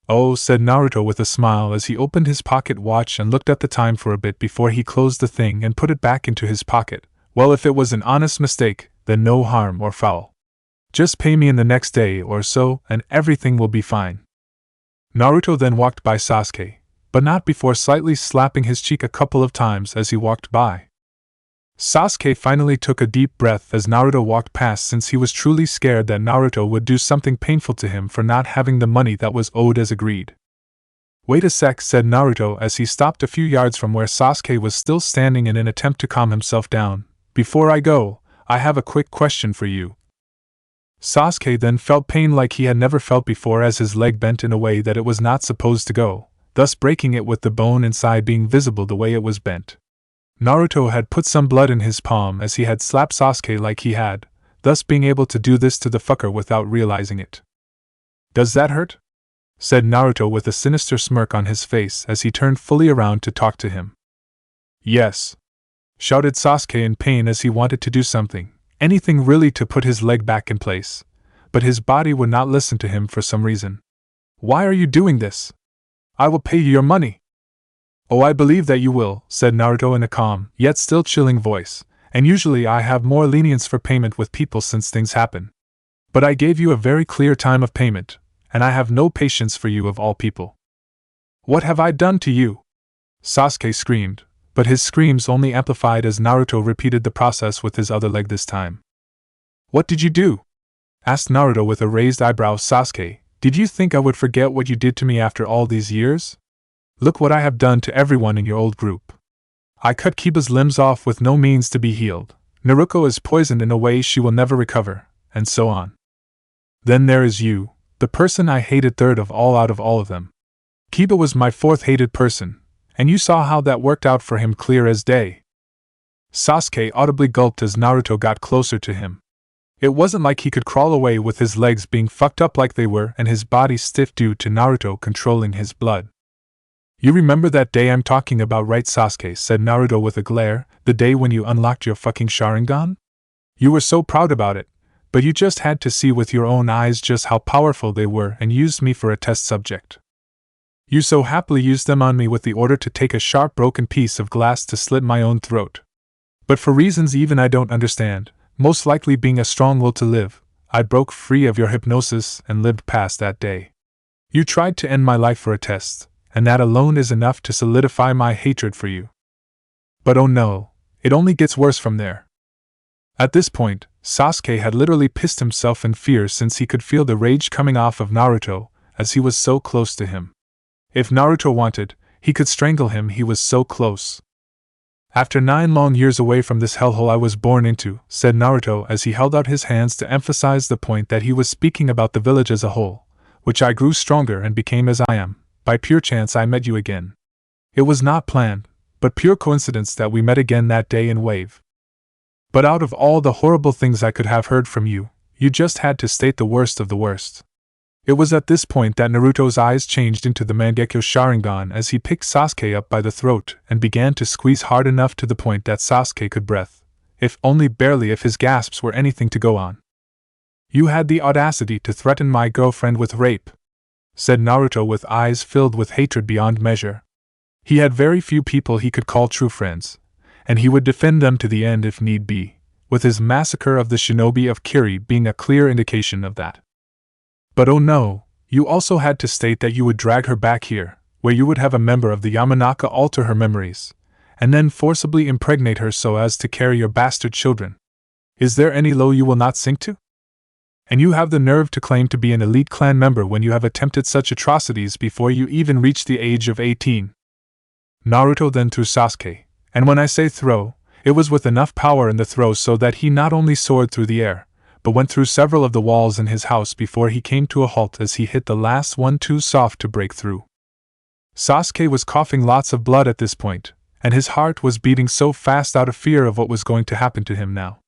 "Oh," said Naruto with a smile as he opened his pocket watch and looked at the time for a bit before he closed the thing and put it back into his pocket. "Well, if it was an honest mistake, then no harm or foul. Just pay me in the next day or so and everything will be fine." Naruto then walked by Sasuke, but not before slightly slapping his cheek a couple of times as he walked by. Sasuke finally took a deep breath as Naruto walked past, since he was truly scared that Naruto would do something painful to him for not having the money that was owed as agreed. "Wait a sec," said Naruto as he stopped a few yards from where Sasuke was still standing in an attempt to calm himself down. "Before I go, I have a quick question for you." Sasuke then felt pain like he had never felt before as his leg bent in a way that it was not supposed to go, thus breaking it with the bone inside being visible the way it was bent. Naruto had put some blood in his palm as he had slapped Sasuke like he had, thus being able to do this to the fucker without realizing it. "Does that hurt?" said Naruto with a sinister smirk on his face as he turned fully around to talk to him. "Yes," shouted Sasuke in pain as he wanted to do something, anything really to put his leg back in place, but his body would not listen to him for some reason. "Why are you doing this? I will pay you your money." "Oh, I believe that you will," said Naruto in a calm, yet still chilling voice, "and usually I have more lenience for payment with people since things happen. But I gave you a very clear time of payment, and I have no patience for you of all people." "What have I done to you?" Sasuke screamed, but his screams only amplified as Naruto repeated the process with his other leg this time. "What did you do?" asked Naruto with a raised eyebrow. "Sasuke, did you think I would forget what you did to me after all these years? Look what I have done to everyone in your old group. I cut Kiba's limbs off with no means to be healed. Naruko is poisoned in a way she will never recover, and so on. Then there is you, the person I hated third of all out of all of them. Kiba was my fourth hated person, and you saw how that worked out for him clear as day." Sasuke audibly gulped as Naruto got closer to him. It wasn't like he could crawl away with his legs being fucked up like they were and his body stiff due to Naruto controlling his blood. You remember that day I'm talking about, right, Sasuke? Said Naruto with a glare. The day when you unlocked your fucking Sharingan? You were so proud about it, but you just had to see with your own eyes just how powerful they were and used me for a test subject. You so happily used them on me with the order to take a sharp broken piece of glass to slit my own throat. But for reasons even I don't understand, most likely being a strong will to live, I broke free of your hypnosis and lived past that day. You tried to end my life for a test, and that alone is enough to solidify my hatred for you. But oh no, it only gets worse from there. At this point, Sasuke had literally pissed himself in fear since he could feel the rage coming off of Naruto, as he was so close to him. If Naruto wanted, he could strangle him, he was so close. After 9 long years away from this hellhole I was born into, said Naruto as he held out his hands to emphasize the point that he was speaking about the village as a whole, which I grew stronger and became as I am. By pure chance I met you again. It was not planned, but pure coincidence that we met again that day in Wave. But out of all the horrible things I could have heard from you, you just had to state the worst of the worst. It was at this point that Naruto's eyes changed into the Mangekyo Sharingan as he picked Sasuke up by the throat and began to squeeze hard enough to the point that Sasuke could breathe, if only barely, if his gasps were anything to go on. You had the audacity to threaten my girlfriend with rape, said Naruto with eyes filled with hatred beyond measure. He had very few people he could call true friends, and he would defend them to the end if need be, with his massacre of the shinobi of Kiri being a clear indication of that. But oh no, you also had to state that you would drag her back here, where you would have a member of the Yamanaka alter her memories, and then forcibly impregnate her so as to carry your bastard children. Is there any low you will not sink to? And you have the nerve to claim to be an elite clan member when you have attempted such atrocities before you even reached the age of 18. Naruto then threw Sasuke, and when I say throw, it was with enough power in the throw so that he not only soared through the air, but went through several of the walls in his house before he came to a halt as he hit the last one too soft to break through. Sasuke was coughing lots of blood at this point, and his heart was beating so fast out of fear of what was going to happen to him now.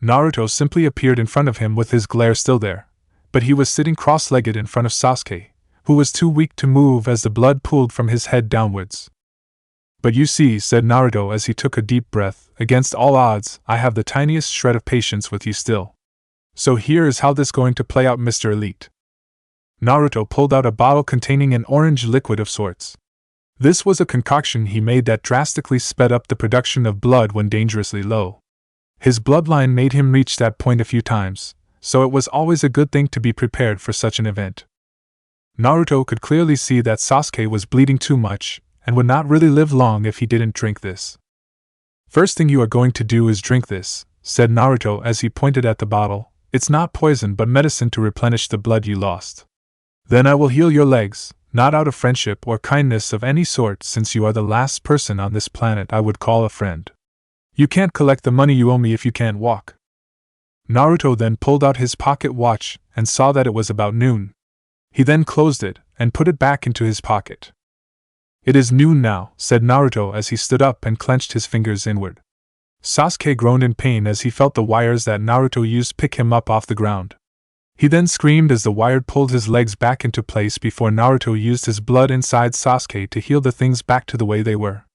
Naruto simply appeared in front of him with his glare still there, but he was sitting cross-legged in front of Sasuke, who was too weak to move as the blood pooled from his head downwards. But you see, said Naruto as he took a deep breath, against all odds, I have the tiniest shred of patience with you still. So here is how this going to play out, Mr. Elite. Naruto pulled out a bottle containing an orange liquid of sorts. This was a concoction he made that drastically sped up the production of blood when dangerously low. His bloodline made him reach that point a few times, so it was always a good thing to be prepared for such an event. Naruto could clearly see that Sasuke was bleeding too much, and would not really live long if he didn't drink this. First thing you are going to do is drink this, said Naruto as he pointed at the bottle. It's not poison but medicine to replenish the blood you lost. Then I will heal your legs, not out of friendship or kindness of any sort, since you are the last person on this planet I would call a friend. You can't collect the money you owe me if you can't walk. Naruto then pulled out his pocket watch and saw that it was about noon. He then closed it and put it back into his pocket. It is noon now, said Naruto as he stood up and clenched his fingers inward. Sasuke groaned in pain as he felt the wires that Naruto used pick him up off the ground. He then screamed as the wire pulled his legs back into place before Naruto used his blood inside Sasuke to heal the things back to the way they were.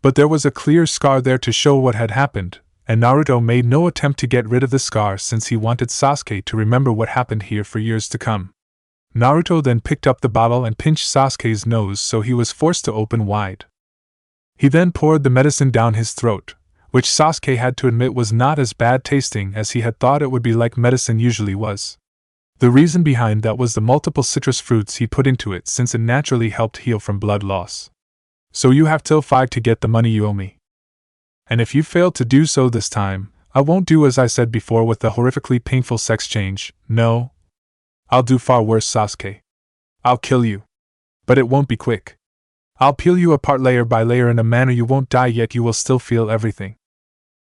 But there was a clear scar there to show what had happened, and Naruto made no attempt to get rid of the scar since he wanted Sasuke to remember what happened here for years to come. Naruto then picked up the bottle and pinched Sasuke's nose so he was forced to open wide. He then poured the medicine down his throat, which Sasuke had to admit was not as bad tasting as he had thought it would be like medicine usually was. The reason behind that was the multiple citrus fruits he put into it since it naturally helped heal from blood loss. So you have till 5 to get the money you owe me. And if you fail to do so this time, I won't do as I said before with the horrifically painful sex change. No. I'll do far worse, Sasuke. I'll kill you. But it won't be quick. I'll peel you apart layer by layer in a manner you won't die yet you will still feel everything.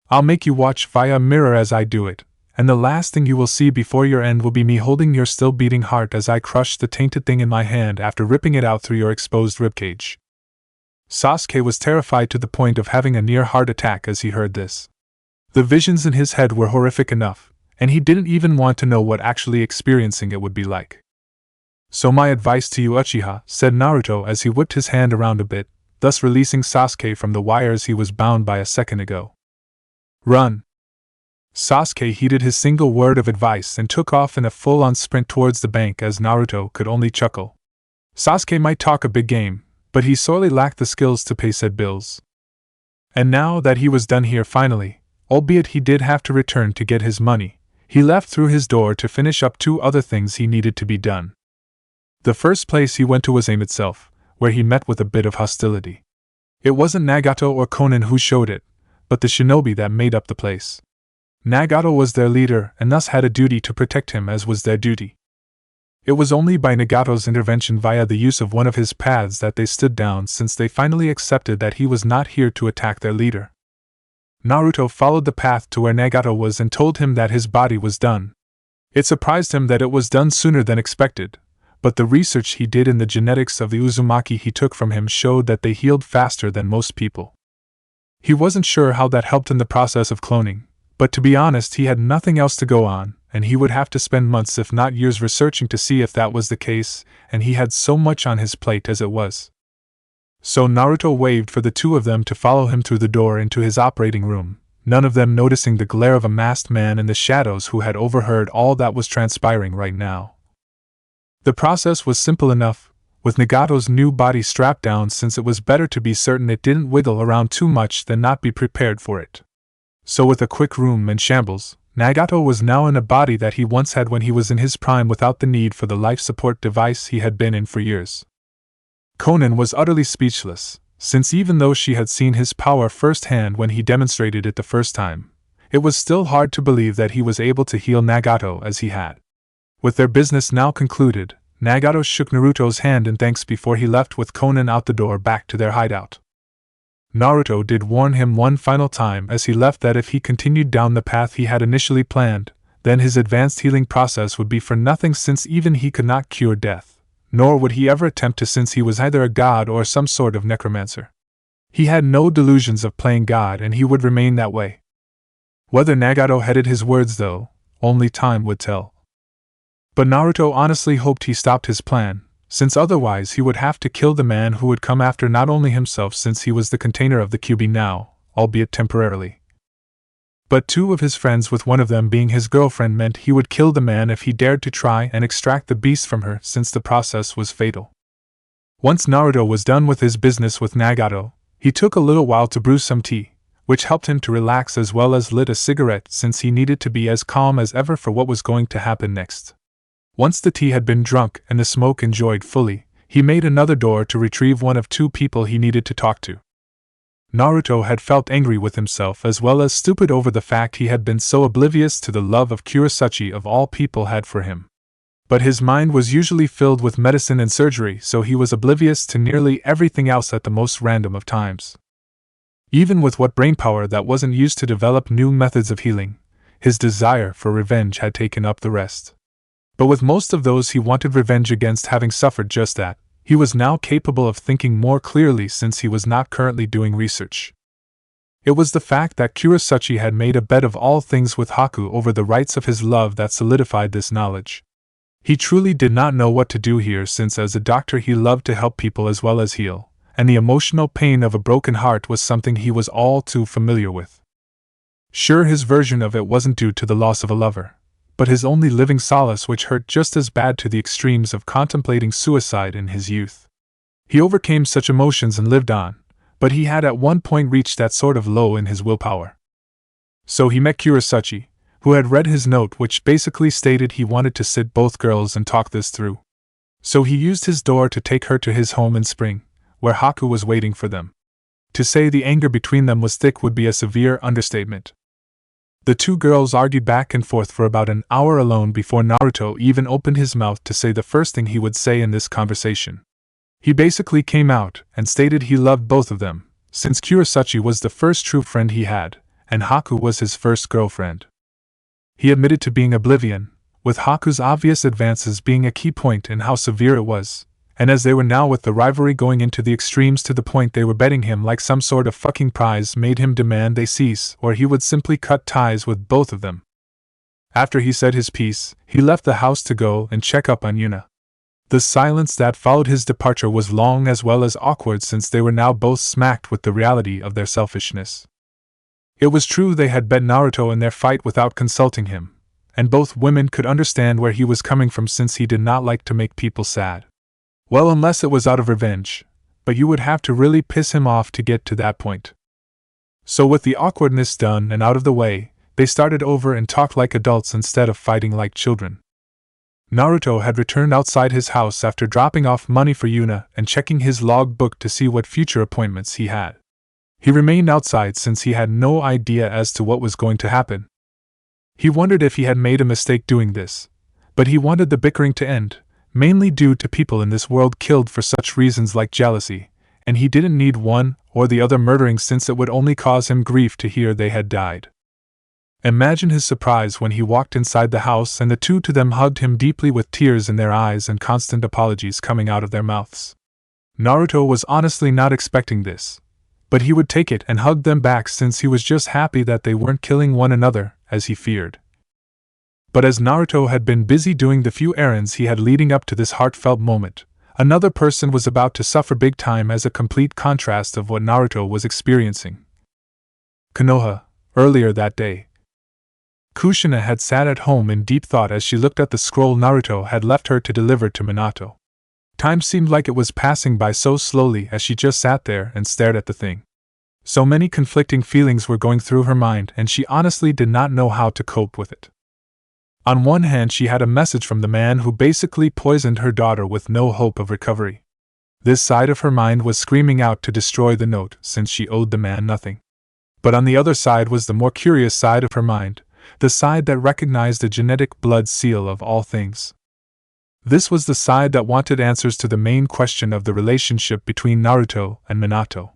I'll make you watch via a mirror as I do it, and the last thing you will see before your end will be me holding your still beating heart as I crush the tainted thing in my hand after ripping it out through your exposed ribcage. Sasuke was terrified to the point of having a near heart attack as he heard this. The visions in his head were horrific enough, and he didn't even want to know what actually experiencing it would be like. "So my advice to you, Uchiha," said Naruto as he whipped his hand around a bit, thus releasing Sasuke from the wires he was bound by a second ago. "Run!" Sasuke heeded his single word of advice and took off in a full-on sprint towards the bank as Naruto could only chuckle. Sasuke might talk a big game, but he sorely lacked the skills to pay said bills. And now that he was done here finally, albeit he did have to return to get his money, he left through his door to finish up 2 other things he needed to be done. The first place he went to was AIM itself, where he met with a bit of hostility. It wasn't Nagato or Konan who showed it, but the shinobi that made up the place. Nagato was their leader and thus had a duty to protect him as was their duty. It was only by Nagato's intervention via the use of one of his paths that they stood down, since they finally accepted that he was not here to attack their leader. Naruto followed the path to where Nagato was and told him that his body was done. It surprised him that it was done sooner than expected, but the research he did in the genetics of the Uzumaki he took from him showed that they healed faster than most people. He wasn't sure how that helped in the process of cloning, but to be honest he had nothing else to go on, and he would have to spend months if not years researching to see if that was the case, and he had so much on his plate as it was. So Naruto waved for the 2 of them to follow him through the door into his operating room, none of them noticing the glare of a masked man in the shadows who had overheard all that was transpiring right now. The process was simple enough, with Nagato's new body strapped down, since it was better to be certain it didn't wiggle around too much than not be prepared for it. So with a quick room and shambles, Nagato was now in a body that he once had when he was in his prime without the need for the life support device he had been in for years. Konan was utterly speechless, since even though she had seen his power firsthand when he demonstrated it the first time, it was still hard to believe that he was able to heal Nagato as he had. With their business now concluded, Nagato shook Naruto's hand in thanks before he left with Konan out the door back to their hideout. Naruto did warn him one final time as he left that if he continued down the path he had initially planned, then his advanced healing process would be for nothing, since even he could not cure death, nor would he ever attempt to, since he was either a god or some sort of necromancer. He had no delusions of playing God, and he would remain that way. Whether Nagato heeded his words, though, only time would tell. But Naruto honestly hoped he stopped his plan, since otherwise he would have to kill the man who would come after not only himself, since he was the container of the QB now, albeit temporarily, but 2 of his friends, with one of them being his girlfriend, meant he would kill the man if he dared to try and extract the beast from her, since the process was fatal. Once Naruto was done with his business with Nagato, he took a little while to brew some tea, which helped him to relax, as well as lit a cigarette, since he needed to be as calm as ever for what was going to happen next. Once the tea had been drunk and the smoke enjoyed fully, he made another door to retrieve one of 2 people he needed to talk to. Naruto had felt angry with himself as well as stupid over the fact he had been so oblivious to the love of Kurosaki of all people had for him. But his mind was usually filled with medicine and surgery, so he was oblivious to nearly everything else at the most random of times. Even with what brainpower that wasn't used to develop new methods of healing, his desire for revenge had taken up the rest. But with most of those he wanted revenge against having suffered just that, he was now capable of thinking more clearly, since he was not currently doing research. It was the fact that Kurosaki had made a bet of all things with Haku over the rights of his love that solidified this knowledge. He truly did not know what to do here, since as a doctor he loved to help people as well as heal, and the emotional pain of a broken heart was something he was all too familiar with. Sure, his version of it wasn't due to the loss of a lover, but his only living solace, which hurt just as bad to the extremes of contemplating suicide in his youth. He overcame such emotions and lived on, but he had at one point reached that sort of low in his willpower. So he met Kurosaki, who had read his note, which basically stated he wanted to sit both girls and talk this through. So he used his door to take her to his home in spring, where Haku was waiting for them. To say the anger between them was thick would be a severe understatement. The 2 girls argued back and forth for about an hour alone before Naruto even opened his mouth to say the first thing he would say in this conversation. He basically came out and stated he loved both of them, since Kurosaki was the first true friend he had, and Haku was his first girlfriend. He admitted to being oblivion, with Haku's obvious advances being a key point in how severe it was, and as they were now with the rivalry going into the extremes to the point they were betting him like some sort of fucking prize, made him demand they cease or he would simply cut ties with both of them. After he said his piece, he left the house to go and check up on Yuna. The silence that followed his departure was long as well as awkward, since they were now both smacked with the reality of their selfishness. It was true they had bet Naruto in their fight without consulting him, and both women could understand where he was coming from, since he did not like to make people sad. Well, unless it was out of revenge, but you would have to really piss him off to get to that point. So with the awkwardness done and out of the way, they started over and talked like adults instead of fighting like children. Naruto had returned outside his house after dropping off money for Yuna and checking his log book to see what future appointments he had. He remained outside since he had no idea as to what was going to happen. He wondered if he had made a mistake doing this, but he wanted the bickering to end, mainly due to people in this world killed for such reasons like jealousy, and he didn't need one or the other murdering, since it would only cause him grief to hear they had died. Imagine his surprise when he walked inside the house and the two of them hugged him deeply with tears in their eyes and constant apologies coming out of their mouths. Naruto was honestly not expecting this, but he would take it and hug them back, since he was just happy that they weren't killing one another, as he feared. But as Naruto had been busy doing the few errands he had leading up to this heartfelt moment, another person was about to suffer big time as a complete contrast of what Naruto was experiencing. Konoha. Earlier that day, Kushina had sat at home in deep thought as she looked at the scroll Naruto had left her to deliver to Minato. Time seemed like it was passing by so slowly as she just sat there and stared at the thing. So many conflicting feelings were going through her mind, and she honestly did not know how to cope with it. On one hand, she had a message from the man who basically poisoned her daughter with no hope of recovery. This side of her mind was screaming out to destroy the note, since she owed the man nothing. But on the other side was the more curious side of her mind, the side that recognized the genetic blood seal of all things. This was the side that wanted answers to the main question of the relationship between Naruto and Minato.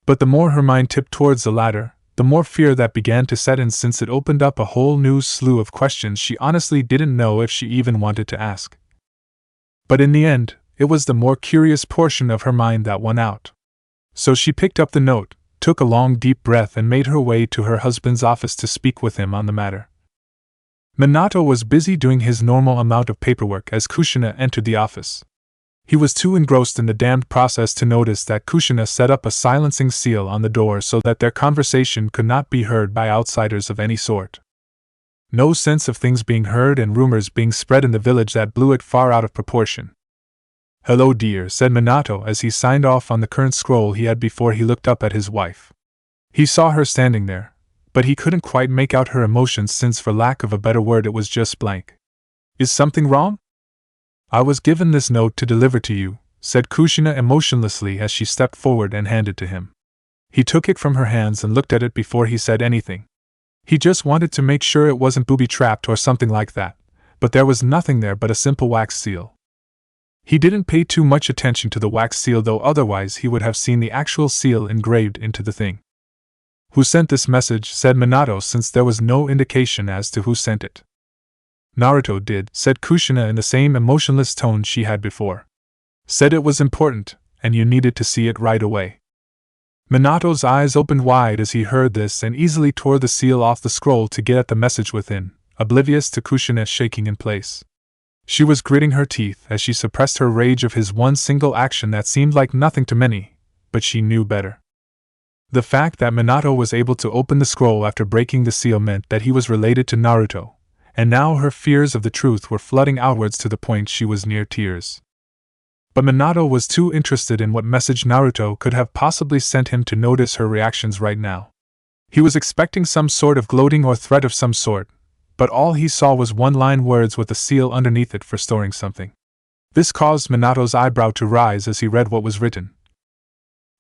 But the more her mind tipped towards the latter, the more fear that began to set in, since it opened up a whole new slew of questions she honestly didn't know if she even wanted to ask. But in the end, it was the more curious portion of her mind that won out. So she picked up the note, took a long deep breath, and made her way to her husband's office to speak with him on the matter. Minato was busy doing his normal amount of paperwork as Kushina entered the office. He was too engrossed in the damned process to notice that Kushina set up a silencing seal on the door so that their conversation could not be heard by outsiders of any sort. No sense of things being heard and rumors being spread in the village that blew it far out of proportion. "Hello, dear," said Minato as he signed off on the current scroll he had before he looked up at his wife. He saw her standing there, but he couldn't quite make out her emotions, since for lack of a better word it was just blank. "Is something wrong?" "I was given this note to deliver to you," said Kushina emotionlessly as she stepped forward and handed it to him. He took it from her hands and looked at it before he said anything. He just wanted to make sure it wasn't booby-trapped or something like that, but there was nothing there but a simple wax seal. He didn't pay too much attention to the wax seal, though otherwise he would have seen the actual seal engraved into the thing. "Who sent this message?" said Minato, since there was no indication as to who sent it. "Naruto did," said Kushina in the same emotionless tone she had before. "Said it was important, and you needed to see it right away." Minato's eyes opened wide as he heard this and easily tore the seal off the scroll to get at the message within, oblivious to Kushina shaking in place. She was gritting her teeth as she suppressed her rage of his one single action that seemed like nothing to many, but she knew better. The fact that Minato was able to open the scroll after breaking the seal meant that he was related to Naruto, and now her fears of the truth were flooding outwards to the point she was near tears. But Minato was too interested in what message Naruto could have possibly sent him to notice her reactions right now. He was expecting some sort of gloating or threat of some sort, but all he saw was one-line words with a seal underneath it for storing something. This caused Minato's eyebrow to rise as he read what was written.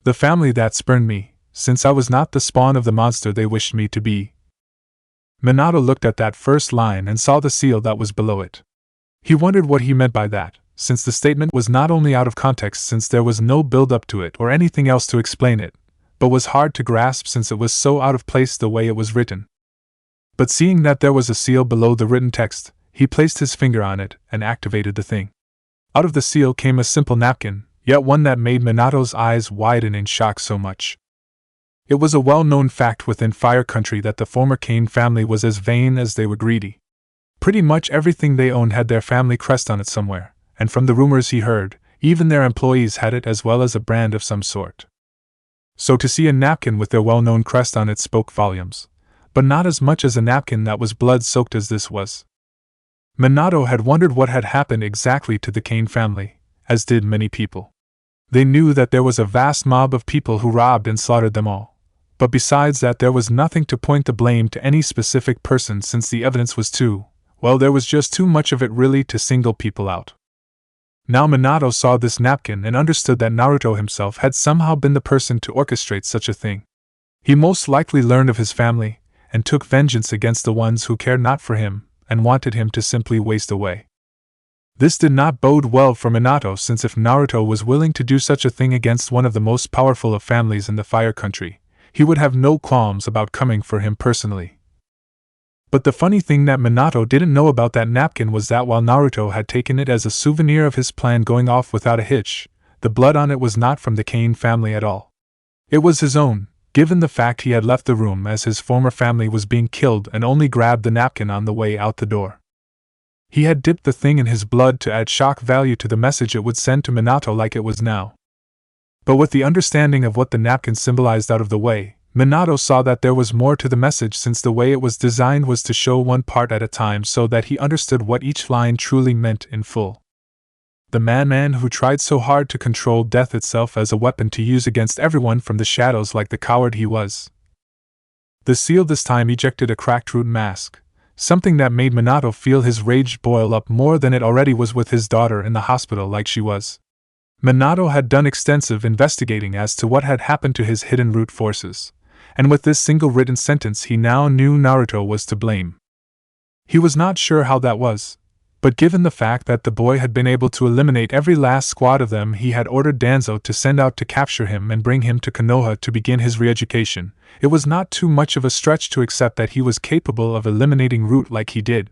"The family that spurned me, since I was not the spawn of the monster they wished me to be." Minato looked at that first line and saw the seal that was below it. He wondered what he meant by that, since the statement was not only out of context since there was no build-up to it or anything else to explain it, but was hard to grasp since it was so out of place the way it was written. But seeing that there was a seal below the written text, he placed his finger on it and activated the thing. Out of the seal came a simple napkin, yet one that made Minato's eyes widen in shock so much. It was a well-known fact within Fire Country that the former Kane family was as vain as they were greedy. Pretty much everything they owned had their family crest on it somewhere, and from the rumors he heard, even their employees had it as well as a brand of some sort. So to see a napkin with their well-known crest on it spoke volumes, but not as much as a napkin that was blood-soaked as this was. Minato had wondered what had happened exactly to the Kane family, as did many people. They knew that there was a vast mob of people who robbed and slaughtered them all, but besides that there was nothing to point the blame to any specific person since the evidence was there was just too much of it really to single people out. Now Minato saw this napkin and understood that Naruto himself had somehow been the person to orchestrate such a thing. He most likely learned of his family, and took vengeance against the ones who cared not for him, and wanted him to simply waste away. This did not bode well for Minato, since if Naruto was willing to do such a thing against one of the most powerful of families in the Fire Country, he would have no qualms about coming for him personally. But the funny thing that Minato didn't know about that napkin was that while Naruto had taken it as a souvenir of his plan going off without a hitch, the blood on it was not from the Kane family at all. It was his own, given the fact he had left the room as his former family was being killed and only grabbed the napkin on the way out the door. He had dipped the thing in his blood to add shock value to the message it would send to Minato like it was now. But with the understanding of what the napkin symbolized out of the way, Minato saw that there was more to the message, since the way it was designed was to show one part at a time so that he understood what each line truly meant in full. The man who tried so hard to control death itself as a weapon to use against everyone from the shadows like the coward he was. The seal this time ejected a cracked root mask, something that made Minato feel his rage boil up more than it already was with his daughter in the hospital like she was. Minato had done extensive investigating as to what had happened to his hidden root forces, and with this single written sentence he now knew Naruto was to blame. He was not sure how that was, but given the fact that the boy had been able to eliminate every last squad of them, he had ordered Danzo to send out to capture him and bring him to Konoha to begin his re-education. It was not too much of a stretch to accept that he was capable of eliminating root like he did.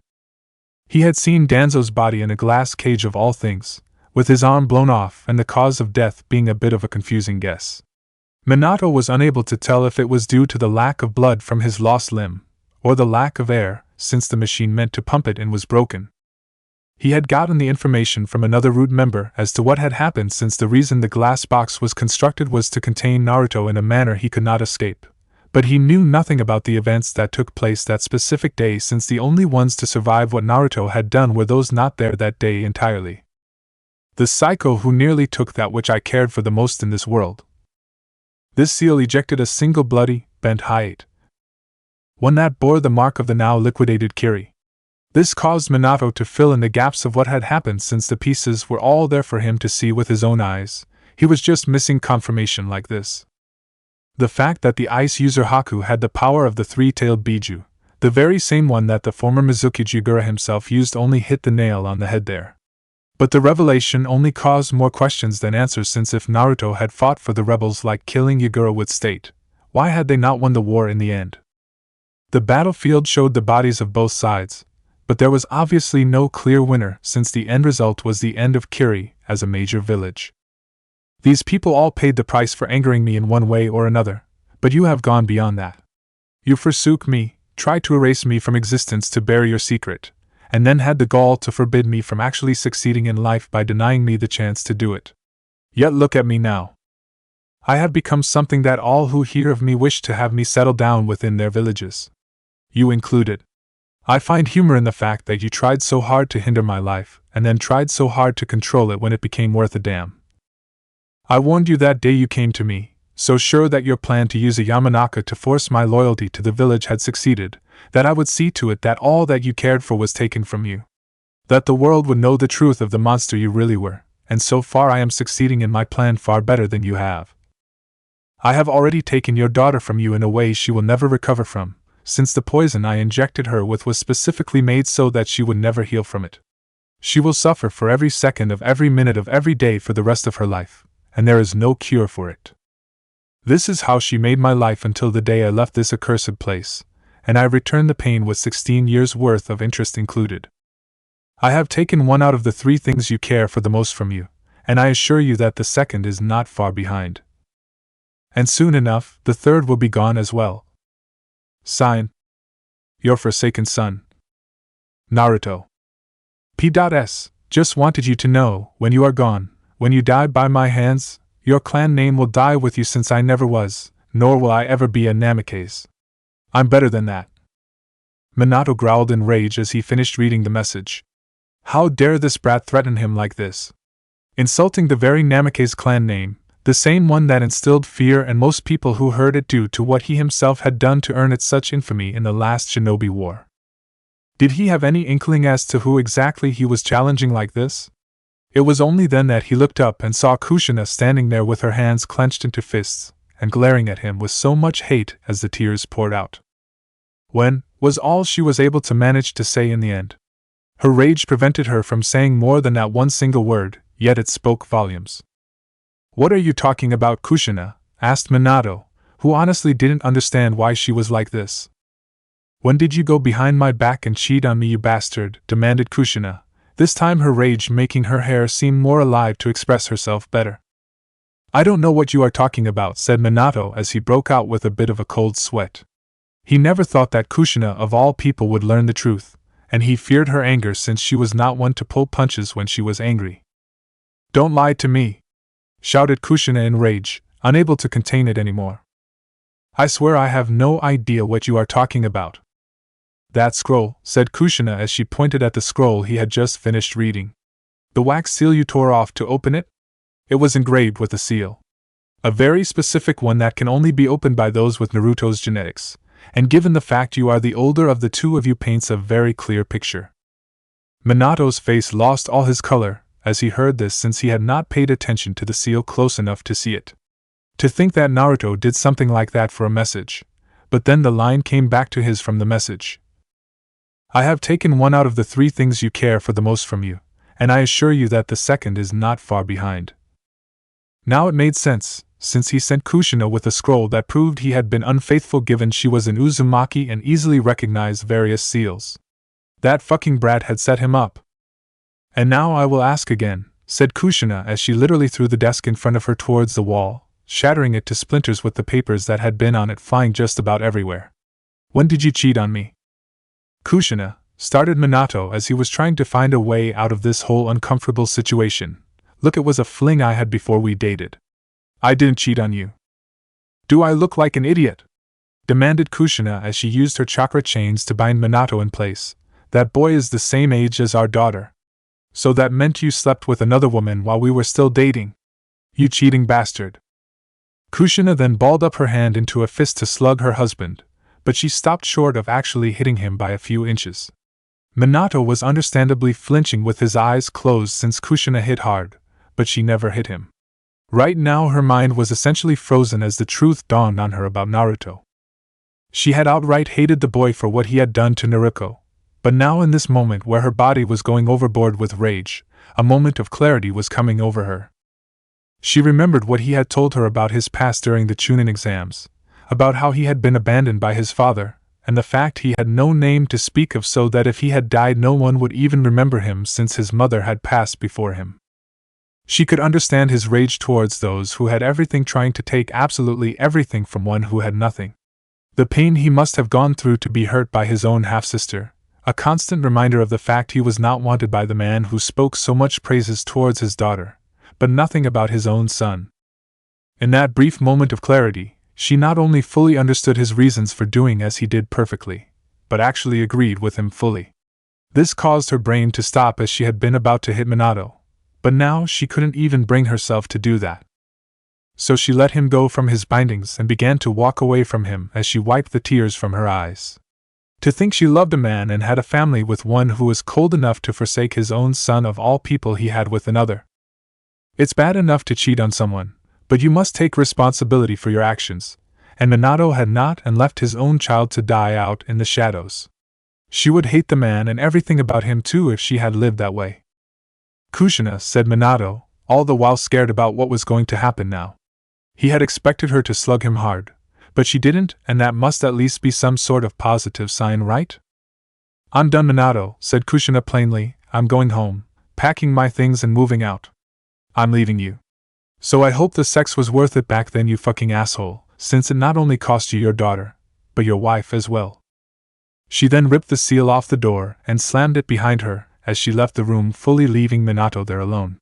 He had seen Danzo's body in a glass cage of all things, with his arm blown off and the cause of death being a bit of a confusing guess. Minato was unable to tell if it was due to the lack of blood from his lost limb, or the lack of air, since the machine meant to pump it in was broken. He had gotten the information from another root member as to what had happened, since the reason the glass box was constructed was to contain Naruto in a manner he could not escape. But he knew nothing about the events that took place that specific day, since the only ones to survive what Naruto had done were those not there that day entirely. The psycho who nearly took that which I cared for the most in this world. This seal ejected a single bloody, bent hide, one that bore the mark of the now liquidated Kiri. This caused Minato to fill in the gaps of what had happened, since the pieces were all there for him to see with his own eyes. He was just missing confirmation like this. The fact that the ice user Haku had the power of the three-tailed Bijuu, the very same one that the former Mizuki Jigura himself used, only hit the nail on the head there. But the revelation only caused more questions than answers, since if Naruto had fought for the rebels like killing Yagura would state, why had they not won the war in the end? The battlefield showed the bodies of both sides, but there was obviously no clear winner, since the end result was the end of Kiri as a major village. These people all paid the price for angering me in one way or another, but you have gone beyond that. You forsook me, tried to erase me from existence to bury your secret, and then had the gall to forbid me from actually succeeding in life by denying me the chance to do it. Yet look at me now. I have become something that all who hear of me wish to have me settle down within their villages. You included. I find humor in the fact that you tried so hard to hinder my life, and then tried so hard to control it when it became worth a damn. I warned you that day you came to me, so sure that your plan to use a Yamanaka to force my loyalty to the village had succeeded, that I would see to it that all that you cared for was taken from you. That the world would know the truth of the monster you really were, and so far I am succeeding in my plan far better than you have. I have already taken your daughter from you in a way she will never recover from, since the poison I injected her with was specifically made so that she would never heal from it. She will suffer for every second of every minute of every day for the rest of her life, and there is no cure for it. This is how she made my life until the day I left this accursed place, and I returned the pain with 16 years' worth of interest included. I have taken one out of the three things you care for the most from you, and I assure you that the second is not far behind. And soon enough, the third will be gone as well. Sign. Your forsaken son. Naruto. P.S. Just wanted you to know, when you are gone, when you die by my hands, your clan name will die with you since I never was, nor will I ever be a Namikaze. I'm better than that. Minato growled in rage as he finished reading the message. How dare this brat threaten him like this? Insulting the very Namikaze clan name, the same one that instilled fear in most people who heard it due to what he himself had done to earn it such infamy in the last Shinobi War. Did he have any inkling as to who exactly he was challenging like this? It was only then that he looked up and saw Kushina standing there with her hands clenched into fists, and glaring at him with so much hate as the tears poured out. "When," was all she was able to manage to say in the end. Her rage prevented her from saying more than that one single word, yet it spoke volumes. "What are you talking about, Kushina?" asked Minato, who honestly didn't understand why she was like this. "When did you go behind my back and cheat on me, you bastard?" demanded Kushina, this time her rage making her hair seem more alive to express herself better. "I don't know what you are talking about," said Minato as he broke out with a bit of a cold sweat. He never thought that Kushina of all people would learn the truth, and he feared her anger since she was not one to pull punches when she was angry. "Don't lie to me!" shouted Kushina in rage, unable to contain it anymore. "I swear I have no idea what you are talking about." "That scroll," said Kushina as she pointed at the scroll he had just finished reading. "The wax seal you tore off to open it? It was engraved with a seal. A very specific one that can only be opened by those with Naruto's genetics, and given the fact you are the older of the two of you paints a very clear picture." Minato's face lost all his color as he heard this since he had not paid attention to the seal close enough to see it. To think that Naruto did something like that for a message, but then the line came back to his from the message. "I have taken one out of the three things you care for the most from you, and I assure you that the second is not far behind." Now it made sense, since he sent Kushina with a scroll that proved he had been unfaithful given she was an Uzumaki and easily recognized various seals. That fucking brat had set him up. "And now I will ask again," said Kushina as she literally threw the desk in front of her towards the wall, shattering it to splinters with the papers that had been on it flying just about everywhere. "When did you cheat on me?" "Kushina," started Minato as he was trying to find a way out of this whole uncomfortable situation. "Look, it was a fling I had before we dated. I didn't cheat on you." "Do I look like an idiot?" demanded Kushina as she used her chakra chains to bind Minato in place. "That boy is the same age as our daughter. So that meant you slept with another woman while we were still dating? You cheating bastard." Kushina then balled up her hand into a fist to slug her husband, but she stopped short of actually hitting him by a few inches. Minato was understandably flinching with his eyes closed since Kushina hit hard, but she never hit him. Right now her mind was essentially frozen as the truth dawned on her about Naruto. She had outright hated the boy for what he had done to Naruko, but now in this moment where her body was going overboard with rage, a moment of clarity was coming over her. She remembered what he had told her about his past during the Chunin exams, about how he had been abandoned by his father, and the fact he had no name to speak of, so that if he had died no one would even remember him since his mother had passed before him. She could understand his rage towards those who had everything, trying to take absolutely everything from one who had nothing. The pain he must have gone through to be hurt by his own half-sister, a constant reminder of the fact he was not wanted by the man who spoke so much praises towards his daughter, but nothing about his own son. In that brief moment of clarity, she not only fully understood his reasons for doing as he did perfectly, but actually agreed with him fully. This caused her brain to stop as she had been about to hit Minato, but now she couldn't even bring herself to do that. So she let him go from his bindings and began to walk away from him as she wiped the tears from her eyes. To think she loved a man and had a family with one who was cold enough to forsake his own son of all people he had with another. It's bad enough to cheat on someone, but you must take responsibility for your actions, and Minato had not and left his own child to die out in the shadows. She would hate the man and everything about him too if she had lived that way. "Kushina," said Minato, all the while scared about what was going to happen now. He had expected her to slug him hard, but she didn't, and that must at least be some sort of positive sign, right? "I'm done, Minato," said Kushina plainly. "I'm going home, packing my things and moving out. I'm leaving you. So I hope the sex was worth it back then, you fucking asshole, since it not only cost you your daughter, but your wife as well." She then ripped the seal off the door and slammed it behind her as she left the room, fully leaving Minato there alone.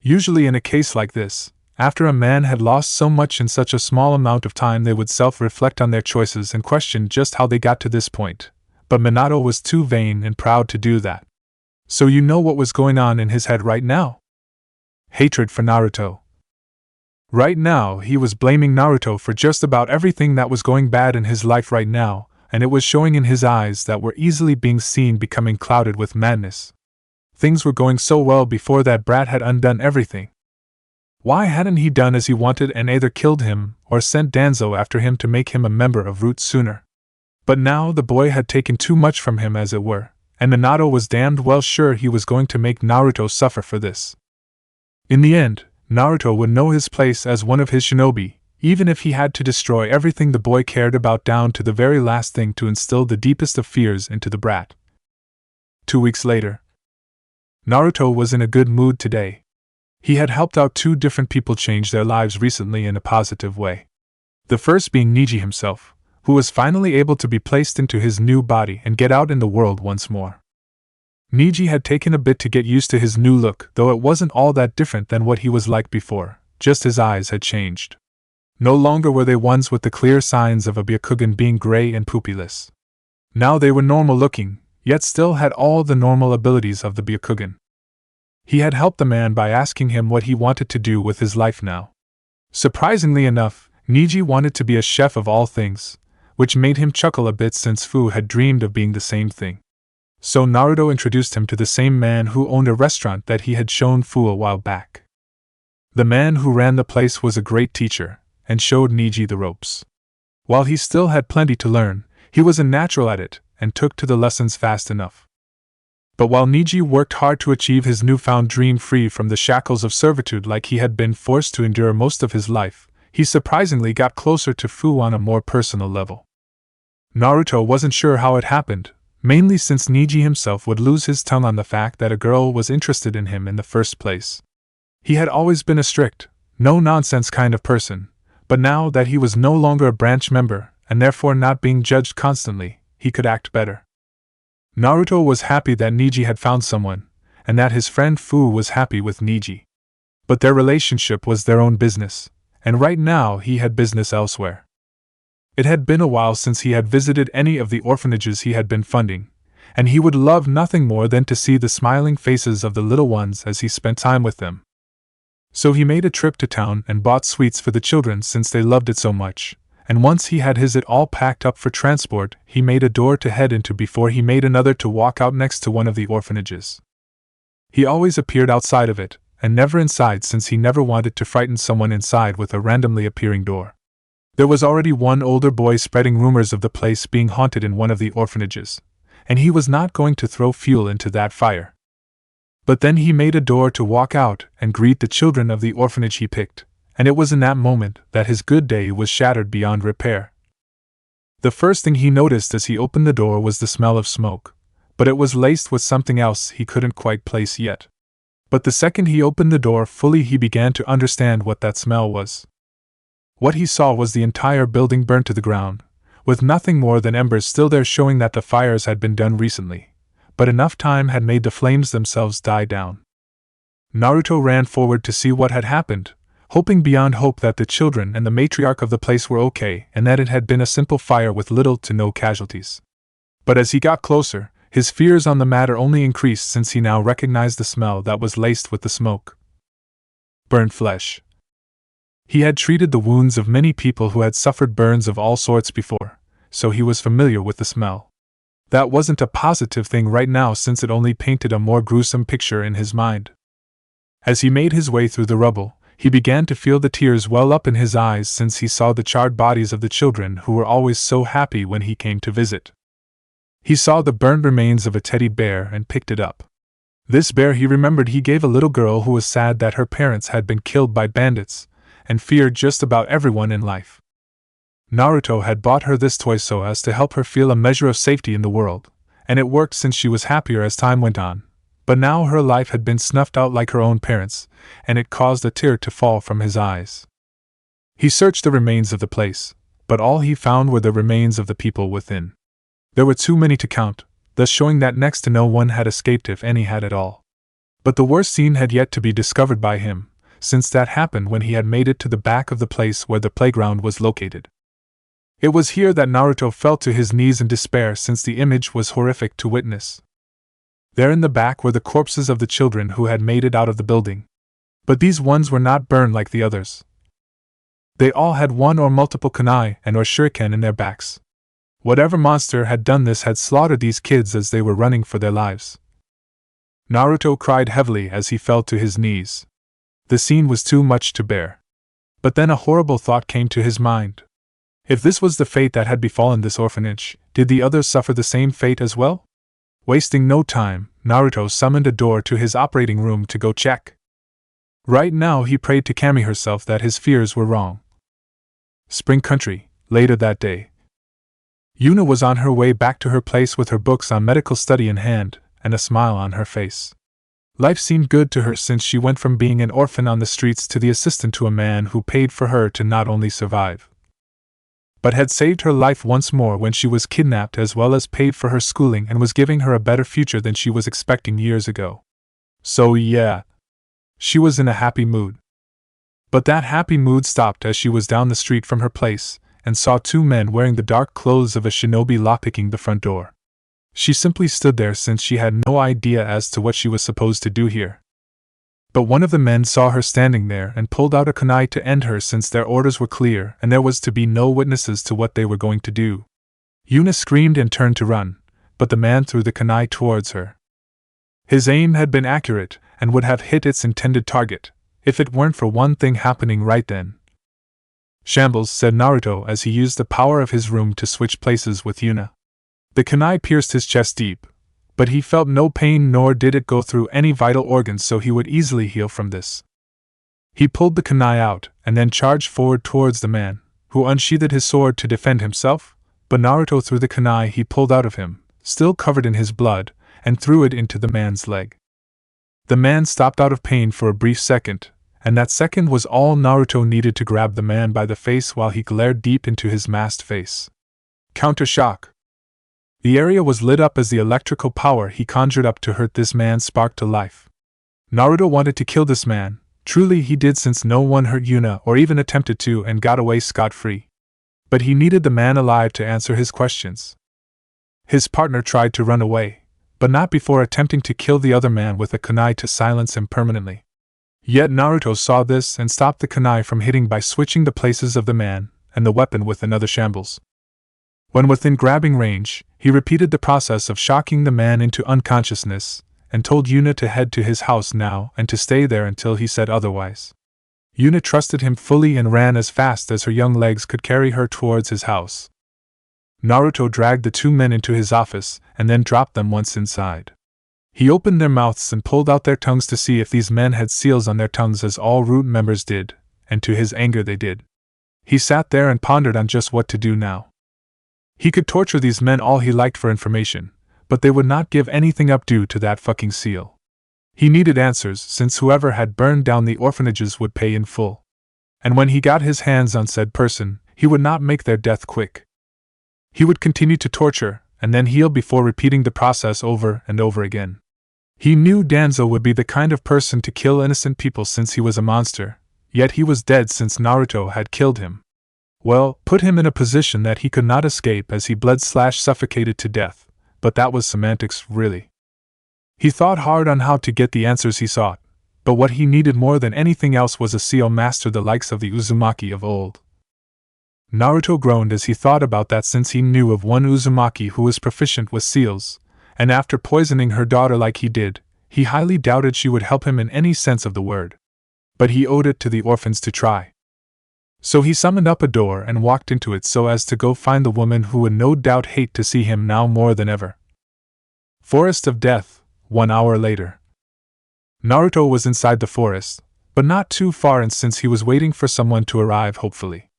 Usually in a case like this, after a man had lost so much in such a small amount of time, they would self-reflect on their choices and question just how they got to this point, but Minato was too vain and proud to do that. So you know what was going on in his head right now? Hatred for Naruto. Right now he was blaming Naruto for just about everything that was going bad in his life right now, and it was showing in his eyes that were easily being seen becoming clouded with madness. Things were going so well before that brat had undone everything. Why hadn't he done as he wanted and either killed him or sent Danzo after him to make him a member of Root sooner? But now the boy had taken too much from him, as it were, and Minato was damned well sure he was going to make Naruto suffer for this. In the end, Naruto would know his place as one of his shinobi, even if he had to destroy everything the boy cared about down to the very last thing to instill the deepest of fears into the brat. 2 weeks later. Naruto was in a good mood today. He had helped out 2 different people change their lives recently in a positive way. The first being Neji himself, who was finally able to be placed into his new body and get out in the world once more. Neji had taken a bit to get used to his new look, though it wasn't all that different than what he was like before, just his eyes had changed. No longer were they ones with the clear signs of a Byakugan being gray and pupilless. Now they were normal looking, yet still had all the normal abilities of the Byakugan. He had helped the man by asking him what he wanted to do with his life now. Surprisingly enough, Neji wanted to be a chef of all things, which made him chuckle a bit since Fu had dreamed of being the same thing. So Naruto introduced him to the same man who owned a restaurant that he had shown Fu a while back. The man who ran the place was a great teacher, and showed Neji the ropes. While he still had plenty to learn, he was a natural at it, and took to the lessons fast enough. But while Neji worked hard to achieve his newfound dream free from the shackles of servitude like he had been forced to endure most of his life, he surprisingly got closer to Fu on a more personal level. Naruto wasn't sure how it happened, mainly since Neji himself would lose his tongue on the fact that a girl was interested in him in the first place. He had always been a strict, no-nonsense kind of person, but now that he was no longer a branch member, and therefore not being judged constantly, he could act better. Naruto was happy that Neji had found someone, and that his friend Fu was happy with Neji. But their relationship was their own business, and right now he had business elsewhere. It had been a while since he had visited any of the orphanages he had been funding, and he would love nothing more than to see the smiling faces of the little ones as he spent time with them. So he made a trip to town and bought sweets for the children since they loved it so much, and once he had his it all packed up for transport, he made a door to head into before he made another to walk out next to one of the orphanages. He always appeared outside of it, and never inside since he never wanted to frighten someone inside with a randomly appearing door. There was already one older boy spreading rumors of the place being haunted in one of the orphanages, and he was not going to throw fuel into that fire. But then he made a door to walk out and greet the children of the orphanage he picked, and it was in that moment that his good day was shattered beyond repair. The first thing he noticed as he opened the door was the smell of smoke, but it was laced with something else he couldn't quite place yet. But the second he opened the door fully, he began to understand what that smell was. What he saw was the entire building burned to the ground, with nothing more than embers still there, showing that the fires had been done recently, but enough time had made the flames themselves die down. Naruto ran forward to see what had happened, hoping beyond hope that the children and the matriarch of the place were okay and that it had been a simple fire with little to no casualties. But as he got closer, his fears on the matter only increased since he now recognized the smell that was laced with the smoke. Burned flesh. He had treated the wounds of many people who had suffered burns of all sorts before, so he was familiar with the smell. That wasn't a positive thing right now since it only painted a more gruesome picture in his mind. As he made his way through the rubble, he began to feel the tears well up in his eyes since he saw the charred bodies of the children who were always so happy when he came to visit. He saw the burned remains of a teddy bear and picked it up. This bear he remembered he gave a little girl who was sad that her parents had been killed by bandits, and feared just about everyone in life. Naruto had bought her this toy so as to help her feel a measure of safety in the world, and it worked since she was happier as time went on, but now her life had been snuffed out like her own parents', and it caused a tear to fall from his eyes. He searched the remains of the place, but all he found were the remains of the people within. There were too many to count, thus showing that next to no one had escaped if any had at all. But the worst scene had yet to be discovered by him, since that happened when he had made it to the back of the place where the playground was located. It was here that Naruto fell to his knees in despair since the image was horrific to witness. There in the back were the corpses of the children who had made it out of the building. But these ones were not burned like the others. They all had one or multiple kunai and or shuriken in their backs. Whatever monster had done this had slaughtered these kids as they were running for their lives. Naruto cried heavily as he fell to his knees. The scene was too much to bear. But then a horrible thought came to his mind. If this was the fate that had befallen this orphanage, did the others suffer the same fate as well? Wasting no time, Naruto summoned a door to his operating room to go check. Right now he prayed to Kami herself that his fears were wrong. Spring Country, later that day. Yuna was on her way back to her place with her books on medical study in hand, and a smile on her face. Life seemed good to her since she went from being an orphan on the streets to the assistant to a man who paid for her to not only survive, but had saved her life once more when she was kidnapped, as well as paid for her schooling and was giving her a better future than she was expecting years ago. So yeah, she was in a happy mood. But that happy mood stopped as she was down the street from her place, and saw two men wearing the dark clothes of a shinobi lockpicking the front door. She simply stood there since she had no idea as to what she was supposed to do here. But one of the men saw her standing there and pulled out a kunai to end her since their orders were clear and there was to be no witnesses to what they were going to do. Yuna screamed and turned to run, but the man threw the kunai towards her. His aim had been accurate and would have hit its intended target, if it weren't for one thing happening right then. Shambles, said Naruto as he used the power of his room to switch places with Yuna. The kunai pierced his chest deep, but he felt no pain nor did it go through any vital organs, so he would easily heal from this. He pulled the kunai out and then charged forward towards the man, who unsheathed his sword to defend himself, but Naruto threw the kunai he pulled out of him, still covered in his blood, and threw it into the man's leg. The man stopped out of pain for a brief second, and that second was all Naruto needed to grab the man by the face while he glared deep into his masked face. Counter shock. The area was lit up as the electrical power he conjured up to hurt this man sparked to life. Naruto wanted to kill this man, truly he did, since no one hurt Yuna or even attempted to and got away scot-free. But he needed the man alive to answer his questions. His partner tried to run away, but not before attempting to kill the other man with a kunai to silence him permanently. Yet Naruto saw this and stopped the kunai from hitting by switching the places of the man and the weapon with another shambles. When within grabbing range, he repeated the process of shocking the man into unconsciousness, and told Yuna to head to his house now and to stay there until he said otherwise. Yuna trusted him fully and ran as fast as her young legs could carry her towards his house. Naruto dragged the two men into his office and then dropped them once inside. He opened their mouths and pulled out their tongues to see if these men had seals on their tongues, as all root members did, and to his anger they did. He sat there and pondered on just what to do now. He could torture these men all he liked for information, but they would not give anything up due to that fucking seal. He needed answers, since whoever had burned down the orphanages would pay in full. And when he got his hands on said person, he would not make their death quick. He would continue to torture, and then heal before repeating the process over and over again. He knew Danzo would be the kind of person to kill innocent people since he was a monster, yet he was dead since Naruto had killed him. Well, put him in a position that he could not escape as he bled/suffocated to death, but that was semantics, really. He thought hard on how to get the answers he sought, but what he needed more than anything else was a seal master the likes of the Uzumaki of old. Naruto groaned as he thought about that, since he knew of one Uzumaki who was proficient with seals, and after poisoning her daughter like he did, he highly doubted she would help him in any sense of the word. But he owed it to the orphans to try. So he summoned up a door and walked into it so as to go find the woman who would no doubt hate to see him now more than ever. Forest of Death, 1 hour later. Naruto was inside the forest, but not too far, and since he was waiting for someone to arrive hopefully.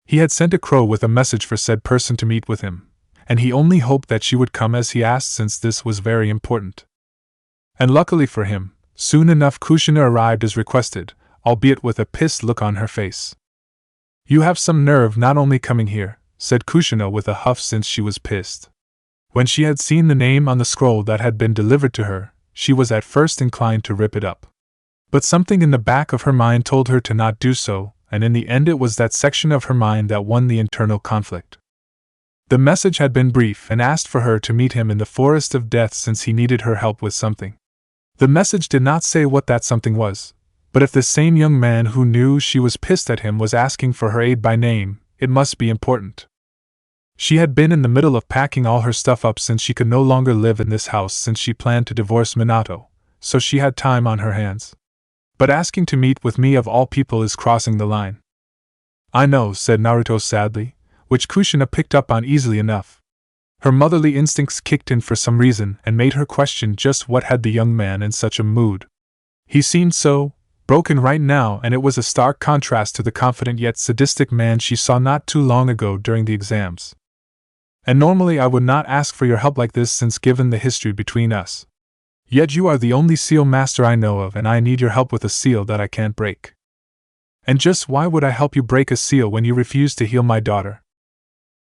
He had sent a crow with a message for said person to meet with him, and he only hoped that she would come as he asked, since this was very important. And luckily for him, soon enough Kushina arrived as requested, albeit with a pissed look on her face. "You have some nerve not only coming here," said Kushina with a huff, since she was pissed. When she had seen the name on the scroll that had been delivered to her, she was at first inclined to rip it up. But something in the back of her mind told her to not do so, and in the end it was that section of her mind that won the internal conflict. The message had been brief and asked for her to meet him in the forest of death since he needed her help with something. The message did not say what that something was, but if the same young man who knew she was pissed at him was asking for her aid by name, it must be important. She had been in the middle of packing all her stuff up since she could no longer live in this house since she planned to divorce Minato, so she had time on her hands. But asking to meet with me of all people is crossing the line. I know, said Naruto sadly, which Kushina picked up on easily enough. Her motherly instincts kicked in for some reason and made her question just what had the young man in such a mood. He seemed so broken right now, and it was a stark contrast to the confident yet sadistic man she saw not too long ago during the exams. And normally I would not ask for your help like this since given the history between us. Yet you are the only seal master I know of and I need your help with a seal that I can't break. And just why would I help you break a seal when you refuse to heal my daughter?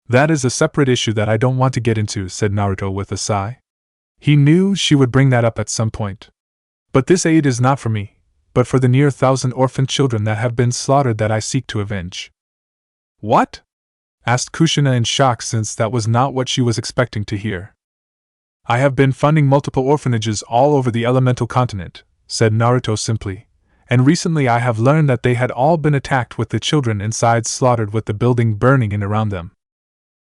That is a separate issue that I don't want to get into, said Naruto with a sigh. He knew she would bring that up at some point. But this aid is not for me, but for the near 1,000 orphan children that have been slaughtered that I seek to avenge. What? Asked Kushina in shock since that was not what she was expecting to hear. I have been funding multiple orphanages all over the elemental continent, said Naruto simply, and recently I have learned that they had all been attacked with the children inside slaughtered with the building burning in around them.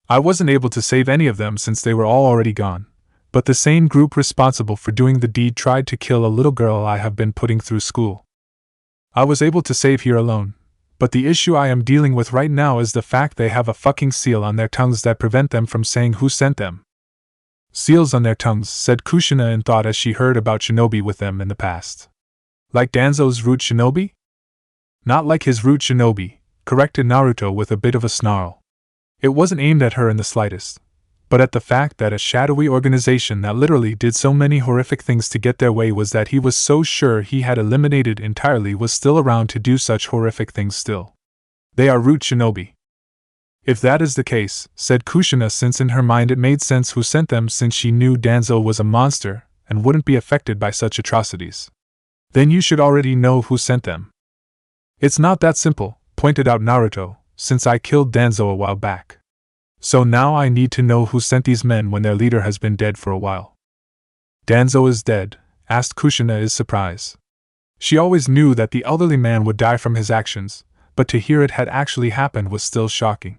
I wasn't able to save any of them since they were all already gone, but the same group responsible for doing the deed tried to kill a little girl I have been putting through school. I was able to save here alone, but the issue I am dealing with right now is the fact they have a fucking seal on their tongues that prevent them from saying who sent them. Seals on their tongues, said Kushina in thought as she heard about shinobi with them in the past. Like Danzo's root shinobi? Not like his root shinobi, corrected Naruto with a bit of a snarl. It wasn't aimed at her in the slightest, but at the fact that a shadowy organization that literally did so many horrific things to get their way was that he was so sure he had eliminated entirely was still around to do such horrific things still. They are root shinobi. If that is the case, said Kushina, since in her mind it made sense who sent them since she knew Danzo was a monster and wouldn't be affected by such atrocities. Then you should already know who sent them. It's not that simple, pointed out Naruto, since I killed Danzo a while back. So now I need to know who sent these men when their leader has been dead for a while. Danzo is dead, asked Kushina in surprise. She always knew that the elderly man would die from his actions, but to hear it had actually happened was still shocking.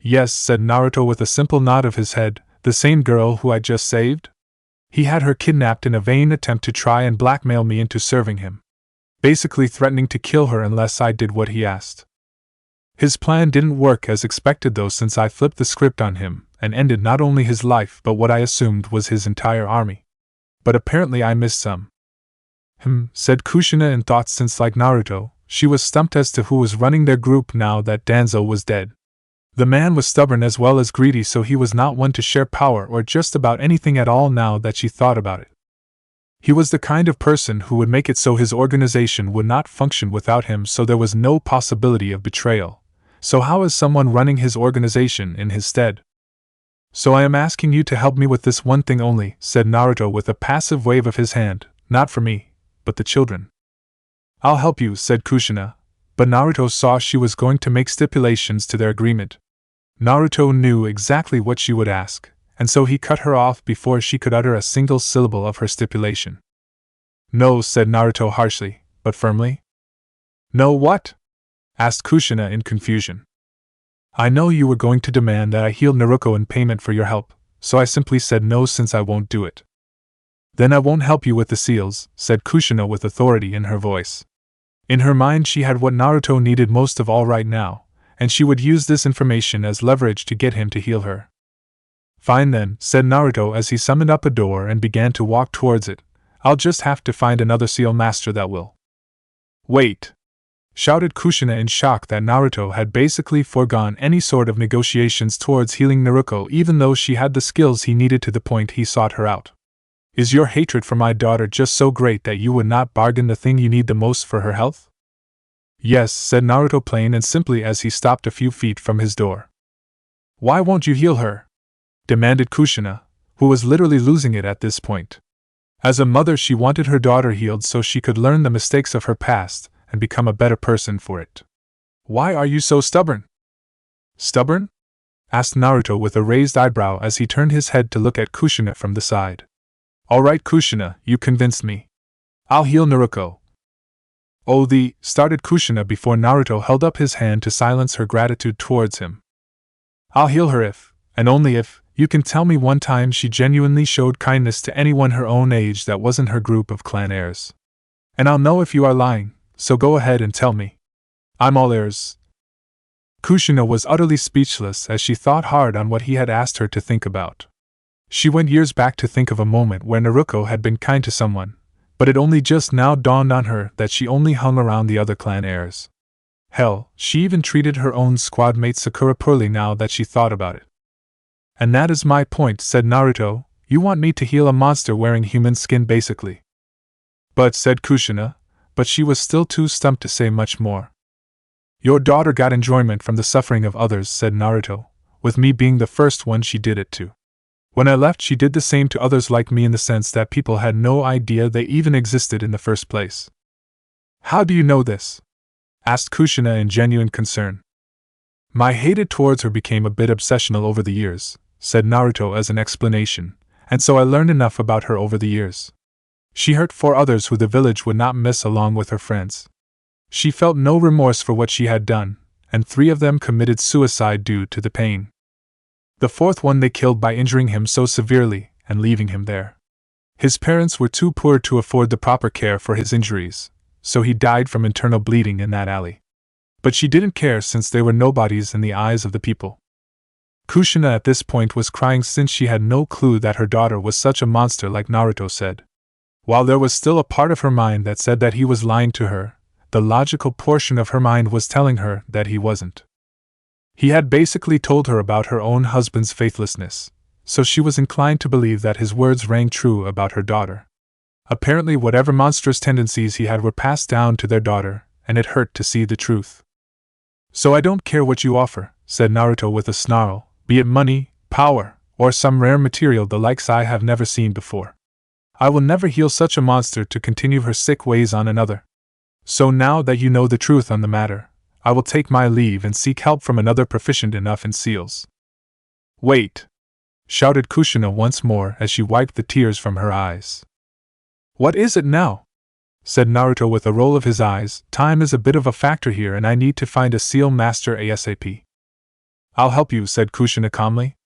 Yes, said Naruto with a simple nod of his head, the same girl who I just saved? He had her kidnapped in a vain attempt to try and blackmail me into serving him, basically threatening to kill her unless I did what he asked. His plan didn't work as expected though, since I flipped the script on him and ended not only his life but what I assumed was his entire army. But apparently I missed some. Said Kushina in thought since like Naruto, she was stumped as to who was running their group now that Danzo was dead. The man was stubborn as well as greedy, so he was not one to share power or just about anything at all now that she thought about it. He was the kind of person who would make it so his organization would not function without him, so there was no possibility of betrayal. So how is someone running his organization in his stead? So I am asking you to help me with this one thing only, said Naruto with a passive wave of his hand, not for me, but the children. I'll help you, said Kushina, but Naruto saw she was going to make stipulations to their agreement. Naruto knew exactly what she would ask, and so he cut her off before she could utter a single syllable of her stipulation. No, said Naruto harshly, but firmly. No what? Asked Kushina in confusion. I know you were going to demand that I heal Naruko in payment for your help, so I simply said no since I won't do it. Then I won't help you with the seals, said Kushina with authority in her voice. In her mind she had what Naruto needed most of all right now, and she would use this information as leverage to get him to heal her. Fine then, said Naruto as he summoned up a door and began to walk towards it. I'll just have to find another seal master that will. Wait! Shouted Kushina in shock that Naruto had basically foregone any sort of negotiations towards healing Naruko even though she had the skills he needed to the point he sought her out. Is your hatred for my daughter just so great that you would not bargain the thing you need the most for her health? Yes, said Naruto plain and simply as he stopped a few feet from his door. Why won't you heal her? demanded Kushina, who was literally losing it at this point. As a mother, she wanted her daughter healed so she could learn the mistakes of her past and become a better person for it. Why are you so stubborn? Stubborn? Asked Naruto with a raised eyebrow as he turned his head to look at Kushina from the side. Alright Kushina, you convinced me. I'll heal Naruko. Started Kushina before Naruto held up his hand to silence her gratitude towards him. I'll heal her if, and only if, you can tell me one time she genuinely showed kindness to anyone her own age that wasn't her group of clan heirs. And I'll know if you are lying, so go ahead and tell me. I'm all ears. Kushina was utterly speechless as she thought hard on what he had asked her to think about. She went years back to think of a moment where Naruko had been kind to someone, but it only just now dawned on her that she only hung around the other clan heirs. Hell, she even treated her own squad mate Sakura poorly now that she thought about it. And that is my point, said Naruto. You want me to heal a monster wearing human skin basically. But, said Kushina, but she was still too stumped to say much more. Your daughter got enjoyment from the suffering of others, said Naruto, with me being the first one she did it to. When I left, she did the same to others like me in the sense that people had no idea they even existed in the first place. How do you know this? Asked Kushina in genuine concern. My hatred towards her became a bit obsessional over the years, said Naruto as an explanation, and so I learned enough about her over the years. She hurt 4 others who the village would not miss along with her friends. She felt no remorse for what she had done, and 3 of them committed suicide due to the pain. The 4th one they killed by injuring him so severely and leaving him there. His parents were too poor to afford the proper care for his injuries, so he died from internal bleeding in that alley. But she didn't care since they were nobodies in the eyes of the people. Kushina at this point was crying since she had no clue that her daughter was such a monster like Naruto said. While there was still a part of her mind that said that he was lying to her, the logical portion of her mind was telling her that he wasn't. He had basically told her about her own husband's faithlessness, so she was inclined to believe that his words rang true about her daughter. Apparently whatever monstrous tendencies he had were passed down to their daughter, and it hurt to see the truth. So I don't care what you offer, said Naruto with a snarl, be it money, power, or some rare material the likes I have never seen before. I will never heal such a monster to continue her sick ways on another. So now that you know the truth on the matter, I will take my leave and seek help from another proficient enough in seals. Wait! Shouted Kushina once more as she wiped the tears from her eyes. What is it now? Said Naruto with a roll of his eyes. Time is a bit of a factor here and I need to find a seal master ASAP. I'll help you, said Kushina calmly.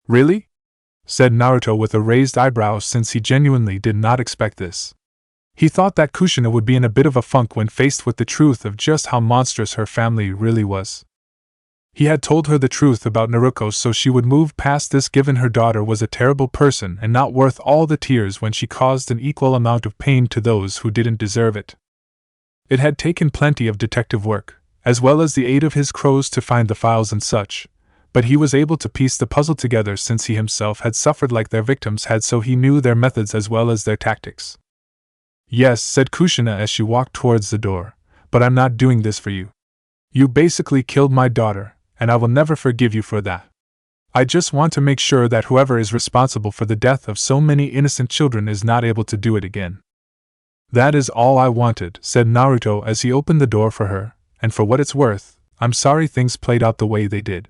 Really? Said Naruto with a raised eyebrow since he genuinely did not expect this. He thought that Kushina would be in a bit of a funk when faced with the truth of just how monstrous her family really was. He had told her the truth about Naruko so she would move past this given her daughter was a terrible person and not worth all the tears when she caused an equal amount of pain to those who didn't deserve it. It had taken plenty of detective work, as well as the aid of his crows to find the files and such, but he was able to piece the puzzle together since he himself had suffered like their victims had, so he knew their methods as well as their tactics. Yes, said Kushina as she walked towards the door, but I'm not doing this for you. You basically killed my daughter, and I will never forgive you for that. I just want to make sure that whoever is responsible for the death of so many innocent children is not able to do it again. That is all I wanted, said Naruto as he opened the door for her, and for what it's worth, I'm sorry things played out the way they did.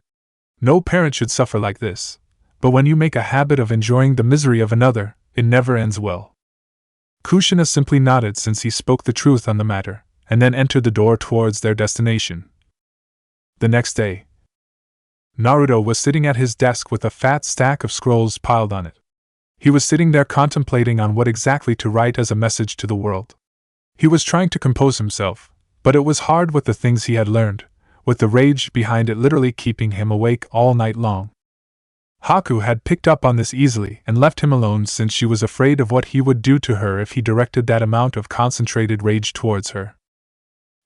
No parent should suffer like this, but when you make a habit of enjoying the misery of another, it never ends well. Kushina simply nodded since he spoke the truth on the matter, and then entered the door towards their destination. The next day, Naruto was sitting at his desk with a fat stack of scrolls piled on it. He was sitting there contemplating on what exactly to write as a message to the world. He was trying to compose himself, but it was hard with the things he had learned, with the rage behind it literally keeping him awake all night long. Haku had picked up on this easily and left him alone since she was afraid of what he would do to her if he directed that amount of concentrated rage towards her.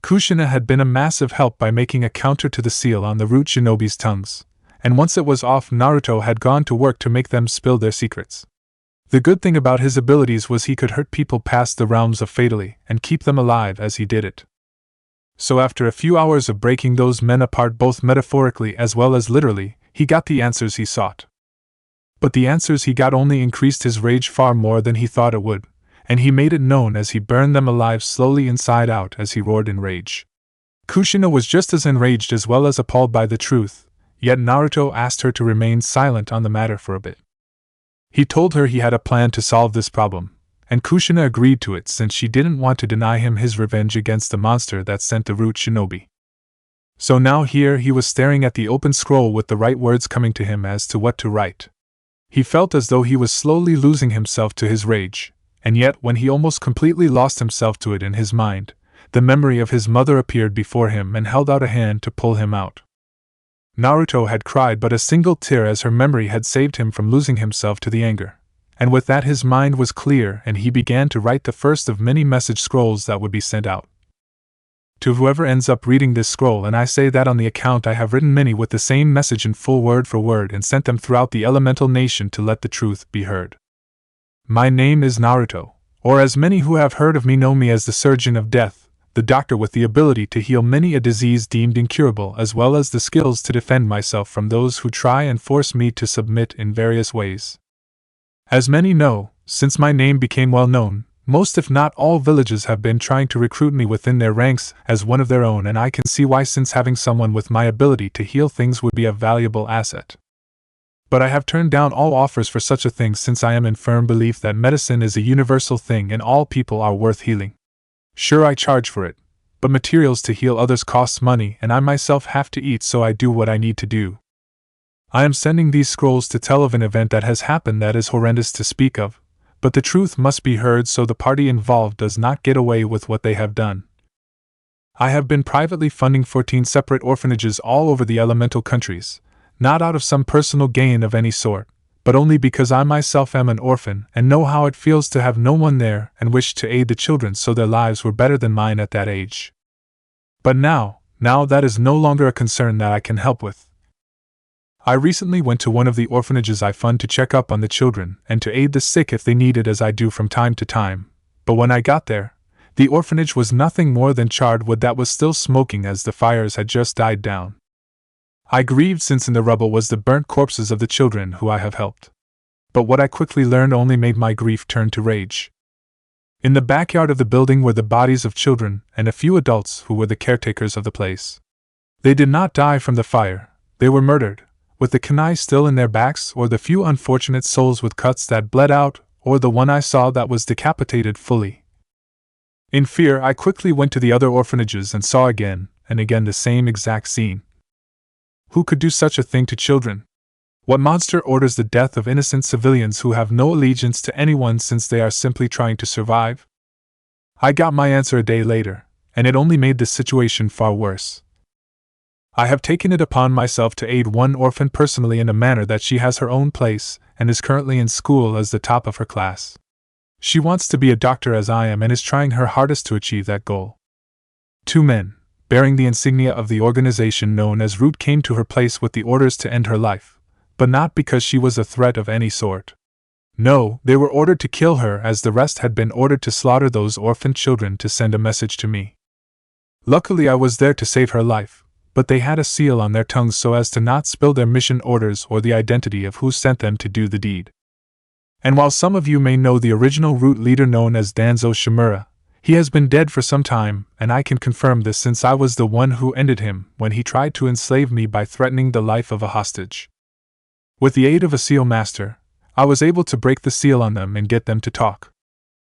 Kushina had been a massive help by making a counter to the seal on the root shinobi's tongues, and once it was off, Naruto had gone to work to make them spill their secrets. The good thing about his abilities was he could hurt people past the realms of fatally and keep them alive as he did it. So after a few hours of breaking those men apart both metaphorically as well as literally, he got the answers he sought. But the answers he got only increased his rage far more than he thought it would, and he made it known as he burned them alive slowly inside out as he roared in rage. Kushina was just as enraged as well as appalled by the truth, yet Naruto asked her to remain silent on the matter for a bit. He told her he had a plan to solve this problem, and Kushina agreed to it since she didn't want to deny him his revenge against the monster that sent the root shinobi. So now here he was staring at the open scroll with the right words coming to him as to what to write. He felt as though he was slowly losing himself to his rage, and yet when he almost completely lost himself to it in his mind, the memory of his mother appeared before him and held out a hand to pull him out. Naruto had cried but a single tear as her memory had saved him from losing himself to the anger, and with that his mind was clear and he began to write the first of many message scrolls that would be sent out. To whoever ends up reading this scroll, and I say that on the account I have written many with the same message in full word for word and sent them throughout the elemental nation to let the truth be heard. My name is Naruto, or as many who have heard of me know me as the Surgeon of Death, the doctor with the ability to heal many a disease deemed incurable as well as the skills to defend myself from those who try and force me to submit in various ways. As many know, since my name became well known, most if not all villages have been trying to recruit me within their ranks as one of their own, and I can see why, since having someone with my ability to heal things would be a valuable asset. But I have turned down all offers for such a thing since I am in firm belief that medicine is a universal thing and all people are worth healing. Sure, I charge for it, but materials to heal others costs money and I myself have to eat, so I do what I need to do. I am sending these scrolls to tell of an event that has happened that is horrendous to speak of, but the truth must be heard so the party involved does not get away with what they have done. I have been privately funding 14 separate orphanages all over the elemental countries, not out of some personal gain of any sort, but only because I myself am an orphan and know how it feels to have no one there and wish to aid the children so their lives were better than mine at that age. But now that is no longer a concern that I can help with. I recently went to one of the orphanages I fund to check up on the children and to aid the sick if they need it, as I do from time to time, but when I got there, the orphanage was nothing more than charred wood that was still smoking as the fires had just died down. I grieved since in the rubble was the burnt corpses of the children who I have helped. But what I quickly learned only made my grief turn to rage. In the backyard of the building were the bodies of children and a few adults who were the caretakers of the place. They did not die from the fire, they were murdered, with the kunai still in their backs, or the few unfortunate souls with cuts that bled out, or the one I saw that was decapitated fully. In fear, I quickly went to the other orphanages and saw again and again the same exact scene. Who could do such a thing to children? What monster orders the death of innocent civilians who have no allegiance to anyone since they are simply trying to survive? I got my answer a day later, and it only made the situation far worse. I have taken it upon myself to aid one orphan personally in a manner that she has her own place and is currently in school as the top of her class. She wants to be a doctor as I am and is trying her hardest to achieve that goal. 2 men, bearing the insignia of the organization known as Root, came to her place with the orders to end her life, but not because she was a threat of any sort. No, they were ordered to kill her as the rest had been ordered to slaughter those orphan children to send a message to me. Luckily I was there to save her life, but they had a seal on their tongues so as to not spill their mission orders or the identity of who sent them to do the deed. And while some of you may know the original Root leader known as Danzo Shimura, he has been dead for some time, and I can confirm this since I was the one who ended him when he tried to enslave me by threatening the life of a hostage. With the aid of a seal master, I was able to break the seal on them and get them to talk.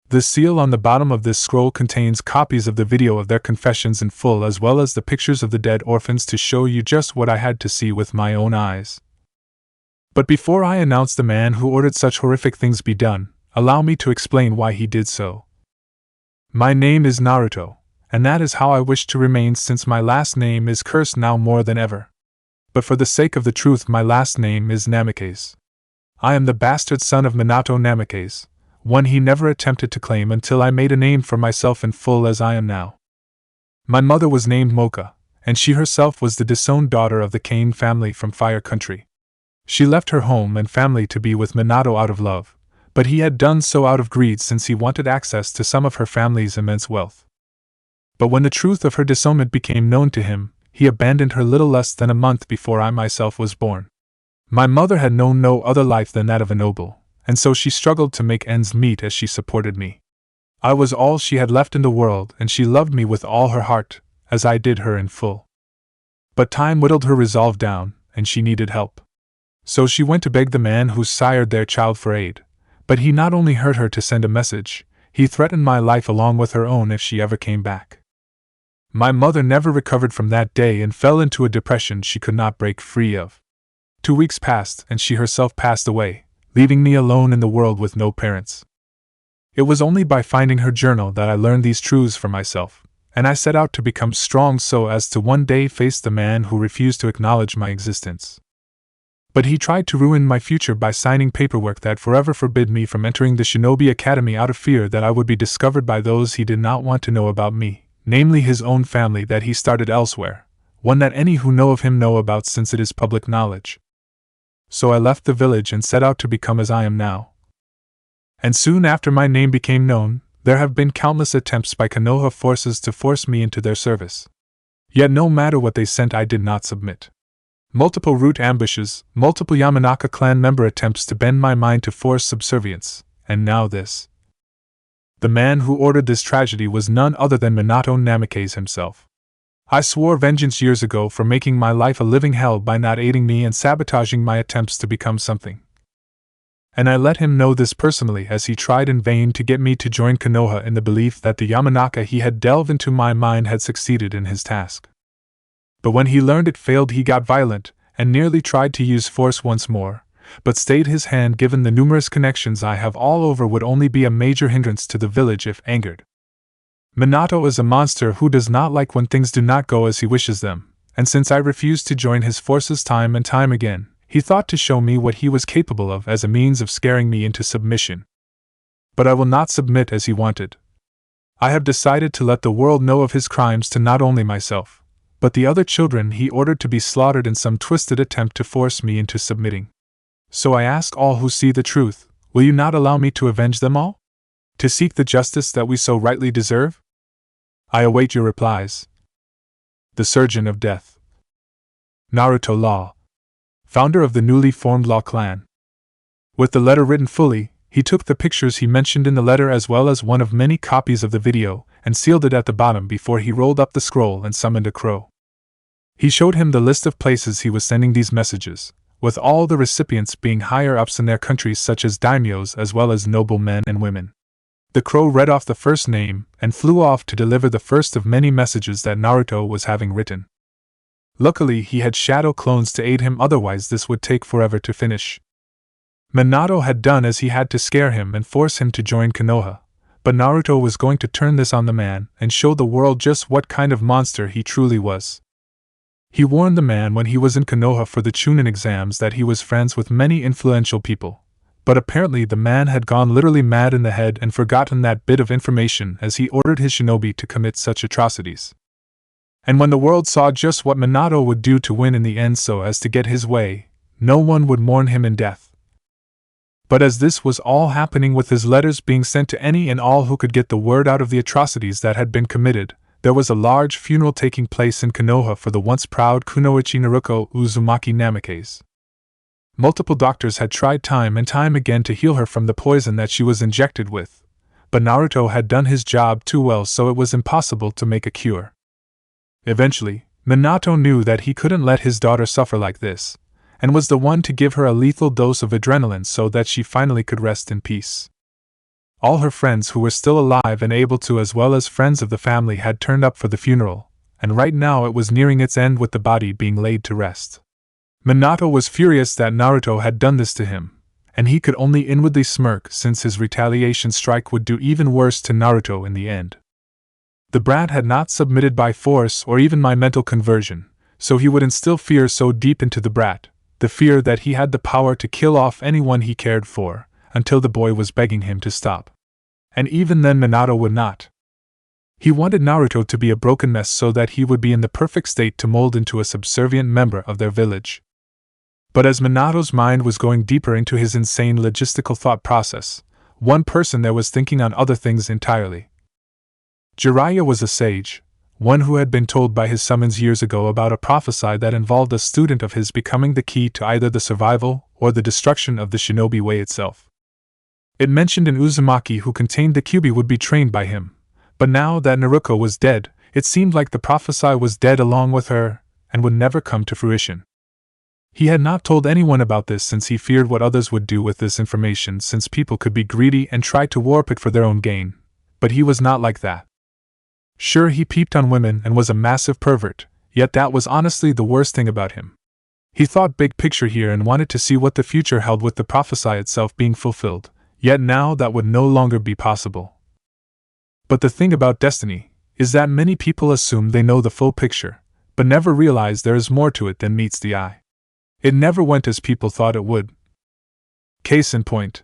The seal on the bottom of this scroll contains copies of the video of their confessions in full as well as the pictures of the dead orphans to show you just what I had to see with my own eyes. But before I announce the man who ordered such horrific things be done, allow me to explain why he did so. My name is Naruto, and that is how I wish to remain since my last name is cursed now more than ever. But for the sake of the truth, my last name is Namikaze. I am the bastard son of Minato Namikaze, one he never attempted to claim until I made a name for myself in full as I am now. My mother was named Mocha, and she herself was the disowned daughter of the Kane family from Fire Country. She left her home and family to be with Minato out of love, but he had done so out of greed since he wanted access to some of her family's immense wealth. But when the truth of her disownment became known to him, he abandoned her little less than a month before I myself was born. My mother had known no other life than that of a noble, and so she struggled to make ends meet as she supported me. I was all she had left in the world, and she loved me with all her heart, as I did her in full. But time whittled her resolve down, and she needed help. So she went to beg the man who sired their child for aid, but he not only hurt her to send a message, he threatened my life along with her own if she ever came back. My mother never recovered from that day and fell into a depression she could not break free of. 2 weeks passed, and she herself passed away, leaving me alone in the world with no parents. It was only by finding her journal that I learned these truths for myself, and I set out to become strong so as to one day face the man who refused to acknowledge my existence. But he tried to ruin my future by signing paperwork that forever forbid me from entering the Shinobi Academy out of fear that I would be discovered by those he did not want to know about me, namely his own family that he started elsewhere, one that any who know of him know about since it is public knowledge. So I left the village and set out to become as I am now. And soon after my name became known, there have been countless attempts by Konoha forces to force me into their service. Yet no matter what they sent, I did not submit. Multiple route ambushes, multiple Yamanaka clan member attempts to bend my mind to forced subservience, and now this. The man who ordered this tragedy was none other than Minato Namikaze himself. I swore vengeance years ago for making my life a living hell by not aiding me and sabotaging my attempts to become something. And I let him know this personally as he tried in vain to get me to join Konoha in the belief that the Yamanaka he had delved into my mind had succeeded in his task. But when he learned it failed, he got violent, and nearly tried to use force once more, but stayed his hand given the numerous connections I have all over would only be a major hindrance to the village if angered. Minato is a monster who does not like when things do not go as he wishes them, and since I refused to join his forces time and time again, he thought to show me what he was capable of as a means of scaring me into submission. But I will not submit as he wanted. I have decided to let the world know of his crimes to not only myself, but the other children he ordered to be slaughtered in some twisted attempt to force me into submitting. So I ask all who see the truth, will you not allow me to avenge them all? To seek the justice that we so rightly deserve? I await your replies. The Surgeon of Death. Naruto Law. Founder of the newly formed Law clan. With the letter written fully, he took the pictures he mentioned in the letter as well as one of many copies of the video, and sealed it at the bottom before he rolled up the scroll and summoned a crow. He showed him the list of places he was sending these messages, with all the recipients being higher-ups in their countries such as daimyos as well as noble men and women. The crow read off the first name, and flew off to deliver the first of many messages that Naruto was having written. Luckily he had shadow clones to aid him, otherwise this would take forever to finish. Minato had done as he had to scare him and force him to join Konoha, but Naruto was going to turn this on the man and show the world just what kind of monster he truly was. He warned the man when he was in Konoha for the Chunin exams that he was friends with many influential people, but apparently the man had gone literally mad in the head and forgotten that bit of information as he ordered his shinobi to commit such atrocities. And when the world saw just what Minato would do to win in the end so as to get his way, no one would mourn him in death. But as this was all happening with his letters being sent to any and all who could get the word out of the atrocities that had been committed, there was a large funeral taking place in Konoha for the once proud Kunoichi Naruko Uzumaki Namikaze. Multiple doctors had tried time and time again to heal her from the poison that she was injected with, but Naruto had done his job too well, so it was impossible to make a cure. Eventually, Minato knew that he couldn't let his daughter suffer like this, and was the one to give her a lethal dose of adrenaline so that she finally could rest in peace. All her friends who were still alive and able to, as well as friends of the family, had turned up for the funeral, and right now it was nearing its end with the body being laid to rest. Minato was furious that Naruto had done this to him, and he could only inwardly smirk since his retaliation strike would do even worse to Naruto in the end. The brat had not submitted by force or even my mental conversion, so he would instill fear so deep into the brat, the fear that he had the power to kill off anyone he cared for, until the boy was begging him to stop. And even then Minato would not. He wanted Naruto to be a broken mess so that he would be in the perfect state to mold into a subservient member of their village. But as Minato's mind was going deeper into his insane logistical thought process, one person there was thinking on other things entirely. Jiraiya was a sage, one who had been told by his summons years ago about a prophecy that involved a student of his becoming the key to either the survival or the destruction of the shinobi way itself. It mentioned an Uzumaki who contained the kyubi would be trained by him, but now that Naruko was dead, it seemed like the prophecy was dead along with her, and would never come to fruition. He had not told anyone about this since he feared what others would do with this information, since people could be greedy and try to warp it for their own gain, but he was not like that. Sure, he peeped on women and was a massive pervert, yet that was honestly the worst thing about him. He thought big picture here and wanted to see what the future held with the prophecy itself being fulfilled, yet now that would no longer be possible. But the thing about destiny is that many people assume they know the full picture, but never realize there is more to it than meets the eye. It never went as people thought it would. Case in point.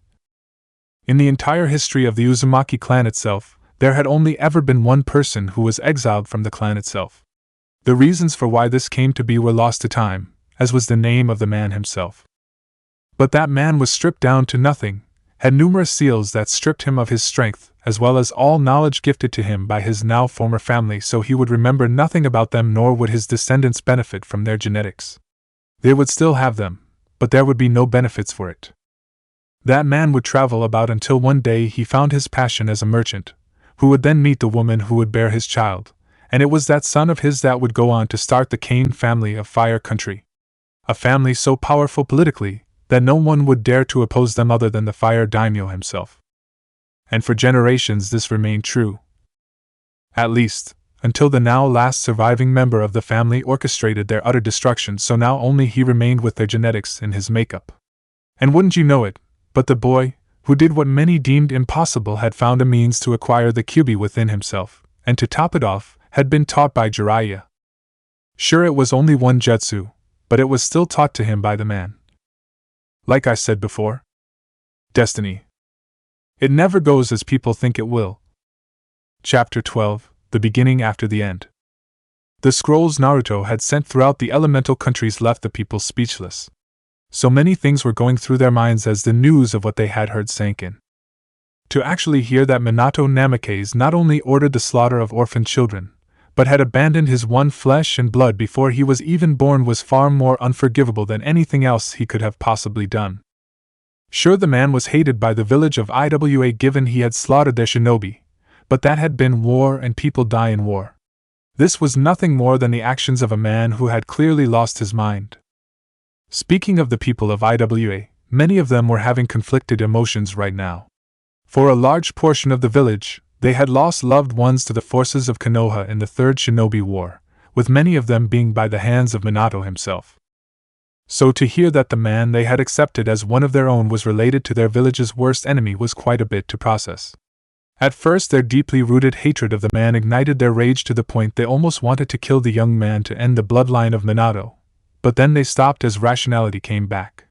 In the entire history of the Uzumaki clan itself, there had only ever been one person who was exiled from the clan itself. The reasons for why this came to be were lost to time, as was the name of the man himself. But that man was stripped down to nothing, had numerous seals that stripped him of his strength, as well as all knowledge gifted to him by his now former family, so he would remember nothing about them, nor would his descendants benefit from their genetics. They would still have them, but there would be no benefits for it. That man would travel about until one day he found his passion as a merchant, who would then meet the woman who would bear his child, and it was that son of his that would go on to start the Kane family of Fire Country. A family so powerful politically that no one would dare to oppose them other than the Fire Daimyo himself. And for generations this remained true. At least, until the now last surviving member of the family orchestrated their utter destruction, so now only he remained with their genetics in his makeup. And wouldn't you know it, but the boy, who did what many deemed impossible, had found a means to acquire the kyubi within himself, and to top it off, had been taught by Jiraiya. Sure, it was only one jutsu, but it was still taught to him by the man. Like I said before, destiny. It never goes as people think it will. Chapter 12, The Beginning After the End. The scrolls Naruto had sent throughout the elemental countries left the people speechless. So many things were going through their minds as the news of what they had heard sank in. To actually hear that Minato Namikaze not only ordered the slaughter of orphan children, but had abandoned his one flesh and blood before he was even born was far more unforgivable than anything else he could have possibly done. Sure, the man was hated by the village of Iwa given he had slaughtered their shinobi, but that had been war and people die in war. This was nothing more than the actions of a man who had clearly lost his mind. Speaking of the people of Iwa, many of them were having conflicted emotions right now. For a large portion of the village, they had lost loved ones to the forces of Konoha in the Third Shinobi War, with many of them being by the hands of Minato himself. So to hear that the man they had accepted as one of their own was related to their village's worst enemy was quite a bit to process. At first, their deeply rooted hatred of the man ignited their rage to the point they almost wanted to kill the young man to end the bloodline of Minato. But then they stopped as rationality came back.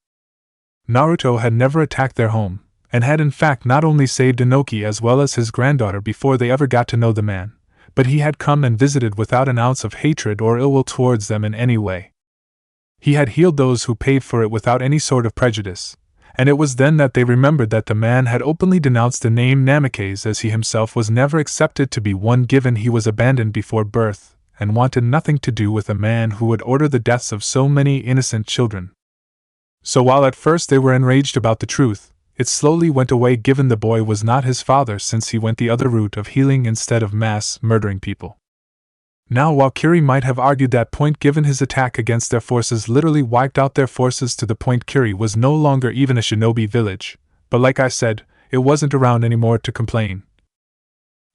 Naruto had never attacked their home, and had in fact not only saved Inoki as well as his granddaughter before they ever got to know the man, but he had come and visited without an ounce of hatred or ill will towards them in any way. He had healed those who paid for it without any sort of prejudice, and it was then that they remembered that the man had openly denounced the name Namikaze, as he himself was never accepted to be one given he was abandoned before birth, and wanted nothing to do with a man who would order the deaths of so many innocent children. So while at first they were enraged about the truth, it slowly went away given the boy was not his father, since he went the other route of healing instead of mass murdering people. Now, while Kiri might have argued that point given his attack against their forces literally wiped out their forces to the point Kiri was no longer even a shinobi village, but like I said, it wasn't around anymore to complain.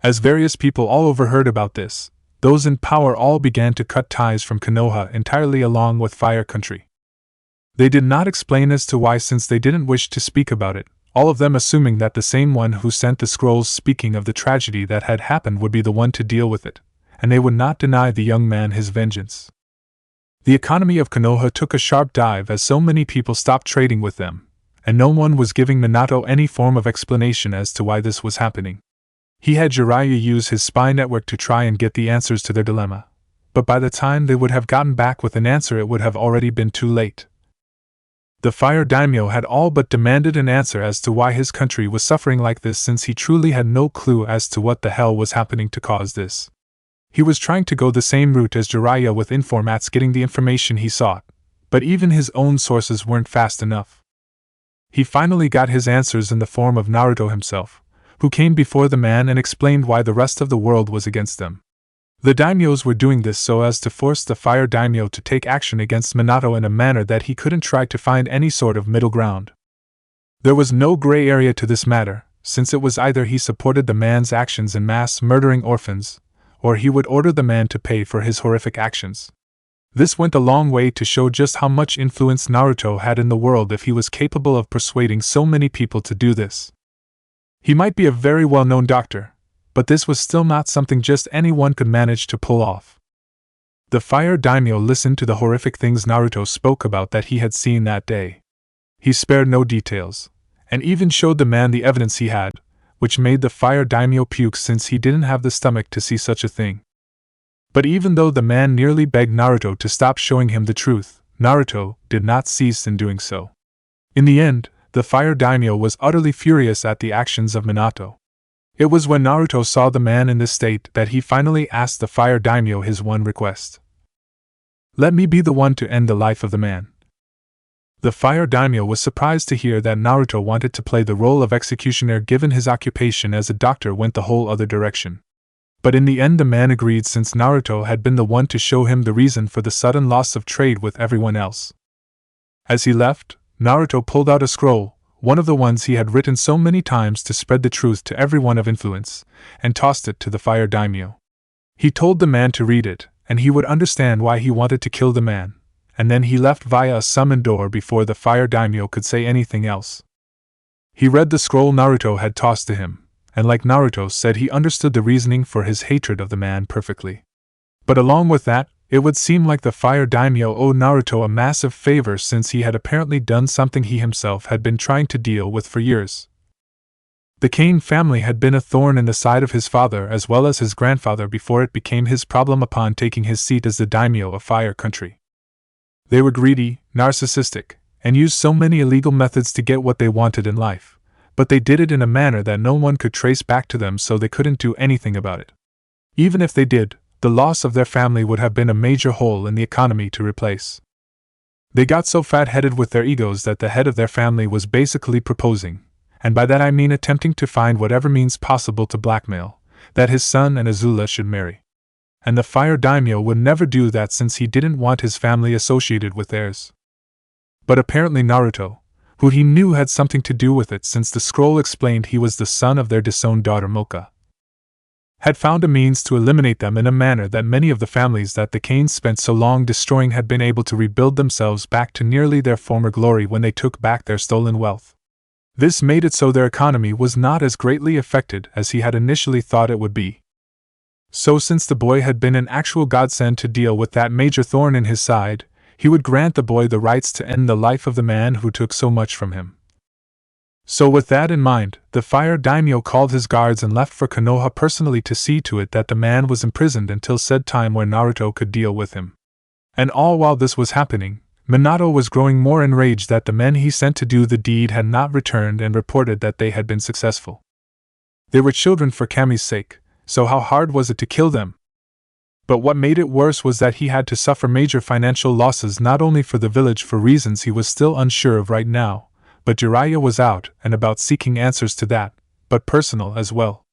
As various people all over heard about this, those in power all began to cut ties from Konoha entirely along with Fire Country. They did not explain as to why, since they didn't wish to speak about it, all of them assuming that the same one who sent the scrolls speaking of the tragedy that had happened would be the one to deal with it, and they would not deny the young man his vengeance. The economy of Konoha took a sharp dive as so many people stopped trading with them, and no one was giving Minato any form of explanation as to why this was happening. He had Jiraiya use his spy network to try and get the answers to their dilemma, but by the time they would have gotten back with an answer it would have already been too late. The Fire Daimyo had all but demanded an answer as to why his country was suffering like this, since he truly had no clue as to what the hell was happening to cause this. He was trying to go the same route as Jiraiya with informats getting the information he sought, but even his own sources weren't fast enough. He finally got his answers in the form of Naruto himself, who came before the man and explained why the rest of the world was against them. The daimyos were doing this so as to force the fire daimyo to take action against Minato in a manner that he couldn't try to find any sort of middle ground. There was no gray area to this matter, since it was either he supported the man's actions in mass murdering orphans, or he would order the man to pay for his horrific actions. This went a long way to show just how much influence Naruto had in the world if he was capable of persuading so many people to do this. He might be a very well-known doctor, but this was still not something just anyone could manage to pull off. The fire daimyo listened to the horrific things Naruto spoke about that he had seen that day. He spared no details, and even showed the man the evidence he had, which made the fire daimyo puke since he didn't have the stomach to see such a thing. But even though the man nearly begged Naruto to stop showing him the truth, Naruto did not cease in doing so. In the end, the fire daimyo was utterly furious at the actions of Minato. It was when Naruto saw the man in this state that he finally asked the fire daimyo his one request. "Let me be the one to end the life of the man." The fire daimyo was surprised to hear that Naruto wanted to play the role of executioner given his occupation as a doctor went the whole other direction. But in the end the man agreed since Naruto had been the one to show him the reason for the sudden loss of trade with everyone else. As he left, Naruto pulled out a scroll, one of the ones he had written so many times to spread the truth to everyone of influence, and tossed it to the fire daimyo. He told the man to read it, and he would understand why he wanted to kill the man, and then he left via a summoned door before the fire daimyo could say anything else. He read the scroll Naruto had tossed to him, and like Naruto said, he understood the reasoning for his hatred of the man perfectly. But along with that, it would seem like the fire daimyo owed Naruto a massive favor since he had apparently done something he himself had been trying to deal with for years. The Kane family had been a thorn in the side of his father as well as his grandfather before it became his problem upon taking his seat as the daimyo of Fire Country. They were greedy, narcissistic, and used so many illegal methods to get what they wanted in life, but they did it in a manner that no one could trace back to them, so they couldn't do anything about it. Even if they did, the loss of their family would have been a major hole in the economy to replace. They got so fat-headed with their egos that the head of their family was basically proposing, and by that I mean attempting to find whatever means possible to blackmail, that his son and Azula should marry. And the fire daimyo would never do that since he didn't want his family associated with theirs. But apparently Naruto, who he knew had something to do with it since the scroll explained he was the son of their disowned daughter Mocha, had found a means to eliminate them in a manner that many of the families that the Kanes spent so long destroying had been able to rebuild themselves back to nearly their former glory when they took back their stolen wealth. This made it so their economy was not as greatly affected as he had initially thought it would be. So since the boy had been an actual godsend to deal with that major thorn in his side, he would grant the boy the rights to end the life of the man who took so much from him. So with that in mind, the fire daimyo called his guards and left for Konoha personally to see to it that the man was imprisoned until said time where Naruto could deal with him. And all while this was happening, Minato was growing more enraged that the men he sent to do the deed had not returned and reported that they had been successful. They were children for Kami's sake, so how hard was it to kill them? But what made it worse was that he had to suffer major financial losses not only for the village for reasons he was still unsure of right now, but Jiraiya was out and about seeking answers to that, but personal as well.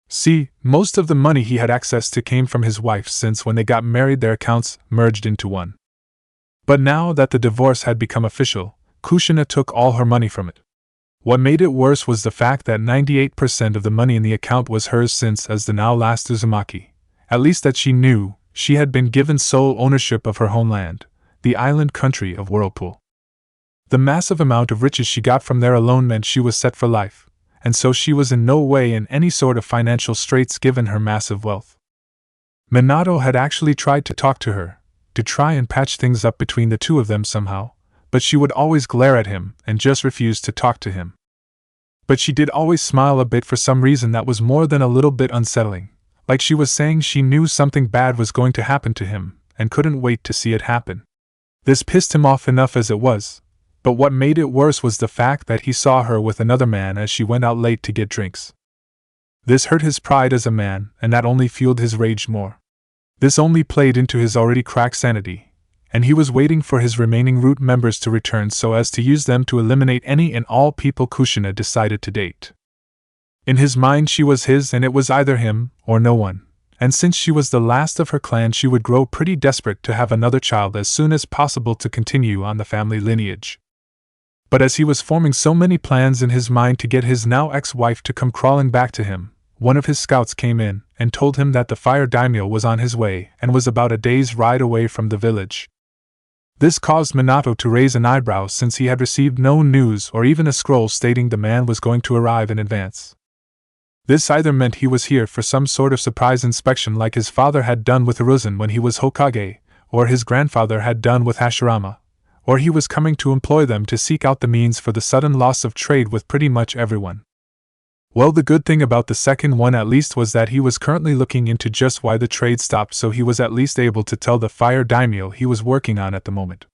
See, most of the money he had access to came from his wife since when they got married their accounts merged into one. But now that the divorce had become official, Kushina took all her money from it. What made it worse was the fact that 98% of the money in the account was hers since, as the now last Uzumaki, at least that she knew, she had been given sole ownership of her homeland, the island country of Whirlpool. The massive amount of riches she got from there alone meant she was set for life, and so she was in no way in any sort of financial straits given her massive wealth. Minato had actually tried to talk to her, to try and patch things up between the two of them somehow, but she would always glare at him and just refuse to talk to him. But she did always smile a bit for some reason that was more than a little bit unsettling, like she was saying she knew something bad was going to happen to him and couldn't wait to see it happen. This pissed him off enough as it was, but what made it worse was the fact that he saw her with another man as she went out late to get drinks. This hurt his pride as a man, and that only fueled his rage more. This only played into his already cracked sanity, and he was waiting for his remaining root members to return so as to use them to eliminate any and all people Kushina decided to date. In his mind she was his and it was either him or no one, and since she was the last of her clan she would grow pretty desperate to have another child as soon as possible to continue on the family lineage. But as he was forming so many plans in his mind to get his now ex-wife to come crawling back to him, one of his scouts came in and told him that the fire daimyo was on his way and was about a day's ride away from the village. This caused Minato to raise an eyebrow since he had received no news or even a scroll stating the man was going to arrive in advance. This either meant he was here for some sort of surprise inspection like his father had done with Hiruzen when he was Hokage, or his grandfather had done with Hashirama, or he was coming to employ them to seek out the means for the sudden loss of trade with pretty much everyone. Well, the good thing about the second one at least was that he was currently looking into just why the trade stopped, so he was at least able to tell the fire daimyo he was working on at the moment.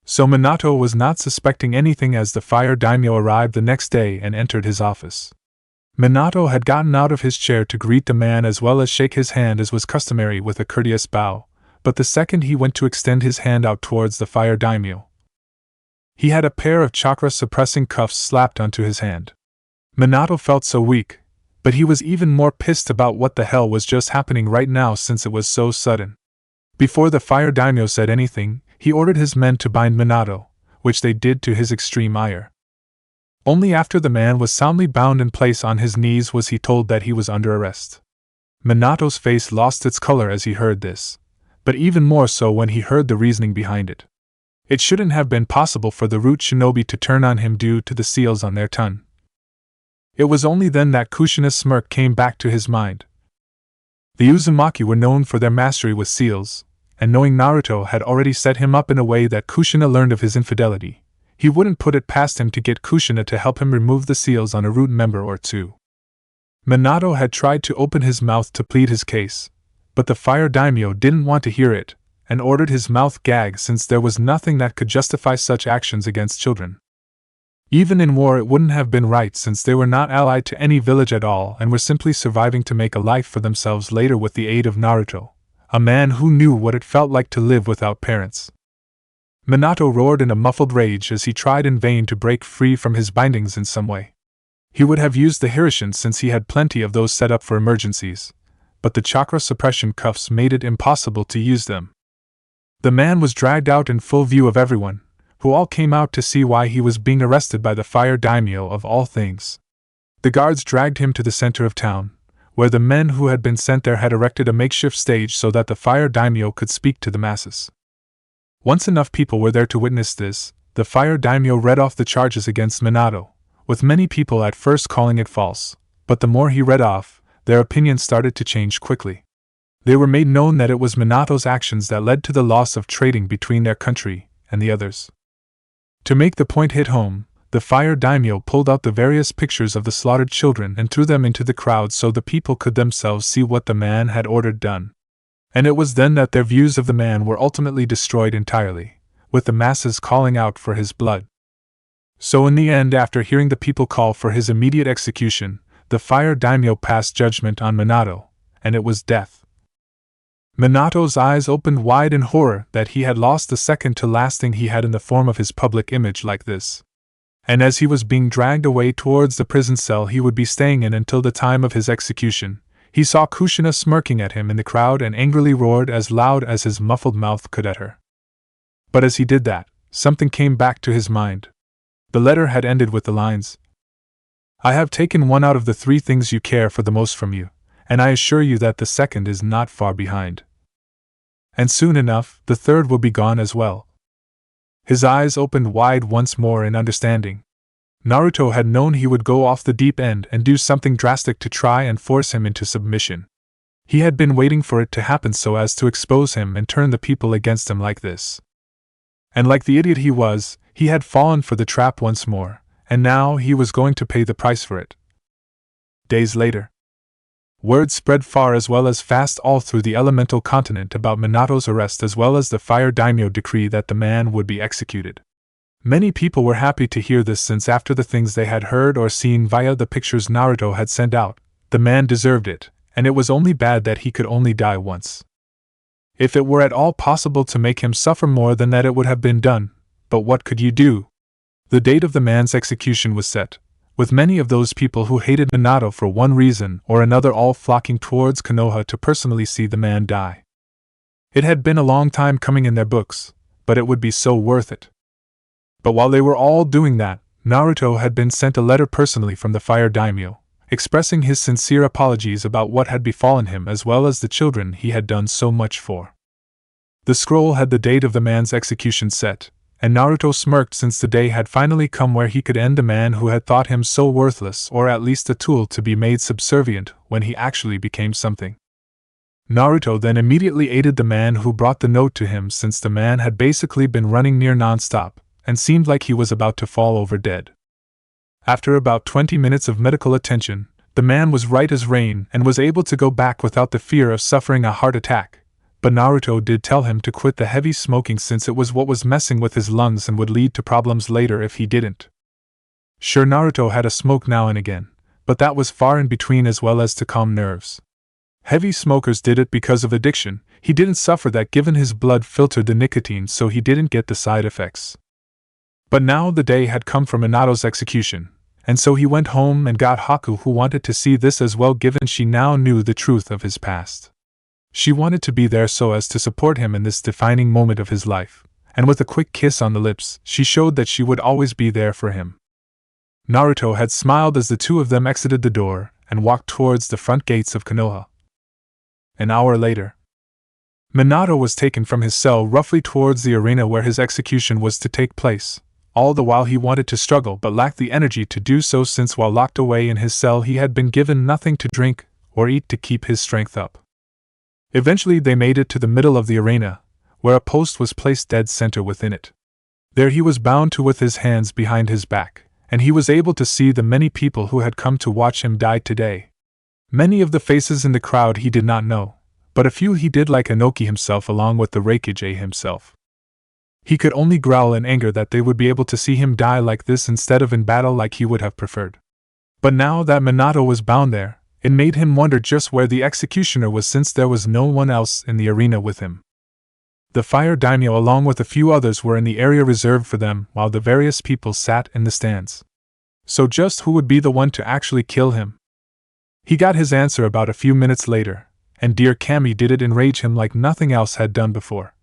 So Minato was not suspecting anything as the fire daimyo arrived the next day and entered his office. Minato had gotten out of his chair to greet the man as well as shake his hand as was customary with a courteous bow, but the second he went to extend his hand out towards the fire daimyo, he had a pair of chakra-suppressing cuffs slapped onto his hand. Minato felt so weak, but he was even more pissed about what the hell was just happening right now since it was so sudden. Before the fire daimyo said anything, he ordered his men to bind Minato, which they did to his extreme ire. Only after the man was soundly bound in place on his knees was he told that he was under arrest. Minato's face lost its color as he heard this, but even more so when he heard the reasoning behind it. It shouldn't have been possible for the root shinobi to turn on him due to the seals on their tongue. It was only then that Kushina's smirk came back to his mind. The Uzumaki were known for their mastery with seals, and knowing Naruto had already set him up in a way that Kushina learned of his infidelity, he wouldn't put it past him to get Kushina to help him remove the seals on a root member or two. Minato had tried to open his mouth to plead his case, but the fire daimyo didn't want to hear it, and ordered his mouth gagged since there was nothing that could justify such actions against children. Even in war it wouldn't have been right since they were not allied to any village at all and were simply surviving to make a life for themselves later with the aid of Naruto, a man who knew what it felt like to live without parents. Minato roared in a muffled rage as he tried in vain to break free from his bindings in some way. He would have used the Hirishin since he had plenty of those set up for emergencies, but the chakra suppression cuffs made it impossible to use them. The man was dragged out in full view of everyone, who all came out to see why he was being arrested by the fire daimyo of all things. The guards dragged him to the center of town, where the men who had been sent there had erected a makeshift stage so that the fire daimyo could speak to the masses. Once enough people were there to witness this, the fire daimyo read off the charges against Minato, with many people at first calling it false, but the more he read off, their opinions started to change quickly. They were made known that it was Minato's actions that led to the loss of trading between their country and the others. To make the point hit home, the fire daimyo pulled out the various pictures of the slaughtered children and threw them into the crowd so the people could themselves see what the man had ordered done. And it was then that their views of the man were ultimately destroyed entirely, with the masses calling out for his blood. So in the end, after hearing the people call for his immediate execution, the fire daimyo passed judgment on Minato, and it was death. Minato's eyes opened wide in horror that he had lost the second to last thing he had in the form of his public image like this. And as he was being dragged away towards the prison cell he would be staying in until the time of his execution, he saw Kushina smirking at him in the crowd and angrily roared as loud as his muffled mouth could at her. But as he did that, something came back to his mind. The letter had ended with the lines, "I have taken one out of the three things you care for the most from you, and I assure you that the second is not far behind. And soon enough, the third will be gone as well." His eyes opened wide once more in understanding. Naruto had known he would go off the deep end and do something drastic to try and force him into submission. He had been waiting for it to happen so as to expose him and turn the people against him like this. And like the idiot he was, he had fallen for the trap once more, and now he was going to pay the price for it. Days later, word spread far as well as fast all through the elemental continent about Minato's arrest as well as the fire daimyo decree that the man would be executed. Many people were happy to hear this since after the things they had heard or seen via the pictures Naruto had sent out, the man deserved it, and it was only bad that he could only die once. If it were at all possible to make him suffer more than that, it would have been done, but what could you do? The date of the man's execution was set, with many of those people who hated Minato for one reason or another all flocking towards Konoha to personally see the man die. It had been a long time coming in their books, but it would be so worth it. But while they were all doing that, Naruto had been sent a letter personally from the Fire Daimyo, expressing his sincere apologies about what had befallen him as well as the children he had done so much for. The scroll had the date of the man's execution set, and Naruto smirked since the day had finally come where he could end a man who had thought him so worthless or at least a tool to be made subservient when he actually became something. Naruto then immediately aided the man who brought the note to him since the man had basically been running near non-stop and seemed like he was about to fall over dead. After about 20 minutes of medical attention, the man was right as rain and was able to go back without the fear of suffering a heart attack. But Naruto did tell him to quit the heavy smoking since it was what was messing with his lungs and would lead to problems later if he didn't. Sure, Naruto had a smoke now and again, but that was far in between as well as to calm nerves. Heavy smokers did it because of addiction. He didn't suffer that given his blood filtered the nicotine, so he didn't get the side effects. But now the day had come for Minato's execution, and so he went home and got Haku, who wanted to see this as well given she now knew the truth of his past. She wanted to be there so as to support him in this defining moment of his life, and with a quick kiss on the lips, she showed that she would always be there for him. Naruto had smiled as the two of them exited the door and walked towards the front gates of Konoha. An hour later, Minato was taken from his cell roughly towards the arena where his execution was to take place, all the while he wanted to struggle but lacked the energy to do so since while locked away in his cell he had been given nothing to drink or eat to keep his strength up. Eventually they made it to the middle of the arena, where a post was placed dead center within it. There he was bound to with his hands behind his back, and he was able to see the many people who had come to watch him die today. Many of the faces in the crowd he did not know, but a few he did, like Inoki himself along with the Reikage himself. He could only growl in anger that they would be able to see him die like this instead of in battle like he would have preferred. But now that Minato was bound there, it made him wonder just where the executioner was since there was no one else in the arena with him. The Fire Daimyo along with a few others were in the area reserved for them while the various people sat in the stands. So just who would be the one to actually kill him? He got his answer about a few minutes later, and dear Kami did it enrage him like nothing else had done before.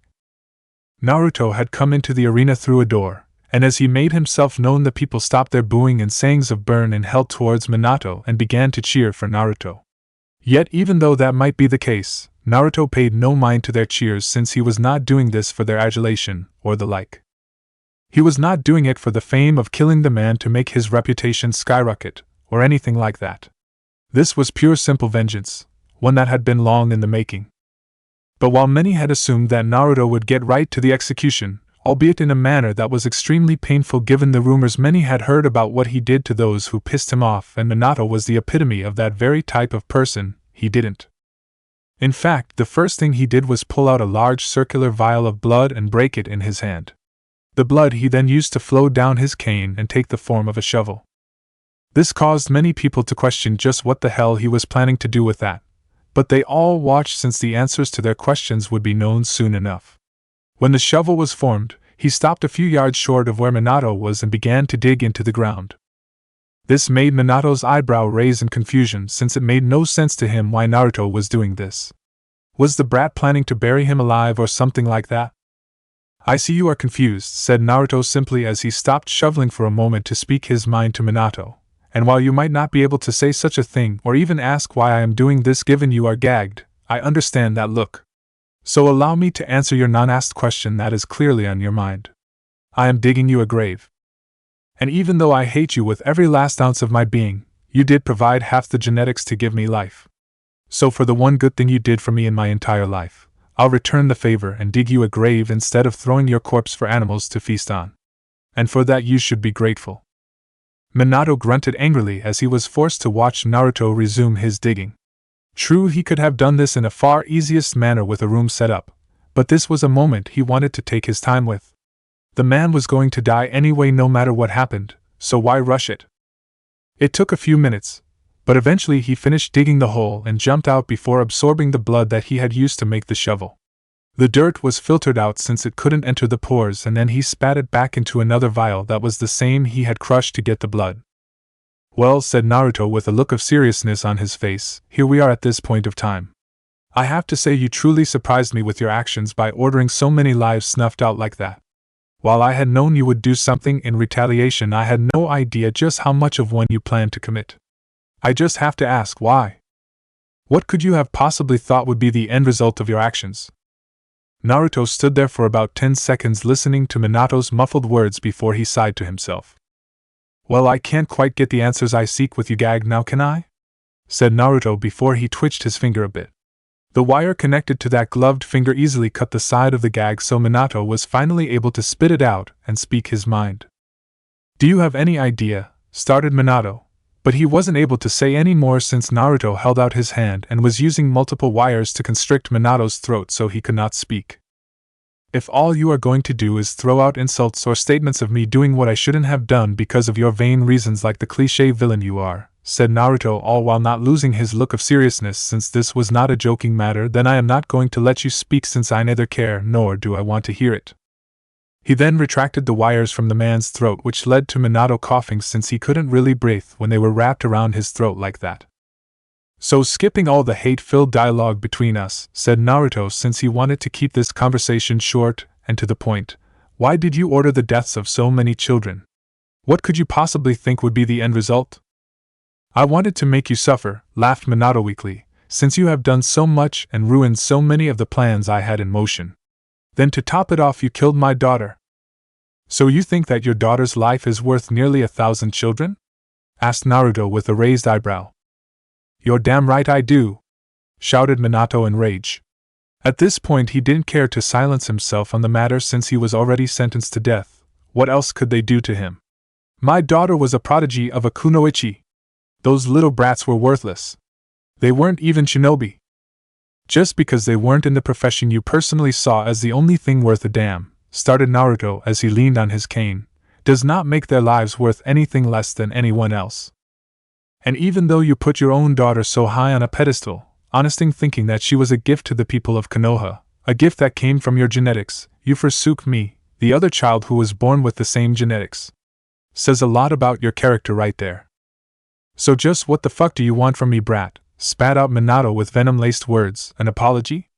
Naruto had come into the arena through a door, and as he made himself known the people stopped their booing and sayings of burn and hell towards Minato and began to cheer for Naruto. Yet even though that might be the case, Naruto paid no mind to their cheers since he was not doing this for their adulation or the like. He was not doing it for the fame of killing the man to make his reputation skyrocket or anything like that. This was pure simple vengeance, one that had been long in the making. But while many had assumed that Naruto would get right to the execution, albeit in a manner that was extremely painful given the rumors many had heard about what he did to those who pissed him off, and Minato was the epitome of that very type of person, he didn't. In fact, the first thing he did was pull out a large circular vial of blood and break it in his hand. The blood he then used to flow down his cane and take the form of a shovel. This caused many people to question just what the hell he was planning to do with that, but they all watched since the answers to their questions would be known soon enough. When the shovel was formed, he stopped a few yards short of where Minato was and began to dig into the ground. This made Minato's eyebrow raise in confusion since it made no sense to him why Naruto was doing this. Was the brat planning to bury him alive or something like that? I see you are confused, said Naruto simply as he stopped shoveling for a moment to speak his mind to Minato. And while you might not be able to say such a thing or even ask why I am doing this given you are gagged, I understand that look. So allow me to answer your non-asked question that is clearly on your mind. I am digging you a grave. And even though I hate you with every last ounce of my being, you did provide half the genetics to give me life. So for the one good thing you did for me in my entire life, I'll return the favor and dig you a grave instead of throwing your corpse for animals to feast on. And for that you should be grateful. Minato grunted angrily as he was forced to watch Naruto resume his digging. True, he could have done this in a far easiest manner with a room set up, but this was a moment he wanted to take his time with. The man was going to die anyway no matter what happened, so why rush it? It took a few minutes, but eventually he finished digging the hole and jumped out before absorbing the blood that he had used to make the shovel. The dirt was filtered out since it couldn't enter the pores, and then he spat it back into another vial that was the same he had crushed to get the blood. Well, said Naruto with a look of seriousness on his face, here we are at this point of time. I have to say you truly surprised me with your actions by ordering so many lives snuffed out like that. While I had known you would do something in retaliation, I had no idea just how much of one you planned to commit. I just have to ask, why? What could you have possibly thought would be the end result of your actions? Naruto stood there for about 10 seconds listening to Minato's muffled words before he sighed to himself. Well, I can't quite get the answers I seek with you gagged now, can I? Said Naruto before he twitched his finger a bit. The wire connected to that gloved finger easily cut the side of the gag, so Minato was finally able to spit it out and speak his mind. Do you have any idea? Started Minato, but he wasn't able to say any more since Naruto held out his hand and was using multiple wires to constrict Minato's throat so he could not speak. If all you are going to do is throw out insults or statements of me doing what I shouldn't have done because of your vain reasons like the cliché villain you are, said Naruto, all while not losing his look of seriousness since this was not a joking matter, then I am not going to let you speak since I neither care nor do I want to hear it. He then retracted the wires from the man's throat, which led to Minato coughing since he couldn't really breathe when they were wrapped around his throat like that. So skipping all the hate-filled dialogue between us, said Naruto since he wanted to keep this conversation short and to the point, why did you order the deaths of so many children? What could you possibly think would be the end result? I wanted to make you suffer, laughed Minato weakly, since you have done so much and ruined so many of the plans I had in motion. Then to top it off you killed my daughter. So you think that your daughter's life is worth nearly 1,000 children? Asked Naruto with a raised eyebrow. You're damn right I do, shouted Minato in rage. At this point he didn't care to silence himself on the matter since he was already sentenced to death. What else could they do to him? My daughter was a prodigy of a kunoichi. Those little brats were worthless. They weren't even shinobi. Just because they weren't in the profession you personally saw as the only thing worth a damn, started Naruto as he leaned on his cane, does not make their lives worth anything less than anyone else. And even though you put your own daughter so high on a pedestal, honesting thinking that she was a gift to the people of Konoha, a gift that came from your genetics, you forsook me, the other child who was born with the same genetics. Says a lot about your character right there. So just what the fuck do you want from me, brat? Spat out Minato with venom-laced words. An apology?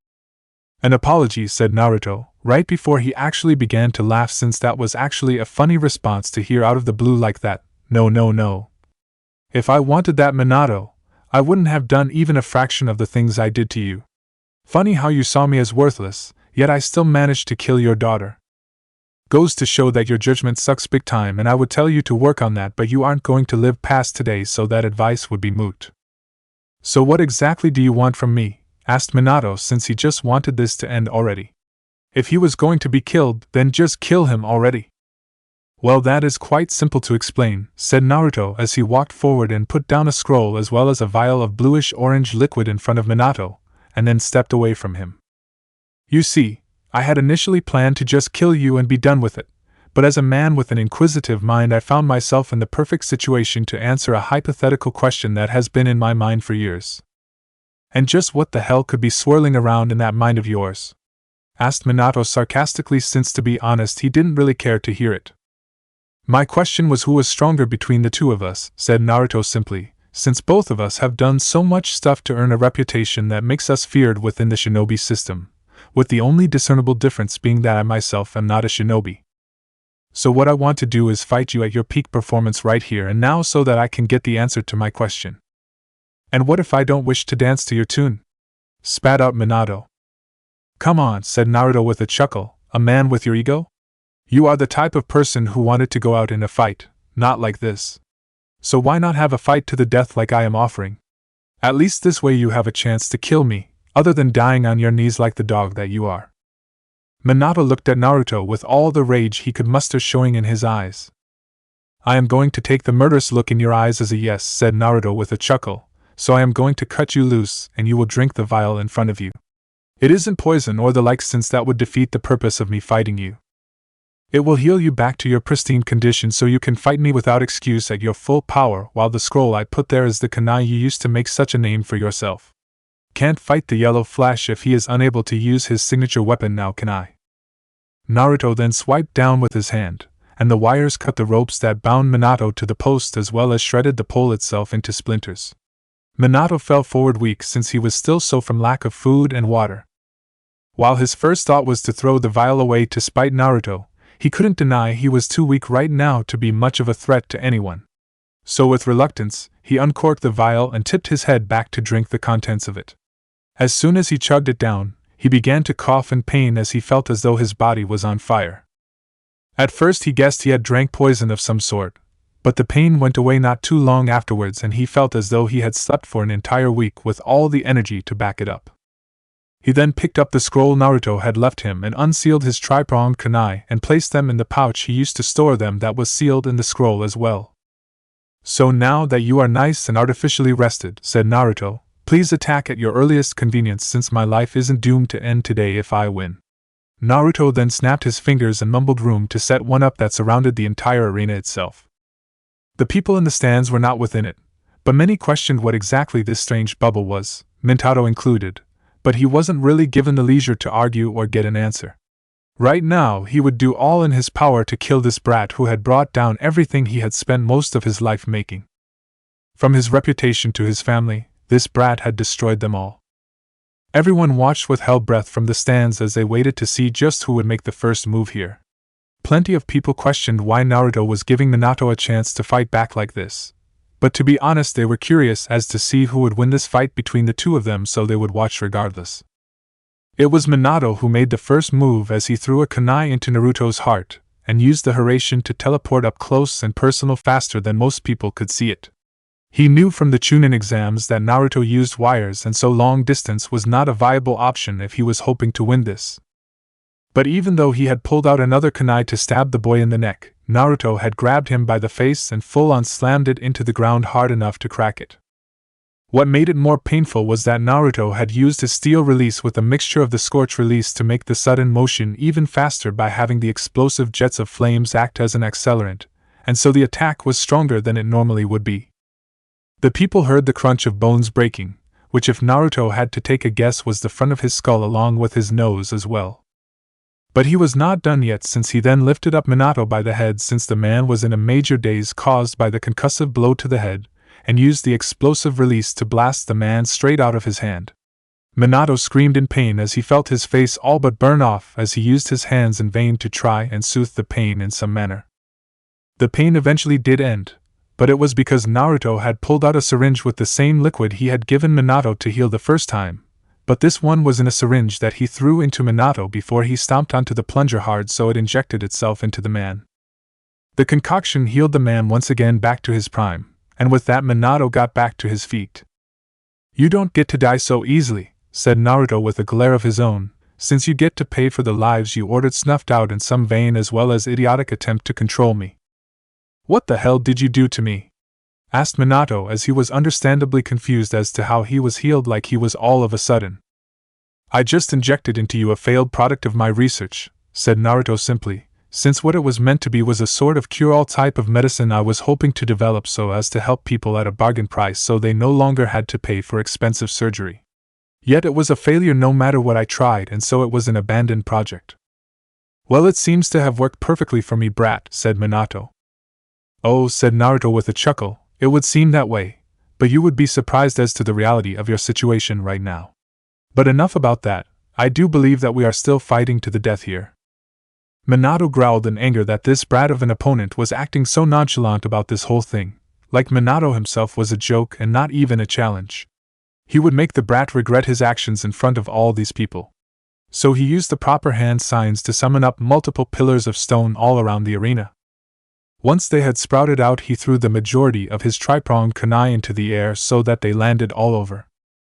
An apology, said Naruto, right before he actually began to laugh since that was actually a funny response to hear out of the blue like that. No. If I wanted that, Minato, I wouldn't have done even a fraction of the things I did to you. Funny how you saw me as worthless, yet I still managed to kill your daughter. Goes to show that your judgment sucks big time, and I would tell you to work on that, but you aren't going to live past today, so that advice would be moot. So what exactly do you want from me? Asked Minato since he just wanted this to end already. If he was going to be killed, then just kill him already. Well, that is quite simple to explain, said Naruto as he walked forward and put down a scroll as well as a vial of bluish-orange liquid in front of Minato, and then stepped away from him. You see, I had initially planned to just kill you and be done with it, but as a man with an inquisitive mind I found myself in the perfect situation to answer a hypothetical question that has been in my mind for years. And just what the hell could be swirling around in that mind of yours? Asked Minato sarcastically since to be honest he didn't really care to hear it. My question was who was stronger between the two of us, said Naruto simply, since both of us have done so much stuff to earn a reputation that makes us feared within the shinobi system, with the only discernible difference being that I myself am not a shinobi. So what I want to do is fight you at your peak performance right here and now so that I can get the answer to my question. And what if I don't wish to dance to your tune? Spat out Minato. Come on, said Naruto with a chuckle, a man with your ego? You are the type of person who wanted to go out in a fight, not like this. So why not have a fight to the death like I am offering? At least this way you have a chance to kill me, other than dying on your knees like the dog that you are. Minato looked at Naruto with all the rage he could muster showing in his eyes. I am going to take the murderous look in your eyes as a yes, said Naruto with a chuckle, so I am going to cut you loose and you will drink the vial in front of you. It isn't poison or the like since that would defeat the purpose of me fighting you. It will heal you back to your pristine condition so you can fight me without excuse at your full power, while the scroll I put there is the kunai you used to make such a name for yourself. Can't fight the yellow flash if he is unable to use his signature weapon now, can I? Naruto then swiped down with his hand, and the wires cut the ropes that bound Minato to the post as well as shredded the pole itself into splinters. Minato fell forward weak since he was still so from lack of food and water. While his first thought was to throw the vial away to spite Naruto, he couldn't deny he was too weak right now to be much of a threat to anyone. So with reluctance, he uncorked the vial and tipped his head back to drink the contents of it. As soon as he chugged it down, he began to cough in pain as he felt as though his body was on fire. At first he guessed he had drank poison of some sort, but the pain went away not too long afterwards and he felt as though he had slept for an entire week with all the energy to back it up. He then picked up the scroll Naruto had left him and unsealed his tri-pronged kunai and placed them in the pouch he used to store them that was sealed in the scroll as well. So now that you are nice and artificially rested, said Naruto, please attack at your earliest convenience since my life isn't doomed to end today if I win. Naruto then snapped his fingers and mumbled room to set one up that surrounded the entire arena itself. The people in the stands were not within it, but many questioned what exactly this strange bubble was, Mintaro included, but he wasn't really given the leisure to argue or get an answer. Right now he would do all in his power to kill this brat who had brought down everything he had spent most of his life making. From his reputation to his family, this brat had destroyed them all. Everyone watched with held breath from the stands as they waited to see just who would make the first move here. Plenty of people questioned why Naruto was giving Minato a chance to fight back like this. But to be honest, they were curious as to see who would win this fight between the two of them, so they would watch regardless. It was Minato who made the first move as he threw a kunai into Naruto's heart, and used the Hiraishin to teleport up close and personal faster than most people could see it. He knew from the Chunin exams that Naruto used wires and so long distance was not a viable option if he was hoping to win this. But even though he had pulled out another kunai to stab the boy in the neck, Naruto had grabbed him by the face and full-on slammed it into the ground hard enough to crack it. What made it more painful was that Naruto had used his steel release with a mixture of the scorch release to make the sudden motion even faster by having the explosive jets of flames act as an accelerant, and so the attack was stronger than it normally would be. The people heard the crunch of bones breaking, which if Naruto had to take a guess was the front of his skull along with his nose as well. But he was not done yet since he then lifted up Minato by the head since the man was in a major daze caused by the concussive blow to the head, and used the explosive release to blast the man straight out of his hand. Minato screamed in pain as he felt his face all but burn off as he used his hands in vain to try and soothe the pain in some manner. The pain eventually did end, but it was because Naruto had pulled out a syringe with the same liquid he had given Minato to heal the first time, but this one was in a syringe that he threw into Minato before he stomped onto the plunger hard so it injected itself into the man. The concoction healed the man once again back to his prime, and with that Minato got back to his feet. You don't get to die so easily, said Naruto with a glare of his own, since you get to pay for the lives you ordered snuffed out in some vain as well as idiotic attempt to control me. What the hell did you do to me? Asked Minato as he was understandably confused as to how he was healed like he was all of a sudden. I just injected into you a failed product of my research, said Naruto simply, since what it was meant to be was a sort of cure-all type of medicine I was hoping to develop so as to help people at a bargain price so they no longer had to pay for expensive surgery. Yet it was a failure no matter what I tried, and so it was an abandoned project. Well, it seems to have worked perfectly for me, brat, said Minato. Oh, said Naruto with a chuckle, it would seem that way, but you would be surprised as to the reality of your situation right now. But enough about that, I do believe that we are still fighting to the death here. Minato growled in anger that this brat of an opponent was acting so nonchalant about this whole thing, like Minato himself was a joke and not even a challenge. He would make the brat regret his actions in front of all these people. So he used the proper hand signs to summon up multiple pillars of stone all around the arena. Once they had sprouted out, he threw the majority of his tri-pronged kunai into the air so that they landed all over.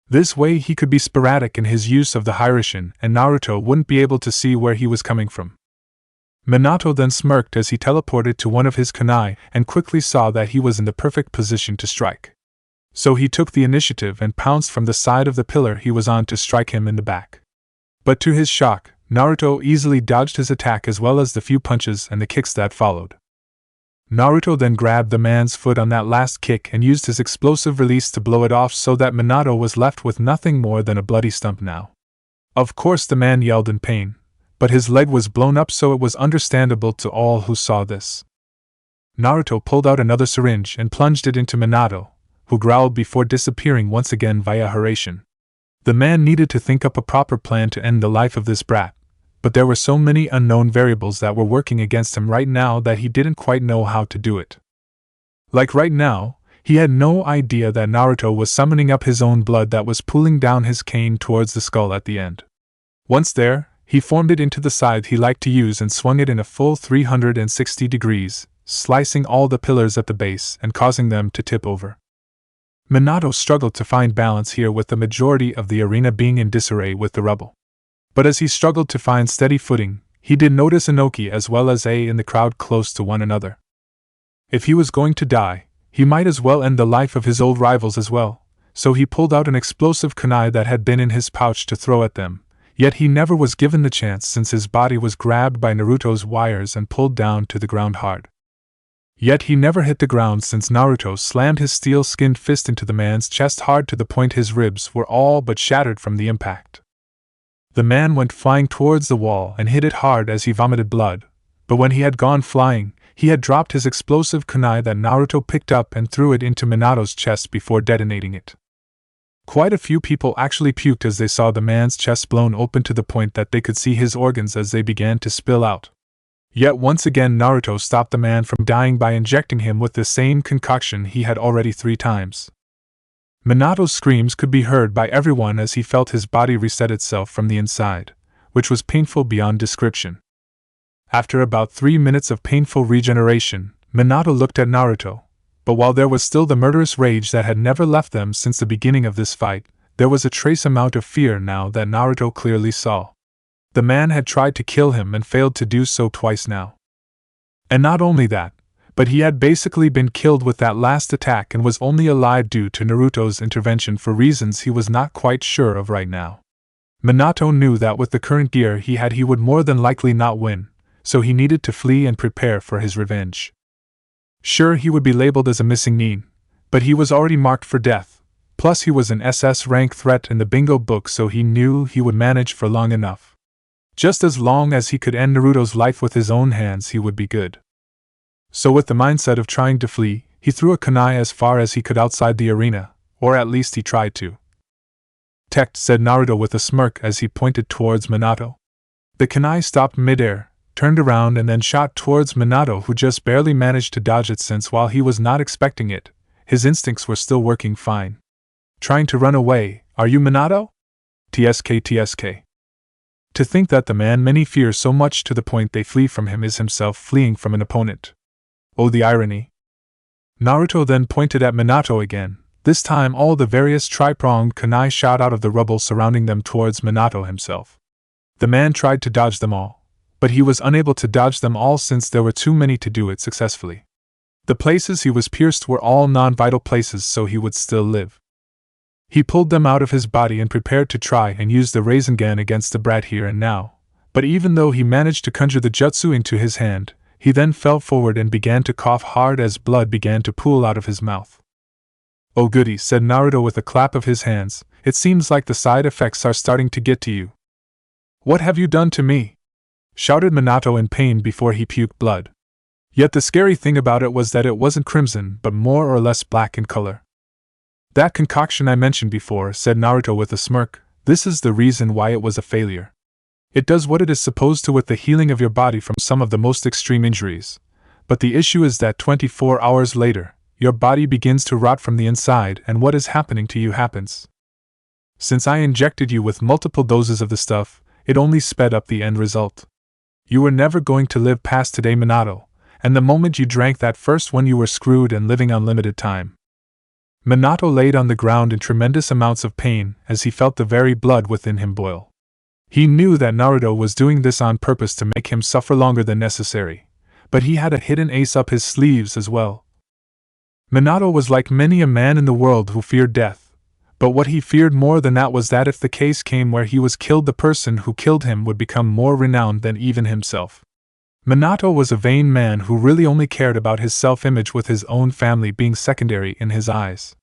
This way he could be sporadic in his use of the Hiraishin, and Naruto wouldn't be able to see where he was coming from. Minato then smirked as he teleported to one of his kunai and quickly saw that he was in the perfect position to strike. So he took the initiative and pounced from the side of the pillar he was on to strike him in the back. But to his shock, Naruto easily dodged his attack as well as the few punches and the kicks that followed. Naruto then grabbed the man's foot on that last kick and used his explosive release to blow it off so that Minato was left with nothing more than a bloody stump now. Of course the man yelled in pain, but his leg was blown up so it was understandable to all who saw this. Naruto pulled out another syringe and plunged it into Minato, who growled before disappearing once again via Hiraishin. The man needed to think up a proper plan to end the life of this brat, but there were so many unknown variables that were working against him right now that he didn't quite know how to do it. Like right now, he had no idea that Naruto was summoning up his own blood that was pooling down his cane towards the skull at the end. Once there, he formed it into the scythe he liked to use and swung it in a full 360 degrees, slicing all the pillars at the base and causing them to tip over. Minato struggled to find balance here with the majority of the arena being in disarray with the rubble. But as he struggled to find steady footing, he did notice Inoki as well as A in the crowd close to one another. If he was going to die, he might as well end the life of his old rivals as well, so he pulled out an explosive kunai that had been in his pouch to throw at them. Yet he never was given the chance since his body was grabbed by Naruto's wires and pulled down to the ground hard. Yet he never hit the ground since Naruto slammed his steel-skinned fist into the man's chest hard to the point his ribs were all but shattered from the impact. The man went flying towards the wall and hit it hard as he vomited blood, but when he had gone flying, he had dropped his explosive kunai that Naruto picked up and threw it into Minato's chest before detonating it. Quite a few people actually puked as they saw the man's chest blown open to the point that they could see his organs as they began to spill out. Yet once again Naruto stopped the man from dying by injecting him with the same concoction he had already 3 times. Minato's screams could be heard by everyone as he felt his body reset itself from the inside, which was painful beyond description. After about 3 minutes of painful regeneration, Minato looked at Naruto. But while there was still the murderous rage that had never left them since the beginning of this fight, there was a trace amount of fear now that Naruto clearly saw. The man had tried to kill him and failed to do so twice now. And not only that, but he had basically been killed with that last attack and was only alive due to Naruto's intervention for reasons he was not quite sure of right now. Minato knew that with the current gear he had he would more than likely not win, so he needed to flee and prepare for his revenge. Sure, he would be labeled as a missing nin, but he was already marked for death, plus he was an SS rank threat in the bingo book so he knew he would manage for long enough. Just as long as he could end Naruto's life with his own hands he would be good. So with the mindset of trying to flee, he threw a kunai as far as he could outside the arena, or at least he tried to. "Tect," said Naruto with a smirk as he pointed towards Minato. The kunai stopped midair, turned around and then shot towards Minato who just barely managed to dodge it since while he was not expecting it, his instincts were still working fine. "Trying to run away, are you Minato?" TSK. To think that the man many fear so much to the point they flee from him is himself fleeing from an opponent. Oh, the irony. Naruto then pointed at Minato again. This time all the various tri-pronged kunai shot out of the rubble surrounding them towards Minato himself. The man tried to dodge them all, but he was unable to dodge them all since there were too many to do it successfully. The places he was pierced were all non-vital places so he would still live. He pulled them out of his body and prepared to try and use the Rasengan against the brat here and now, but even though he managed to conjure the jutsu into his hand, he then fell forward and began to cough hard as blood began to pool out of his mouth. "Oh goody," said Naruto with a clap of his hands, "it seems like the side effects are starting to get to you." "What have you done to me?" shouted Minato in pain before he puked blood. Yet the scary thing about it was that it wasn't crimson but more or less black in color. "That concoction I mentioned before," said Naruto with a smirk, "this is the reason why it was a failure. It does what it is supposed to with the healing of your body from some of the most extreme injuries, but the issue is that 24 hours later, your body begins to rot from the inside and what is happening to you happens. Since I injected you with multiple doses of the stuff, it only sped up the end result. You were never going to live past today, Minato, and the moment you drank that first one you were screwed and living unlimited time." Minato laid on the ground in tremendous amounts of pain as he felt the very blood within him boil. He knew that Naruto was doing this on purpose to make him suffer longer than necessary, but he had a hidden ace up his sleeves as well. Minato was like many a man in the world who feared death, but what he feared more than that was that if the case came where he was killed, the person who killed him would become more renowned than even himself. Minato was a vain man who really only cared about his self-image, with his own family being secondary in his eyes.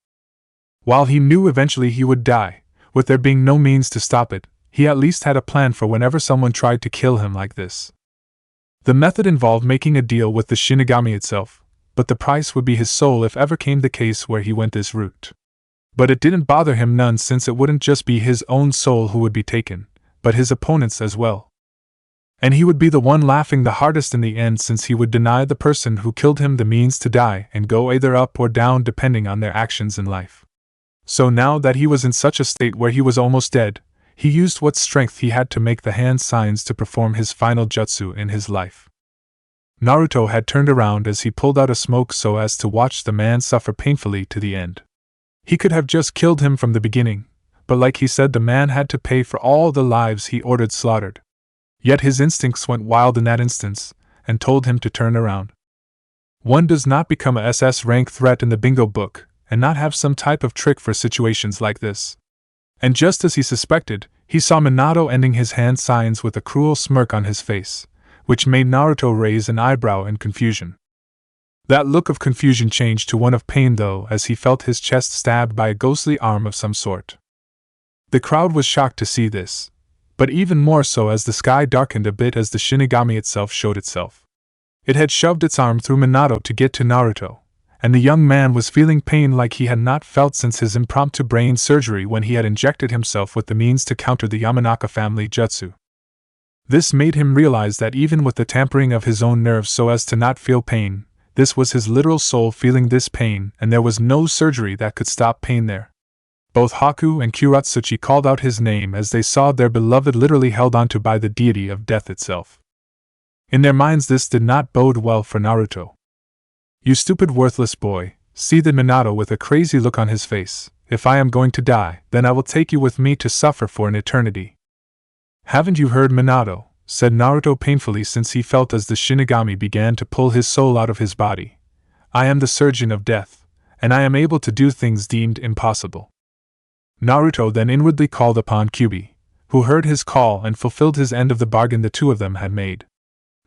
While he knew eventually he would die, with there being no means to stop it, he at least had a plan for whenever someone tried to kill him like this. The method involved making a deal with the Shinigami itself, but the price would be his soul if ever came the case where he went this route. But it didn't bother him none, since it wouldn't just be his own soul who would be taken, but his opponent's as well. And he would be the one laughing the hardest in the end, since he would deny the person who killed him the means to die and go either up or down depending on their actions in life. So now that he was in such a state where he was almost dead, he used what strength he had to make the hand signs to perform his final jutsu in his life. Naruto had turned around as he pulled out a smoke so as to watch the man suffer painfully to the end. He could have just killed him from the beginning, but like he said, the man had to pay for all the lives he ordered slaughtered. Yet his instincts went wild in that instance, and told him to turn around. One does not become a SS rank threat in the bingo book, and not have some type of trick for situations like this. And just as he suspected, he saw Minato ending his hand signs with a cruel smirk on his face, which made Naruto raise an eyebrow in confusion. That look of confusion changed to one of pain though, as he felt his chest stabbed by a ghostly arm of some sort. The crowd was shocked to see this, but even more so as the sky darkened a bit as the Shinigami itself showed itself. It had shoved its arm through Minato to get to Naruto, and the young man was feeling pain like he had not felt since his impromptu brain surgery when he had injected himself with the means to counter the Yamanaka family jutsu. This made him realize that even with the tampering of his own nerves so as to not feel pain, this was his literal soul feeling this pain, and there was no surgery that could stop pain there. Both Haku and Kuratsuchi called out his name as they saw their beloved literally held onto by the deity of death itself. In their minds this did not bode well for Naruto. "You stupid worthless boy," seethed Minato with a crazy look on his face. "If I am going to die, then I will take you with me to suffer for an eternity." "Haven't you heard, Minato?" said Naruto painfully, since he felt as the Shinigami began to pull his soul out of his body. "I am the surgeon of death, and I am able to do things deemed impossible." Naruto then inwardly called upon Kyuubi, who heard his call and fulfilled his end of the bargain the two of them had made.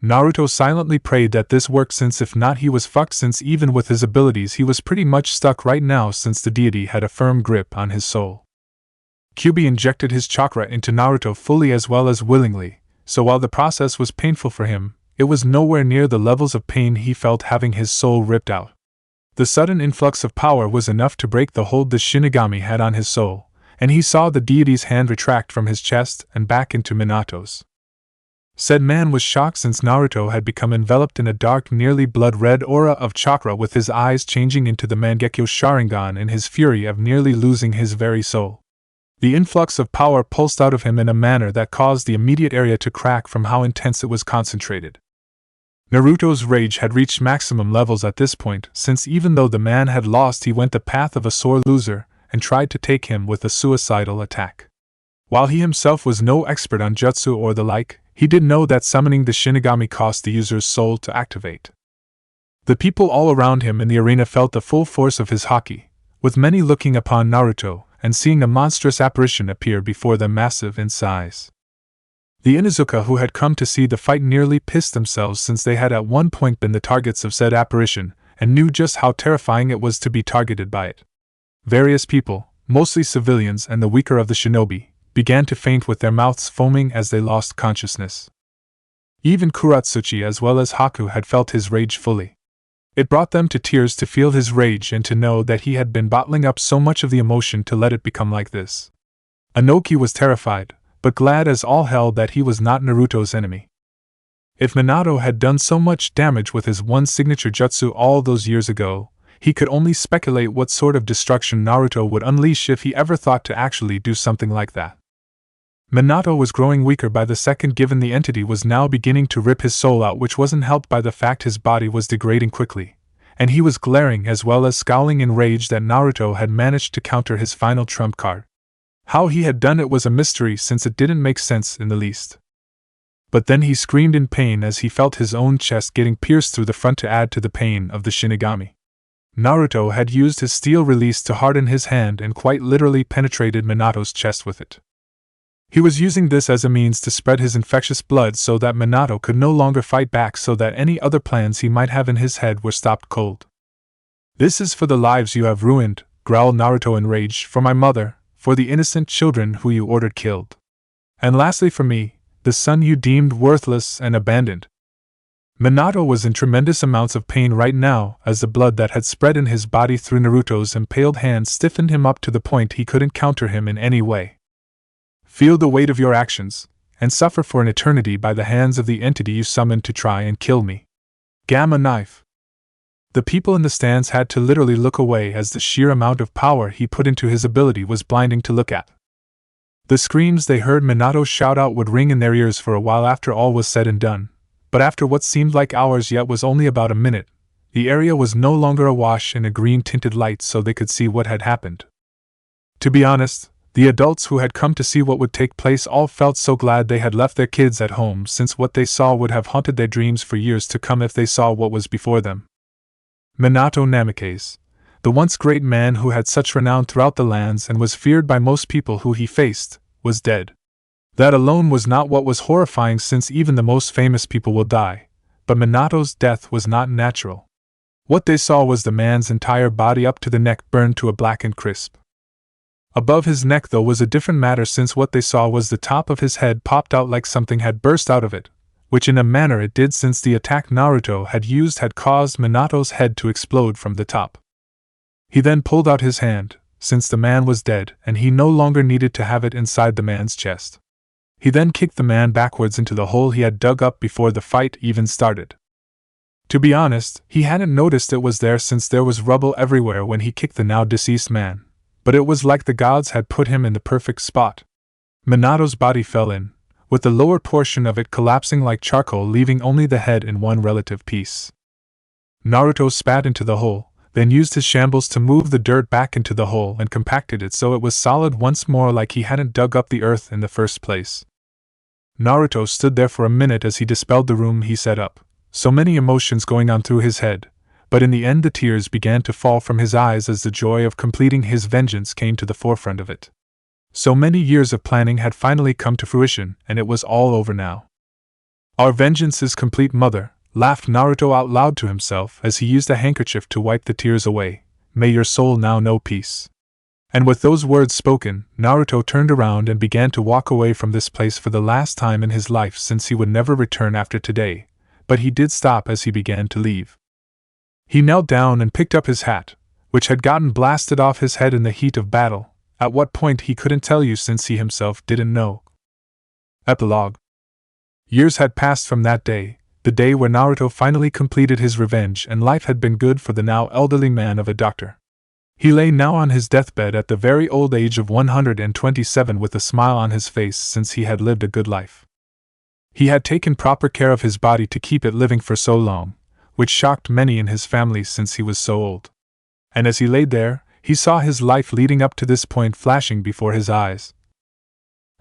Naruto silently prayed that this worked, since if not he was fucked, since even with his abilities he was pretty much stuck right now since the deity had a firm grip on his soul. Kyuubi injected his chakra into Naruto fully as well as willingly, so while the process was painful for him, it was nowhere near the levels of pain he felt having his soul ripped out. The sudden influx of power was enough to break the hold the Shinigami had on his soul, and he saw the deity's hand retract from his chest and back into Minato's. Said man was shocked, since Naruto had become enveloped in a dark, nearly blood-red aura of chakra, with his eyes changing into the Mangekyo Sharingan in his fury of nearly losing his very soul. The influx of power pulsed out of him in a manner that caused the immediate area to crack from how intense it was concentrated. Naruto's rage had reached maximum levels at this point, since even though the man had lost, he went the path of a sore loser and tried to take him with a suicidal attack. While he himself was no expert on jutsu or the like, he did know that summoning the Shinigami cost the user's soul to activate. The people all around him in the arena felt the full force of his haki, with many looking upon Naruto and seeing a monstrous apparition appear before them, massive in size. The Inuzuka who had come to see the fight nearly pissed themselves, since they had at one point been the targets of said apparition, and knew just how terrifying it was to be targeted by it. Various people, mostly civilians and the weaker of the shinobi, began to faint with their mouths foaming as they lost consciousness. Even Kuratsuchi as well as Haku had felt his rage fully. It brought them to tears to feel his rage and to know that he had been bottling up so much of the emotion to let it become like this. Inoki was terrified, but glad as all hell that he was not Naruto's enemy. If Minato had done so much damage with his one signature jutsu all those years ago, he could only speculate what sort of destruction Naruto would unleash if he ever thought to actually do something like that. Minato was growing weaker by the second, given the entity was now beginning to rip his soul out, which wasn't helped by the fact his body was degrading quickly, and he was glaring as well as scowling in rage that Naruto had managed to counter his final trump card. How he had done it was a mystery, since it didn't make sense in the least. But then he screamed in pain as he felt his own chest getting pierced through the front to add to the pain of the Shinigami. Naruto had used his steel release to harden his hand and quite literally penetrated Minato's chest with it. He was using this as a means to spread his infectious blood so that Minato could no longer fight back, so that any other plans he might have in his head were stopped cold. "This is for the lives you have ruined," growled Naruto enraged, "for my mother, for the innocent children who you ordered killed. And lastly for me, the son you deemed worthless and abandoned." Minato was in tremendous amounts of pain right now, as the blood that had spread in his body through Naruto's impaled hand stiffened him up to the point he couldn't counter him in any way. "Feel the weight of your actions, and suffer for an eternity by the hands of the entity you summoned to try and kill me. Gamma knife." The people in the stands had to literally look away, as the sheer amount of power he put into his ability was blinding to look at. The screams they heard Minato shout out would ring in their ears for a while after all was said and done, but after what seemed like hours yet was only about a minute, the area was no longer awash in a green-tinted light so they could see what had happened. To be honest, the adults who had come to see what would take place all felt so glad they had left their kids at home, since what they saw would have haunted their dreams for years to come if they saw what was before them. Minato Namikaze, the once great man who had such renown throughout the lands and was feared by most people who he faced, was dead. That alone was not what was horrifying, since even the most famous people will die, but Minato's death was not natural. What they saw was the man's entire body up to the neck burned to a blackened crisp. Above his neck though was a different matter, since what they saw was the top of his head popped out like something had burst out of it, which in a manner it did, since the attack Naruto had used had caused Minato's head to explode from the top. He then pulled out his hand, since the man was dead and he no longer needed to have it inside the man's chest. He then kicked the man backwards into the hole he had dug up before the fight even started. To be honest, he hadn't noticed it was there, since there was rubble everywhere when he kicked the now deceased man, but it was like the gods had put him in the perfect spot. Minato's body fell in, with the lower portion of it collapsing like charcoal, leaving only the head in one relative piece. Naruto spat into the hole, then used his shambles to move the dirt back into the hole and compacted it so it was solid once more, like he hadn't dug up the earth in the first place. Naruto stood there for a minute as he dispelled the room he set up, so many emotions going on through his head, but in the end the tears began to fall from his eyes as the joy of completing his vengeance came to the forefront of it. So many years of planning had finally come to fruition, and it was all over now. "Our vengeance is complete, mother," laughed Naruto out loud to himself as he used a handkerchief to wipe the tears away. "May your soul now know peace." And with those words spoken, Naruto turned around and began to walk away from this place for the last time in his life, since he would never return after today, but he did stop as he began to leave. He knelt down and picked up his hat, which had gotten blasted off his head in the heat of battle, at what point he couldn't tell you since he himself didn't know. Epilogue. Years had passed from that day, the day where Naruto finally completed his revenge, and life had been good for the now elderly man of a doctor. He lay now on his deathbed at the very old age of 127 with a smile on his face, since he had lived a good life. He had taken proper care of his body to keep it living for so long, which shocked many in his family since he was so old. And as he lay there, he saw his life leading up to this point flashing before his eyes.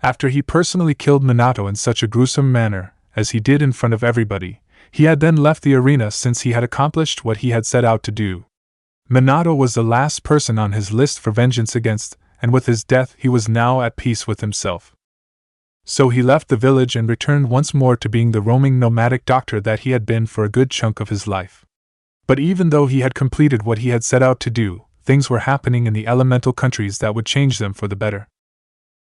After he personally killed Minato in such a gruesome manner, as he did in front of everybody, he had then left the arena since he had accomplished what he had set out to do. Minato was the last person on his list for vengeance against, and with his death he was now at peace with himself. So he left the village and returned once more to being the roaming nomadic doctor that he had been for a good chunk of his life. But even though he had completed what he had set out to do, things were happening in the elemental countries that would change them for the better.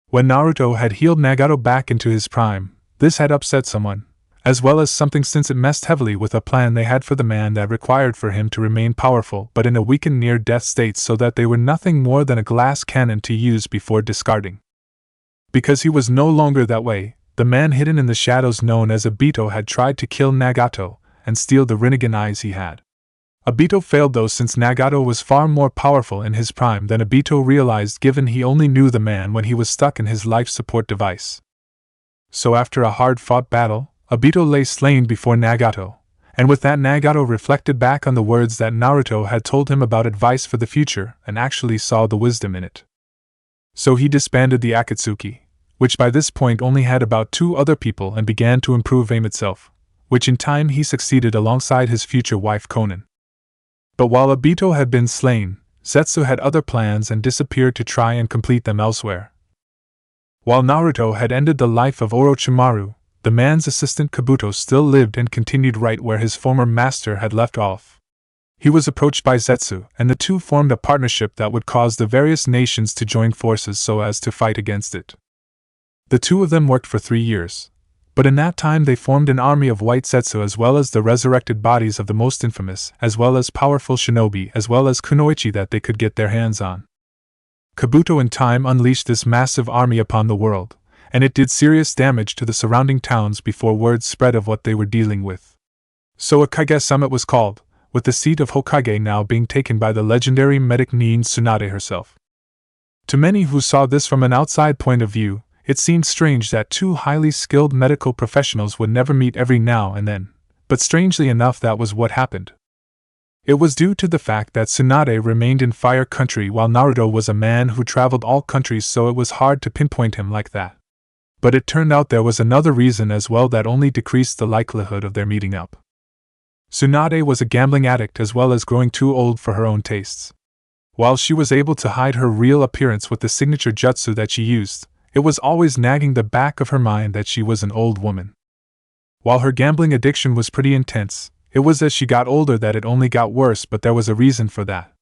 When Naruto had healed Nagato back into his prime, this had upset someone, as well as something, since it messed heavily with a plan they had for the man that required for him to remain powerful but in a weakened near-death state, so that they were nothing more than a glass cannon to use before discarding. Because he was no longer that way, the man hidden in the shadows known as Obito had tried to kill Nagato and steal the Rinnegan eyes he had. Obito failed though, since Nagato was far more powerful in his prime than Obito realized, given he only knew the man when he was stuck in his life support device. So after a hard-fought battle, Obito lay slain before Nagato, and with that Nagato reflected back on the words that Naruto had told him about advice for the future and actually saw the wisdom in it. So he disbanded the Akatsuki, which by this point only had about 2 other people, and began to improve AIM itself, which in time he succeeded alongside his future wife Konan. But while Obito had been slain, Zetsu had other plans and disappeared to try and complete them elsewhere. While Naruto had ended the life of Orochimaru, the man's assistant Kabuto still lived and continued right where his former master had left off. He was approached by Zetsu, and the two formed a partnership that would cause the various nations to join forces so as to fight against it. The two of them worked for 3 years, but in that time they formed an army of white Zetsu as well as the resurrected bodies of the most infamous, as well as powerful shinobi, as well as kunoichi that they could get their hands on. Kabuto in time unleashed this massive army upon the world, and it did serious damage to the surrounding towns before word spread of what they were dealing with. So a Kage summit was called, with the seat of Hokage now being taken by the legendary medic Nin Tsunade herself. To many who saw this from an outside point of view, it seemed strange that two highly skilled medical professionals would never meet every now and then, but strangely enough that was what happened. It was due to the fact that Tsunade remained in Fire Country while Naruto was a man who traveled all countries, so it was hard to pinpoint him like that. But it turned out there was another reason as well that only decreased the likelihood of their meeting up. Tsunade was a gambling addict as well as growing too old for her own tastes. While she was able to hide her real appearance with the signature jutsu that she used, it was always nagging the back of her mind that she was an old woman. While her gambling addiction was pretty intense, it was as she got older that it only got worse, but there was a reason for that.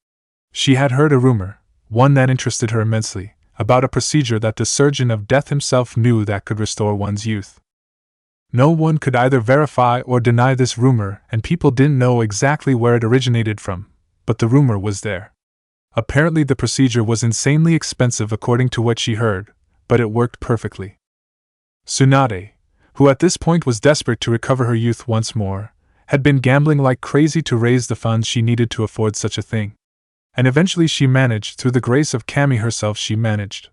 She had heard a rumor, one that interested her immensely, about a procedure that the surgeon of death himself knew that could restore one's youth. No one could either verify or deny this rumor, and people didn't know exactly where it originated from, but the rumor was there. Apparently the procedure was insanely expensive according to what she heard, but it worked perfectly. Tsunade, who at this point was desperate to recover her youth once more, had been gambling like crazy to raise the funds she needed to afford such a thing. And eventually she managed, through the grace of Kami herself she managed.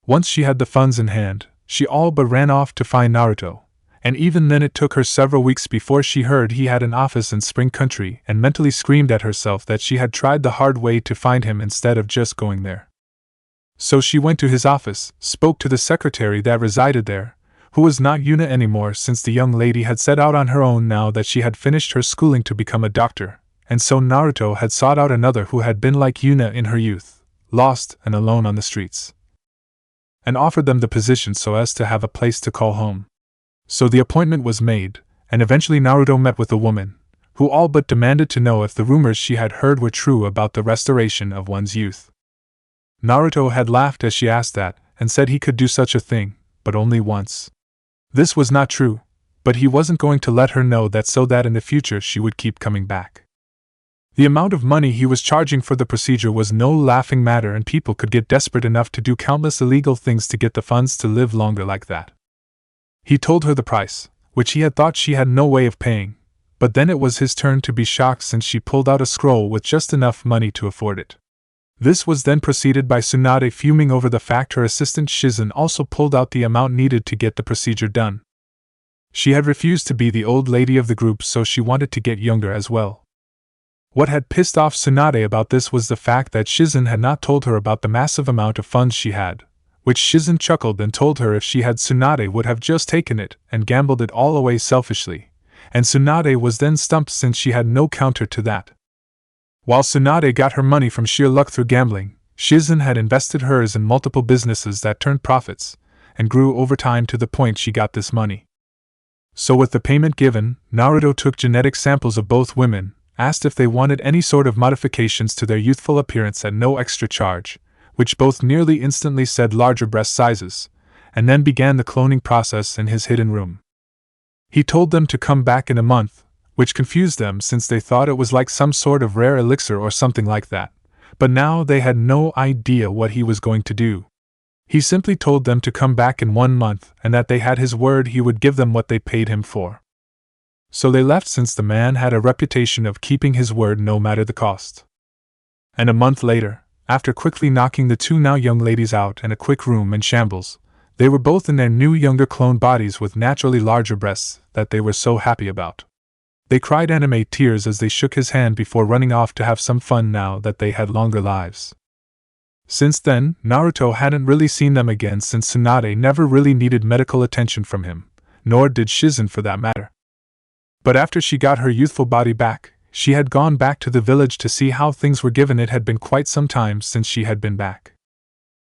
Once she had the funds in hand, she all but ran off to find Naruto, and even then it took her several weeks before she heard he had an office in Spring Country and mentally screamed at herself that she had tried the hard way to find him instead of just going there. So she went to his office, spoke to the secretary that resided there, who was not Yuna anymore since the young lady had set out on her own now that she had finished her schooling to become a doctor, and so Naruto had sought out another who had been like Yuna in her youth, lost and alone on the streets, and offered them the position so as to have a place to call home. So the appointment was made, and eventually Naruto met with the woman, who all but demanded to know if the rumors she had heard were true about the restoration of one's youth. Naruto had laughed as she asked that, and said he could do such a thing, but only once. This was not true, but he wasn't going to let her know that so that in the future she would keep coming back. The amount of money he was charging for the procedure was no laughing matter, and people could get desperate enough to do countless illegal things to get the funds to live longer like that. He told her the price, which he had thought she had no way of paying, but then it was his turn to be shocked since she pulled out a scroll with just enough money to afford it. This was then preceded by Tsunade fuming over the fact her assistant Shizen also pulled out the amount needed to get the procedure done. She had refused to be the old lady of the group, so she wanted to get younger as well. What had pissed off Tsunade about this was the fact that Shizen had not told her about the massive amount of funds she had, which Shizen chuckled and told her if she had, Tsunade would have just taken it and gambled it all away selfishly, and Tsunade was then stumped since she had no counter to that. While Tsunade got her money from sheer luck through gambling, Shizen had invested hers in multiple businesses that turned profits, and grew over time to the point she got this money. So with the payment given, Naruto took genetic samples of both women, asked if they wanted any sort of modifications to their youthful appearance at no extra charge, which both nearly instantly said larger breast sizes, and then began the cloning process in his hidden room. He told them to come back in a month, which confused them since they thought it was like some sort of rare elixir or something like that, but now they had no idea what he was going to do. He simply told them to come back in 1 month and that they had his word he would give them what they paid him for. So they left since the man had a reputation of keeping his word no matter the cost. And a month later, after quickly knocking the two now young ladies out in a quick room in shambles, they were both in their new younger clone bodies with naturally larger breasts that they were so happy about. They cried anime tears as they shook his hand before running off to have some fun now that they had longer lives. Since then, Naruto hadn't really seen them again since Tsunade never really needed medical attention from him, nor did Shizen for that matter. But after she got her youthful body back, she had gone back to the village to see how things were given. It had been quite some time since she had been back.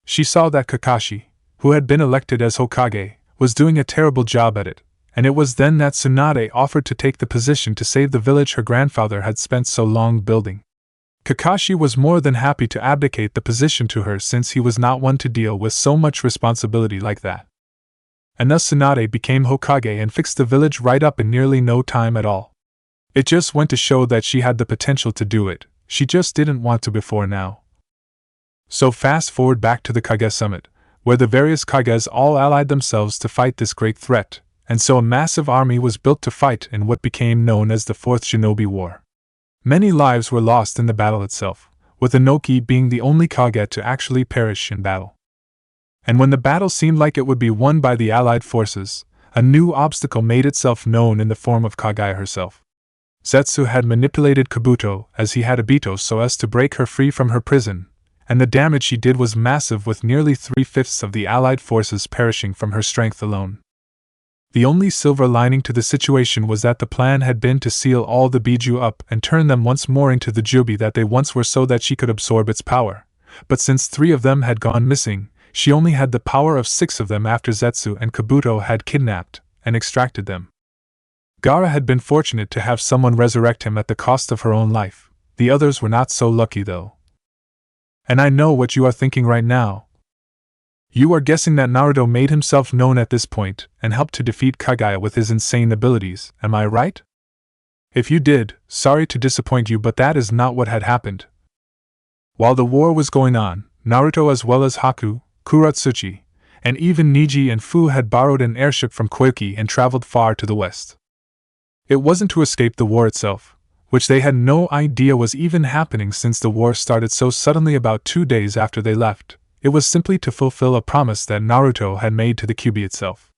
She saw that Kakashi, who had been elected as Hokage, was doing a terrible job at it, and it was then that Tsunade offered to take the position to save the village her grandfather had spent so long building. Kakashi was more than happy to abdicate the position to her since he was not one to deal with so much responsibility like that. And thus Tsunade became Hokage and fixed the village right up in nearly no time at all. It just went to show that she had the potential to do it, she just didn't want to before now. So fast forward back to the Kage Summit, where the various Kages all allied themselves to fight this great threat, and so a massive army was built to fight in what became known as the Fourth Shinobi War. Many lives were lost in the battle itself, with Inoki being the only Kage to actually perish in battle. And when the battle seemed like it would be won by the allied forces, a new obstacle made itself known in the form of Kagaya herself. Zetsu had manipulated Kabuto as he had Obito so as to break her free from her prison, and the damage she did was massive, with nearly 3/5 of the allied forces perishing from her strength alone. The only silver lining to the situation was that the plan had been to seal all the Bijuu up and turn them once more into the Jubi that they once were so that she could absorb its power, but since 3 of them had gone missing, she only had the power of 6 of them after Zetsu and Kabuto had kidnapped and extracted them. Gaara had been fortunate to have someone resurrect him at the cost of her own life. The others were not so lucky though. And I know what you are thinking right now. You are guessing that Naruto made himself known at this point and helped to defeat Kagaya with his insane abilities, am I right? If you did, sorry to disappoint you, but that is not what had happened. While the war was going on, Naruto as well as Haku, Kuratsuchi, and even Niji and Fu had borrowed an airship from Koiki and traveled far to the west. It wasn't to escape the war itself, which they had no idea was even happening since the war started so suddenly about 2 days after they left. It was simply to fulfill a promise that Naruto had made to the Kyuubi itself.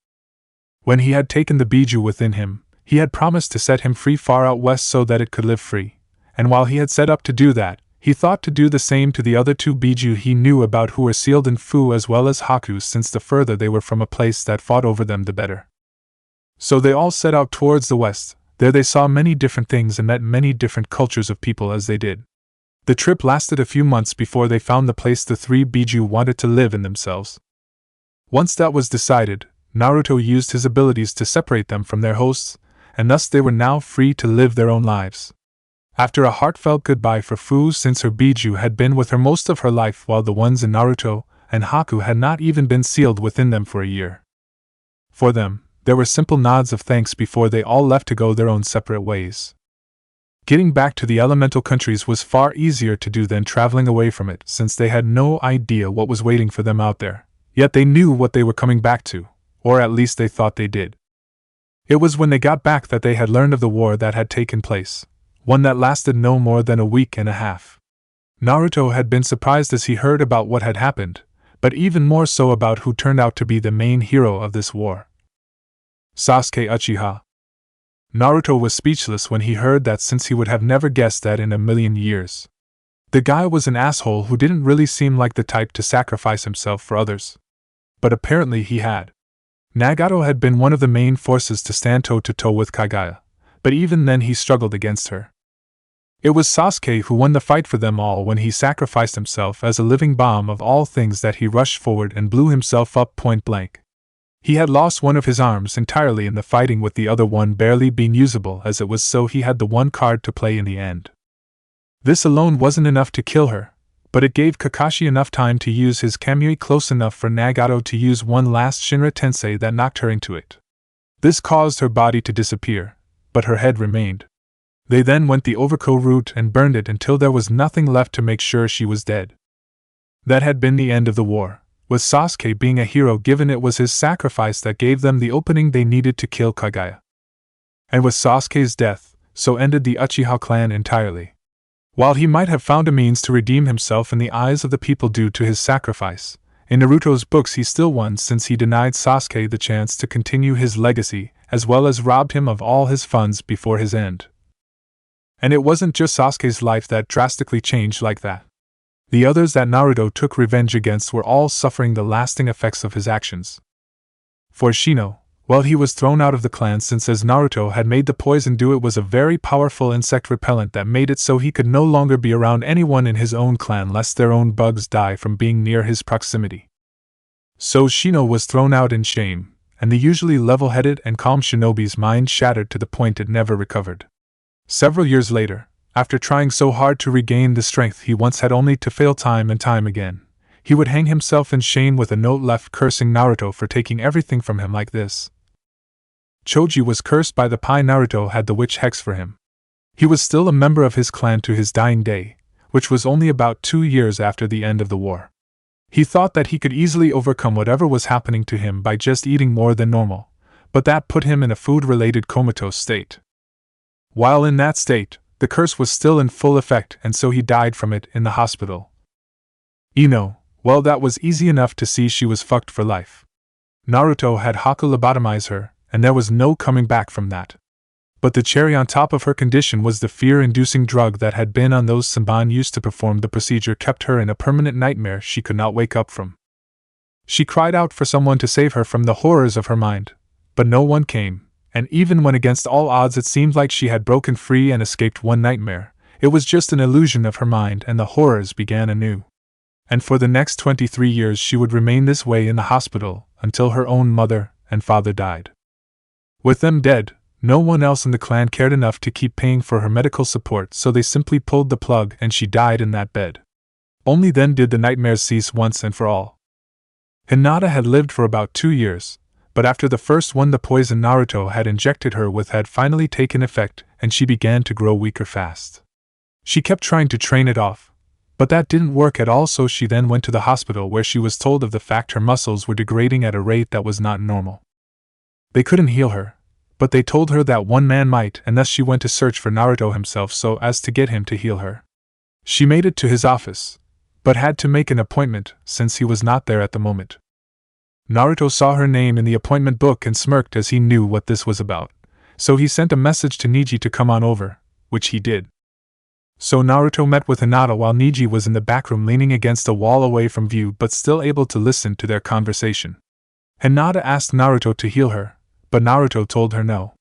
When he had taken the Bijuu within him, he had promised to set him free far out west so that it could live free, and while he had set up to do that, he thought to do the same to the other 2 Bijuu he knew about who were sealed in Fu as well as Haku, since the further they were from a place that fought over them the better. So they all set out towards the west. There they saw many different things and met many different cultures of people as they did. The trip lasted a few months before they found the place the 3 Bijuu wanted to live in themselves. Once that was decided, Naruto used his abilities to separate them from their hosts, and thus they were now free to live their own lives. After a heartfelt goodbye for Fu, since her Bijuu had been with her most of her life, while the ones in Naruto and Haku had not even been sealed within them for a year. For them, there were simple nods of thanks before they all left to go their own separate ways. Getting back to the elemental countries was far easier to do than traveling away from it, since they had no idea what was waiting for them out there, yet they knew what they were coming back to, or at least they thought they did. It was when they got back that they had learned of the war that had taken place, one that lasted no more than a week and a half. Naruto had been surprised as he heard about what had happened, but even more so about who turned out to be the main hero of this war. Sasuke Uchiha. Naruto was speechless when he heard that, since he would have never guessed that in a million years. The guy was an asshole who didn't really seem like the type to sacrifice himself for others. But apparently he had. Nagato had been one of the main forces to stand toe-to-toe with Kagaya, but even then he struggled against her. It was Sasuke who won the fight for them all when he sacrificed himself as a living bomb of all things that he rushed forward and blew himself up point blank. He had lost one of his arms entirely in the fighting, with the other one barely being usable as it was, so he had the one card to play in the end. This alone wasn't enough to kill her, but it gave Kakashi enough time to use his Kamui close enough for Nagato to use one last Shinra Tensei that knocked her into it. This caused her body to disappear, but her head remained. They then went the Overko route and burned it until there was nothing left to make sure she was dead. That had been the end of the war, with Sasuke being a hero, given it was his sacrifice that gave them the opening they needed to kill Kagaya. And with Sasuke's death, so ended the Uchiha clan entirely. While he might have found a means to redeem himself in the eyes of the people due to his sacrifice, in Naruto's books he still won, since he denied Sasuke the chance to continue his legacy, as well as robbed him of all his funds before his end. And it wasn't just Sasuke's life that drastically changed like that. The others that Naruto took revenge against were all suffering the lasting effects of his actions. For Shino, well, he was thrown out of the clan, since as Naruto had made the poison do, it was a very powerful insect repellent that made it so he could no longer be around anyone in his own clan lest their own bugs die from being near his proximity. So Shino was thrown out in shame, and the usually level-headed and calm shinobi's mind shattered to the point it never recovered. Several years later, after trying so hard to regain the strength he once had only to fail time and time again, he would hang himself in shame with a note left cursing Naruto for taking everything from him like this. Choji was cursed by the pie Naruto had the witch hex for him. He was still a member of his clan to his dying day, which was only about 2 years after the end of the war. He thought that he could easily overcome whatever was happening to him by just eating more than normal, but that put him in a food-related comatose state. While in that state, the curse was still in full effect, and so he died from it in the hospital. Ino, well, that was easy enough to see. She was fucked for life. Naruto had Haku lobotomize her, and there was no coming back from that. But the cherry on top of her condition was the fear-inducing drug that had been on those Senban used to perform the procedure kept her in a permanent nightmare she could not wake up from. She cried out for someone to save her from the horrors of her mind, but no one came, and even when against all odds it seemed like she had broken free and escaped one nightmare, it was just an illusion of her mind and the horrors began anew. And for the next 23 years she would remain this way in the hospital until her own mother and father died. With them dead, no one else in the clan cared enough to keep paying for her medical support, so they simply pulled the plug and she died in that bed. Only then did the nightmares cease once and for all. Hinata had lived for about 2 years, but after the first one the poison Naruto had injected her with had finally taken effect and she began to grow weaker fast. She kept trying to train it off, but that didn't work at all, so she then went to the hospital where she was told of the fact her muscles were degrading at a rate that was not normal. They couldn't heal her, but they told her that one man might, and thus she went to search for Naruto himself so as to get him to heal her. She made it to his office, but had to make an appointment since he was not there at the moment. Naruto saw her name in the appointment book and smirked as he knew what this was about, so he sent a message to Neji to come on over, which he did. So Naruto met with Hinata while Neji was in the back room leaning against a wall away from view but still able to listen to their conversation. Hinata asked Naruto to heal her, but Naruto told her no.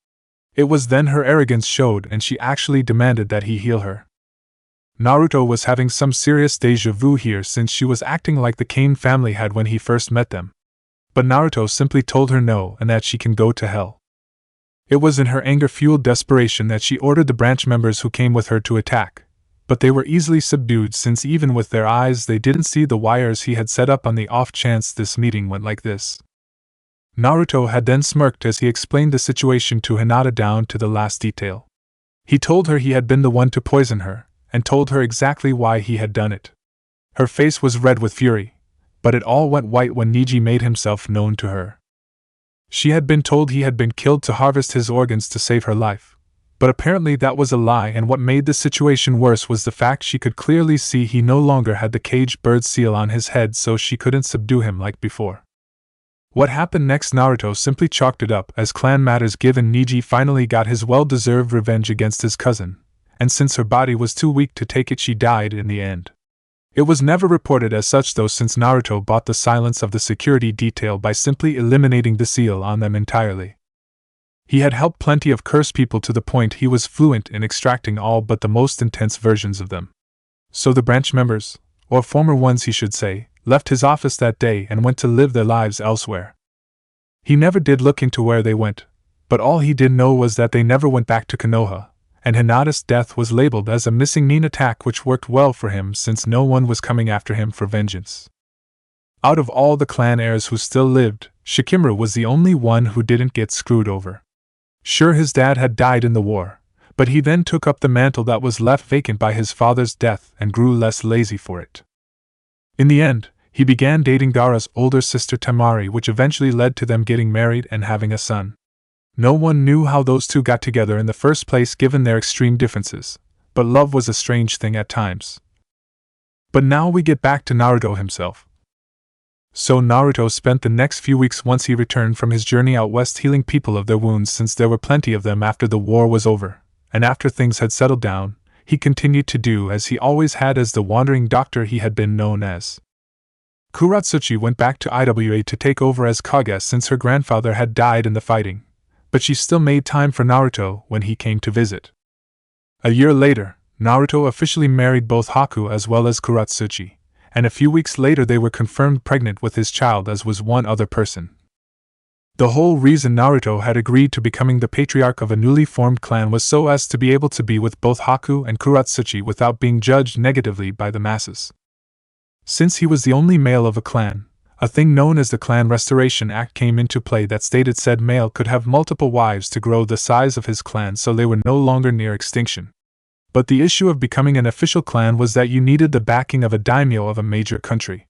It was then her arrogance showed and she actually demanded that he heal her. Naruto was having some serious déjà vu here since she was acting like the Kane family had when he first met them. But Naruto simply told her no and that she can go to hell. It was in her anger-fueled desperation that she ordered the branch members who came with her to attack, but they were easily subdued since even with their eyes they didn't see the wires he had set up on the off chance this meeting went like this. Naruto had then smirked as he explained the situation to Hinata down to the last detail. He told her he had been the one to poison her, and told her exactly why he had done it. Her face was red with fury, but it all went white when Neji made himself known to her. She had been told he had been killed to harvest his organs to save her life, but apparently that was a lie, and what made the situation worse was the fact she could clearly see he no longer had the caged bird seal on his head, so she couldn't subdue him like before. What happened next? Naruto simply chalked it up as clan matters, given Neji finally got his well-deserved revenge against his cousin, and since her body was too weak to take it she died in the end. It was never reported as such though, since Naruto bought the silence of the security detail by simply eliminating the seal on them entirely. He had helped plenty of cursed people to the point he was fluent in extracting all but the most intense versions of them. So the branch members, or former ones he should say, left his office that day and went to live their lives elsewhere. He never did look into where they went, but all he did know was that they never went back to Konoha, and Hinata's death was labeled as a missing mean attack, which worked well for him since no one was coming after him for vengeance. Out of all the clan heirs who still lived, Shikamaru was the only one who didn't get screwed over. Sure, his dad had died in the war, but he then took up the mantle that was left vacant by his father's death and grew less lazy for it. In the end, he began dating Gaara's older sister Temari, which eventually led to them getting married and having a son. No one knew how those two got together in the first place given their extreme differences, but love was a strange thing at times. But now we get back to Naruto himself. So Naruto spent the next few weeks once he returned from his journey out west healing people of their wounds, since there were plenty of them after the war was over, and after things had settled down, he continued to do as he always had as the wandering doctor he had been known as. Kuratsuchi went back to IWA to take over as Kage since her grandfather had died in the fighting, but she still made time for Naruto when he came to visit. A year later, Naruto officially married both Haku as well as Kuratsuchi, and a few weeks later they were confirmed pregnant with his child, as was one other person. The whole reason Naruto had agreed to becoming the patriarch of a newly formed clan was so as to be able to be with both Haku and Kuratsuchi without being judged negatively by the masses. Since he was the only male of a clan, a thing known as the Clan Restoration Act came into play that stated said male could have multiple wives to grow the size of his clan so they were no longer near extinction. But the issue of becoming an official clan was that you needed the backing of a daimyo of a major country.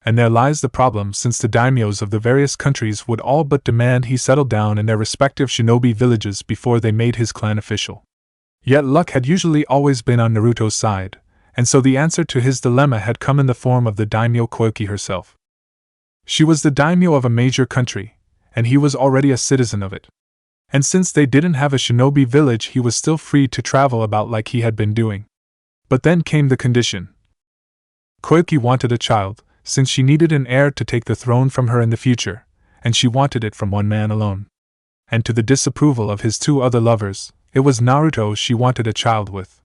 And there lies the problem, since the daimyos of the various countries would all but demand he settle down in their respective shinobi villages before they made his clan official. Yet luck had usually always been on Naruto's side, and so the answer to his dilemma had come in the form of the daimyo Koyoki herself. She was the daimyo of a major country, and he was already a citizen of it. And since they didn't have a shinobi village, he was still free to travel about like he had been doing. But then came the condition. Koyoki wanted a child, since she needed an heir to take the throne from her in the future, and she wanted it from one man alone. And to the disapproval of his two other lovers, it was Naruto she wanted a child with.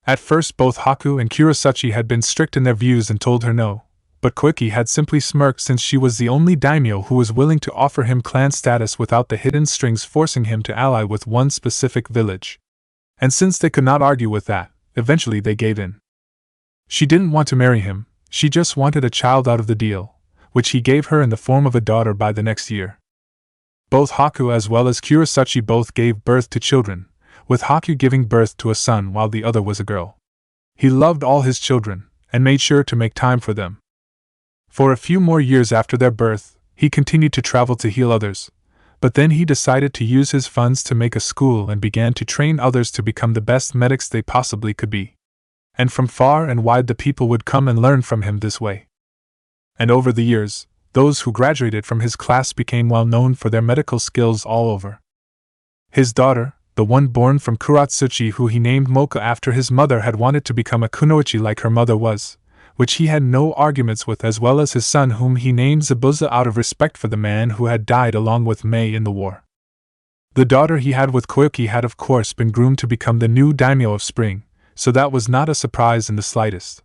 At first both Haku and Kuratsuchi had been strict in their views and told her no, but Koyoki had simply smirked since she was the only daimyo who was willing to offer him clan status without the hidden strings forcing him to ally with one specific village. And since they could not argue with that, eventually they gave in. She didn't want to marry him, she just wanted a child out of the deal, which he gave her in the form of a daughter by the next year. Both Haku as well as Kuratsuchi both gave birth to children, with Haku giving birth to a son while the other was a girl. He loved all his children, and made sure to make time for them. For a few more years after their birth, he continued to travel to heal others, but then he decided to use his funds to make a school and began to train others to become the best medics they possibly could be. And from far and wide the people would come and learn from him this way. And over the years, those who graduated from his class became well known for their medical skills all over. His daughter, the one born from Kuratsuchi who he named Moka after his mother, had wanted to become a kunoichi like her mother was, which he had no arguments with, as well as his son whom he named Zabuza out of respect for the man who had died along with Mei in the war. The daughter he had with Koyoki had of course been groomed to become the new daimyo of Spring, so that was not a surprise in the slightest.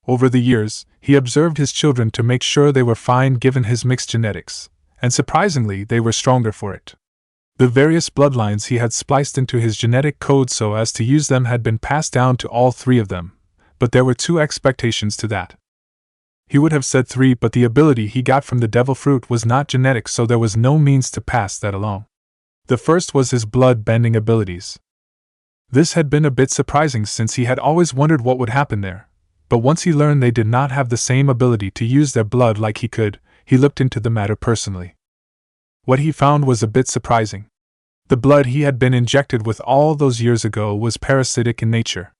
Over the years, he observed his children to make sure they were fine given his mixed genetics, and surprisingly they were stronger for it. The various bloodlines he had spliced into his genetic code so as to use them had been passed down to all three of them, but there were two expectations to that. He would have said three, but the ability he got from the devil fruit was not genetic, so there was no means to pass that along. The first was his blood-bending abilities. This had been a bit surprising since he had always wondered what would happen there, but once he learned they did not have the same ability to use their blood like he could, he looked into the matter personally. What he found was a bit surprising. The blood he had been injected with all those years ago was parasitic in nature.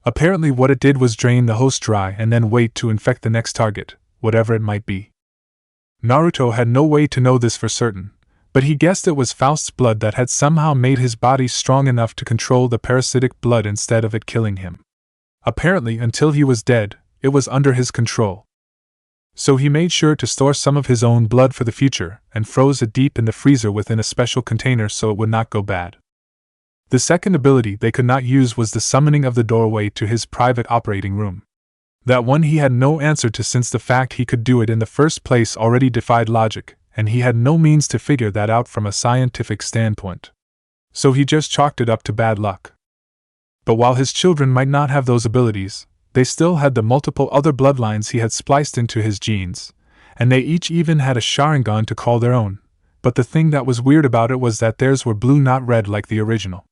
Apparently what it did was drain the host dry and then wait to infect the next target, whatever it might be. Naruto had no way to know this for certain, but he guessed it was Faust's blood that had somehow made his body strong enough to control the parasitic blood instead of it killing him. Apparently, until he was dead, it was under his control. So he made sure to store some of his own blood for the future, and froze it deep in the freezer within a special container so it would not go bad. The second ability they could not use was the summoning of the doorway to his private operating room. That one he had no answer to, since the fact he could do it in the first place already defied logic, and he had no means to figure that out from a scientific standpoint. So he just chalked it up to bad luck. But while his children might not have those abilities, they still had the multiple other bloodlines he had spliced into his genes, and they each even had a Sharingan to call their own, but the thing that was weird about it was that theirs were blue, not red like the original.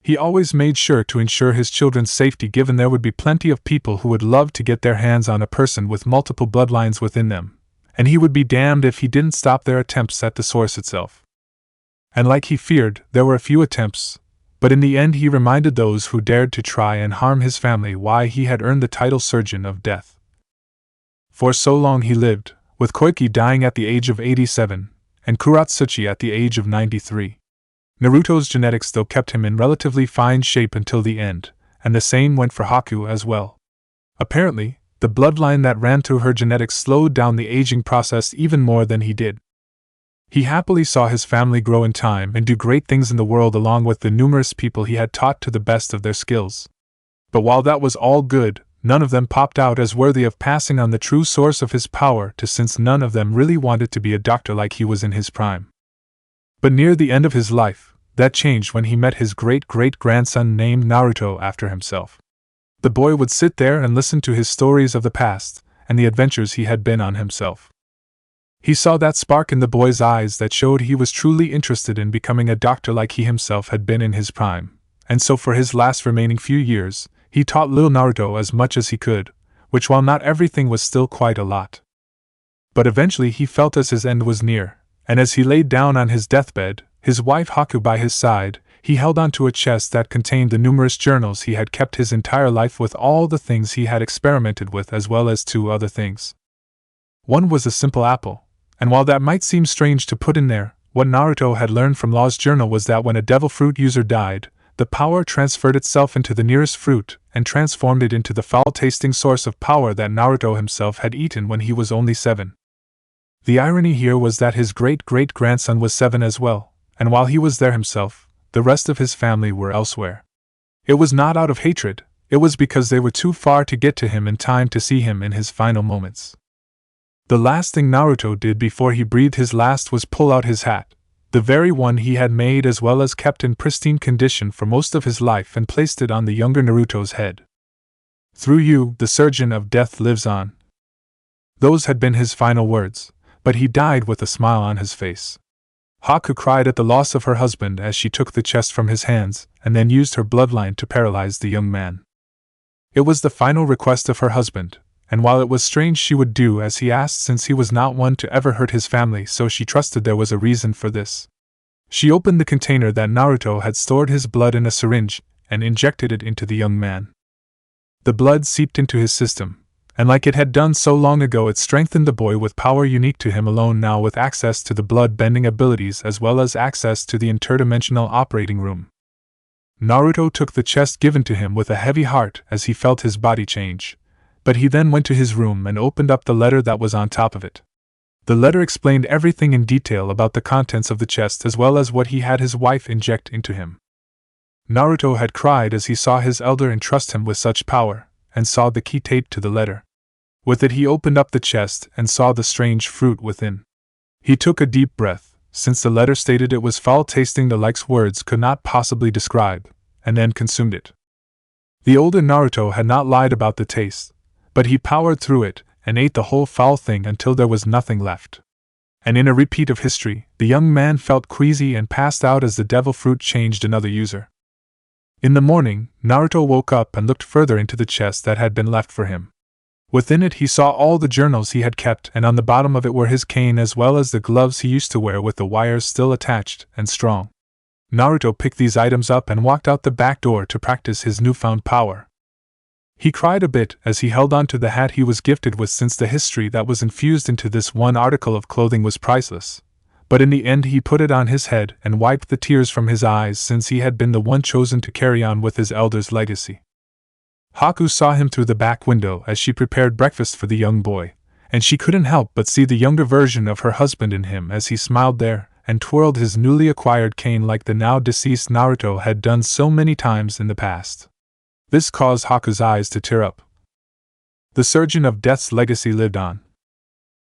He always made sure to ensure his children's safety, given there would be plenty of people who would love to get their hands on a person with multiple bloodlines within them, and he would be damned if he didn't stop their attempts at the source itself. And like he feared, there were a few attempts, but in the end he reminded those who dared to try and harm his family why he had earned the title Surgeon of Death. For so long he lived, with Koyoki dying at the age of 87, and Kuratsuchi at the age of 93. Naruto's genetics still kept him in relatively fine shape until the end, and the same went for Haku as well. Apparently, the bloodline that ran through her genetics slowed down the aging process even more than he did. He happily saw his family grow in time and do great things in the world along with the numerous people he had taught to the best of their skills. But while that was all good, none of them popped out as worthy of passing on the true source of his power to, since none of them really wanted to be a doctor like he was in his prime. But near the end of his life, that changed when he met his great-great-grandson named Naruto after himself. The boy would sit there and listen to his stories of the past, and the adventures he had been on himself. He saw that spark in the boy's eyes that showed he was truly interested in becoming a doctor like he himself had been in his prime, and so for his last remaining few years, he taught little Naruto as much as he could, which while not everything was still quite a lot. But eventually he felt as his end was near, and as he laid down on his deathbed, his wife Haku by his side, he held onto a chest that contained the numerous journals he had kept his entire life with all the things he had experimented with as well as 2 other things. One was a simple apple, and while that might seem strange to put in there, what Naruto had learned from Law's journal was that when a devil fruit user died, the power transferred itself into the nearest fruit and transformed it into the foul-tasting source of power that Naruto himself had eaten when he was only 7. The irony here was that his great-great-grandson was 7 as well, and while he was there himself, the rest of his family were elsewhere. It was not out of hatred, it was because they were too far to get to him in time to see him in his final moments. The last thing Naruto did before he breathed his last was pull out his hat, the very one he had made as well as kept in pristine condition for most of his life, and placed it on the younger Naruto's head. "Through you, the surgeon of death lives on." Those had been his final words, but he died with a smile on his face. Haku cried at the loss of her husband as she took the chest from his hands, and then used her bloodline to paralyze the young man. It was the final request of her husband, and while it was strange she would do as he asked since he was not one to ever hurt his family, so she trusted there was a reason for this. She opened the container that Naruto had stored his blood in a syringe, and injected it into the young man. The blood seeped into his system, and like it had done so long ago, it strengthened the boy with power unique to him alone, now with access to the blood-bending abilities as well as access to the interdimensional operating room. Naruto took the chest given to him with a heavy heart as he felt his body change, but he then went to his room and opened up the letter that was on top of it. The letter explained everything in detail about the contents of the chest as well as what he had his wife inject into him. Naruto had cried as he saw his elder entrust him with such power, and saw the key taped to the letter. With it he opened up the chest and saw the strange fruit within. He took a deep breath, since the letter stated it was foul-tasting the likes words could not possibly describe, and then consumed it. The older Naruto had not lied about the taste, but he powered through it and ate the whole foul thing until there was nothing left. And in a repeat of history, the young man felt queasy and passed out as the devil fruit changed another user. In the morning, Naruto woke up and looked further into the chest that had been left for him. Within it he saw all the journals he had kept, and on the bottom of it were his cane as well as the gloves he used to wear with the wires still attached and strong. Naruto picked these items up and walked out the back door to practice his newfound power. He cried a bit as he held on to the hat he was gifted with, since the history that was infused into this one article of clothing was priceless. But in the end he put it on his head and wiped the tears from his eyes, since he had been the one chosen to carry on with his elder's legacy. Haku saw him through the back window as she prepared breakfast for the young boy, and she couldn't help but see the younger version of her husband in him as he smiled there and twirled his newly acquired cane like the now deceased Naruto had done so many times in the past. This caused Haku's eyes to tear up. The surgeon of death's legacy lived on.